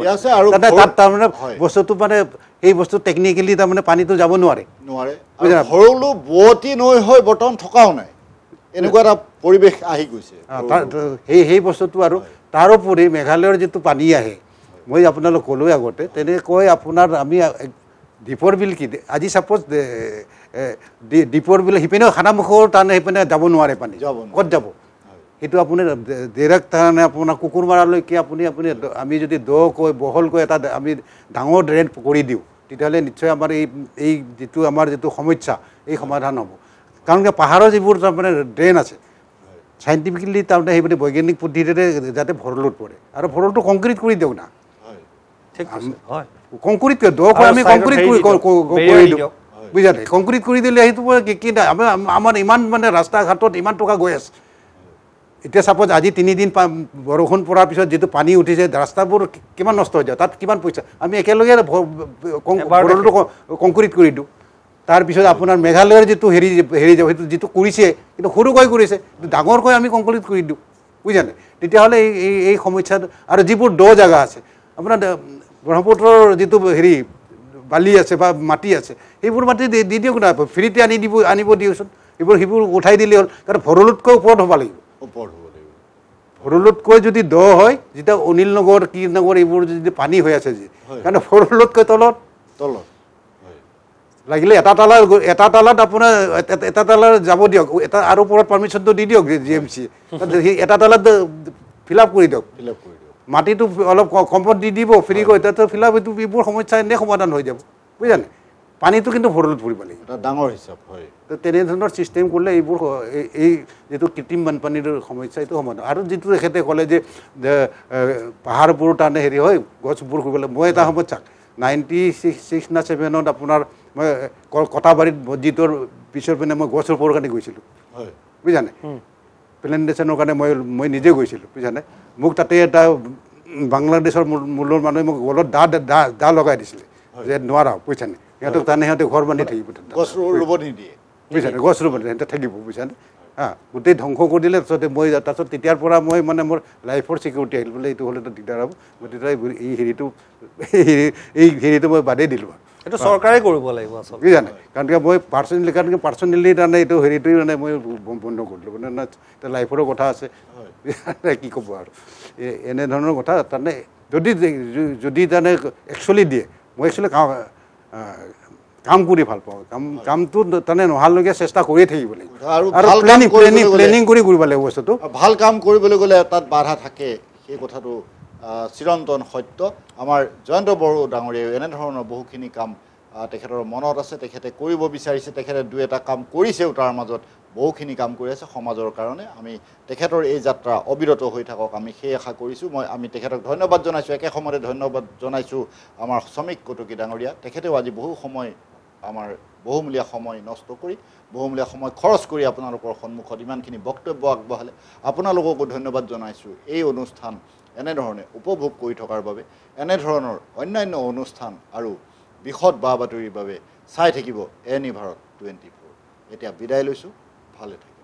তাত তাৰমানে বস্তুটো মানে সেই বস্তু টেকনিকেলি তাৰমানে পানীটো যাব নোৱাৰে ভৰলু বুৱতী নৈ হৈ বৰ্তমান থকাও নাই এনেকুৱা এটা পৰিৱেশ আহি গৈছে সেই বস্তুটো আৰু তাৰোপৰি মেঘালয়ৰ যিটো পানী আহে মই আপোনালোক ক'লোৱে আগতে তেনেকৈ আপোনাৰ আমি দীপৰ বিল কি আজি ছাপোজ দীপৰ বিল সিপিনেও খানামুখৰ তাৰমানে সিপিনে যাব নোৱাৰে পানী ক'ত যাব সেইটো আপুনি ডাইৰেক্ট তাৰমানে আপোনাৰ কুকুৰমাৰালৈকে আপুনি আমি যদি দকৈ বহলকৈ এটা আমি ডাঙৰ ড্ৰেইন কৰি দিওঁ তেতিয়াহ'লে নিশ্চয় আমাৰ এই যিটো আমাৰ যিটো সমস্যা এই সমাধান হ'ব কাৰণ কি পাহাৰৰ যিবোৰ তাৰমানে ড্ৰেইন আছে চাইণ্টিফিকেলি তাৰমানে সেইবোৰ বৈজ্ঞানিক পদ্ধতিৰে যাতে ভৰলুত পৰে আৰু ভৰলুটো কংক্ৰিট কৰি দিওঁ না কংক্ৰিট দকৈ আমি কংক্ৰিট কৰি দিওঁ বুজিছানে কংক্ৰিট কৰি দিলে সেইটো কি আমাৰ ইমান মানে ৰাস্তা ঘাটত ইমান টকা গৈ আছে এতিয়া ছাপোজ আজি 3 দিন বৰষুণ পৰাৰ পিছত যিটো পানী উঠিছে ৰাস্তাবোৰ কিমান নষ্ট হৈ যায় তাত কিমান পইচা আমি একেলগে ভৰলুটো কংক্ৰিট কৰি দিওঁ তাৰপিছত আপোনাৰ মেঘালয়ৰ যিটো হেৰি যাব সেইটো যিটো কৰিছে কিন্তু সৰুকৈ কৰিছে ডাঙৰকৈ আমি কংক্ৰিট কৰি দিওঁ বুজিছানে তেতিয়াহ'লে এই সমস্যাটো আৰু যিবোৰ দ জেগা আছে আপোনাৰ ব্ৰহ্মপুত্ৰৰ যিটো হেৰি বালি আছে বা মাটি আছে সেইবোৰ মাটি দি দিয়ক না ফ্ৰীতে আনিব দিয়কচোন সেইবোৰ উঠাই দিলে হ'ল কাৰণ ভৰলুতকৈ ওপৰত হ'ব লাগিব ভৰলুতকৈ যদি দ হয় যেতিয়া অনিল নগৰ কি নগৰ এইবোৰ যদি পানী হৈ আছে কাৰণ ভৰলুতকৈ তলত লাগিলে এটা তালাত আপোনাৰ এটা তালাত যাব দিয়ক এটা আৰু ওপৰত পাৰ্মিশ্যনটো দি দিয়ক GMC এটা তালাত ফিল আপ কৰি দিয়ক মাটিটো অলপ কমত দি দিব ফ্ৰী কৰি তাতো ফিল আপ এইবোৰ সমস্যা এনেই সমাধান হৈ যাব বুজিছানে পানীটো কিন্তু ভৰলুত পৰিব লাগিব এটা ডাঙৰ হিচাপ হয় তো তেনেধৰণৰ ছিষ্টেম কৰিলে এইবোৰ এই যিটো কৃত্ৰিম বানপানীৰ সমস্যা এইটো সমাধান আৰু যিটো তেখেতে ক'লে যে পাহাৰবোৰ তাৰমানে হেৰি হয় গছবোৰ কৰিবলৈ মই এটা সময়ত চাওক 96 না 7 আপোনাৰ মই কটাবাৰীত মছজিদৰ পিছৰ পিনে মই গছ ৰোপৰ কাৰণে গৈছিলোঁ বুজিছানে প্লেণ্টেশ্যনৰ কাৰণে মই নিজে গৈছিলোঁ বুজিছানে মোক তাতে এটা বাংলাদেশৰ মূলৰ মানুহে মোক গলত দা লগাই দিছিলে যে নোৱাৰা বুজিছানে সিহঁতক তাৰমানে সিহঁতে ঘৰ বান্ধি থাকিব গছ ৰুব নিদিয়ে বুজিছানে গছ ৰুব নিদিয়ে সিহঁতে থাকিব বুজিছানে গোটেই ধ্বংস কৰি দিলে তাৰপিছত তেতিয়াৰ পৰা মই মানে মোৰ লাইফৰ ছিকিউৰিটি আহিল বোলে এইটো হ'লেতো দিগদাৰ হ'ব গতিকে এই হেৰিটো মই বাদেই দিলোঁ আৰু এইটো চৰকাৰে কৰিব লাগিব আচলতে বুজিছানে কাৰণ কি মই পাৰ্চনেলি তাৰমানে এইটো হেৰিটোৱে মানে মই বন্ধ কৰিলোঁ মানে এতিয়া লাইফৰো কথা আছে কি ক'ব আৰু এনেধৰণৰ কথা তাৰমানে যদি তাৰমানে একচুৱেলি দিয়ে মই একচুৱেলি কাম কৰি ভাল পাওঁ কামটো তাৰমানে নোহোৱালৈকে চেষ্টা কৰিয়ে থাকিব লাগিব আৰু প্লেনিং কৰি কৰিব লাগিব বস্তুটো ভাল কাম কৰিবলৈ গ'লে তাত বাধা থাকে সেই কথাটো চিৰন্তন সত্য আমাৰ জয়ন্ত বড়ো ডাঙৰীয়াই এনেধৰণৰ বহুখিনি কাম তেখেতৰ মনত আছে তেখেতে কৰিব বিচাৰিছে তেখেতে দুই এটা কাম কৰিছেও তাৰ মাজত বহুখিনি কাম কৰি আছে সমাজৰ কাৰণে আমি তেখেতৰ এই যাত্ৰা অবিৰত হৈ থাকক আমি সেই আশা কৰিছোঁ আমি তেখেতক ধন্যবাদ জনাইছোঁ একে সময়তে ধন্যবাদ জনাইছোঁ আমাৰ শ্ৰমিক কটকী ডাঙৰীয়া তেখেতেও আজি বহু সময় আমাৰ বহুমূলীয়া সময় নষ্ট কৰি বহুমূলীয়া সময় খৰচ কৰি আপোনালোকৰ সন্মুখত ইমানখিনি বক্তব্য আগবঢ়ালে আপোনালোককো ধন্যবাদ জনাইছোঁ এই অনুষ্ঠান এনেধৰণে উপভোগ কৰি থকাৰ বাবে এনেধৰণৰ অন্যান্য অনুষ্ঠান আৰু বিশদ বা বাতৰিৰ বাবে চাই থাকিব এনি ভাৰত 24 এতিয়া বিদায় লৈছোঁ ভালে থাকিব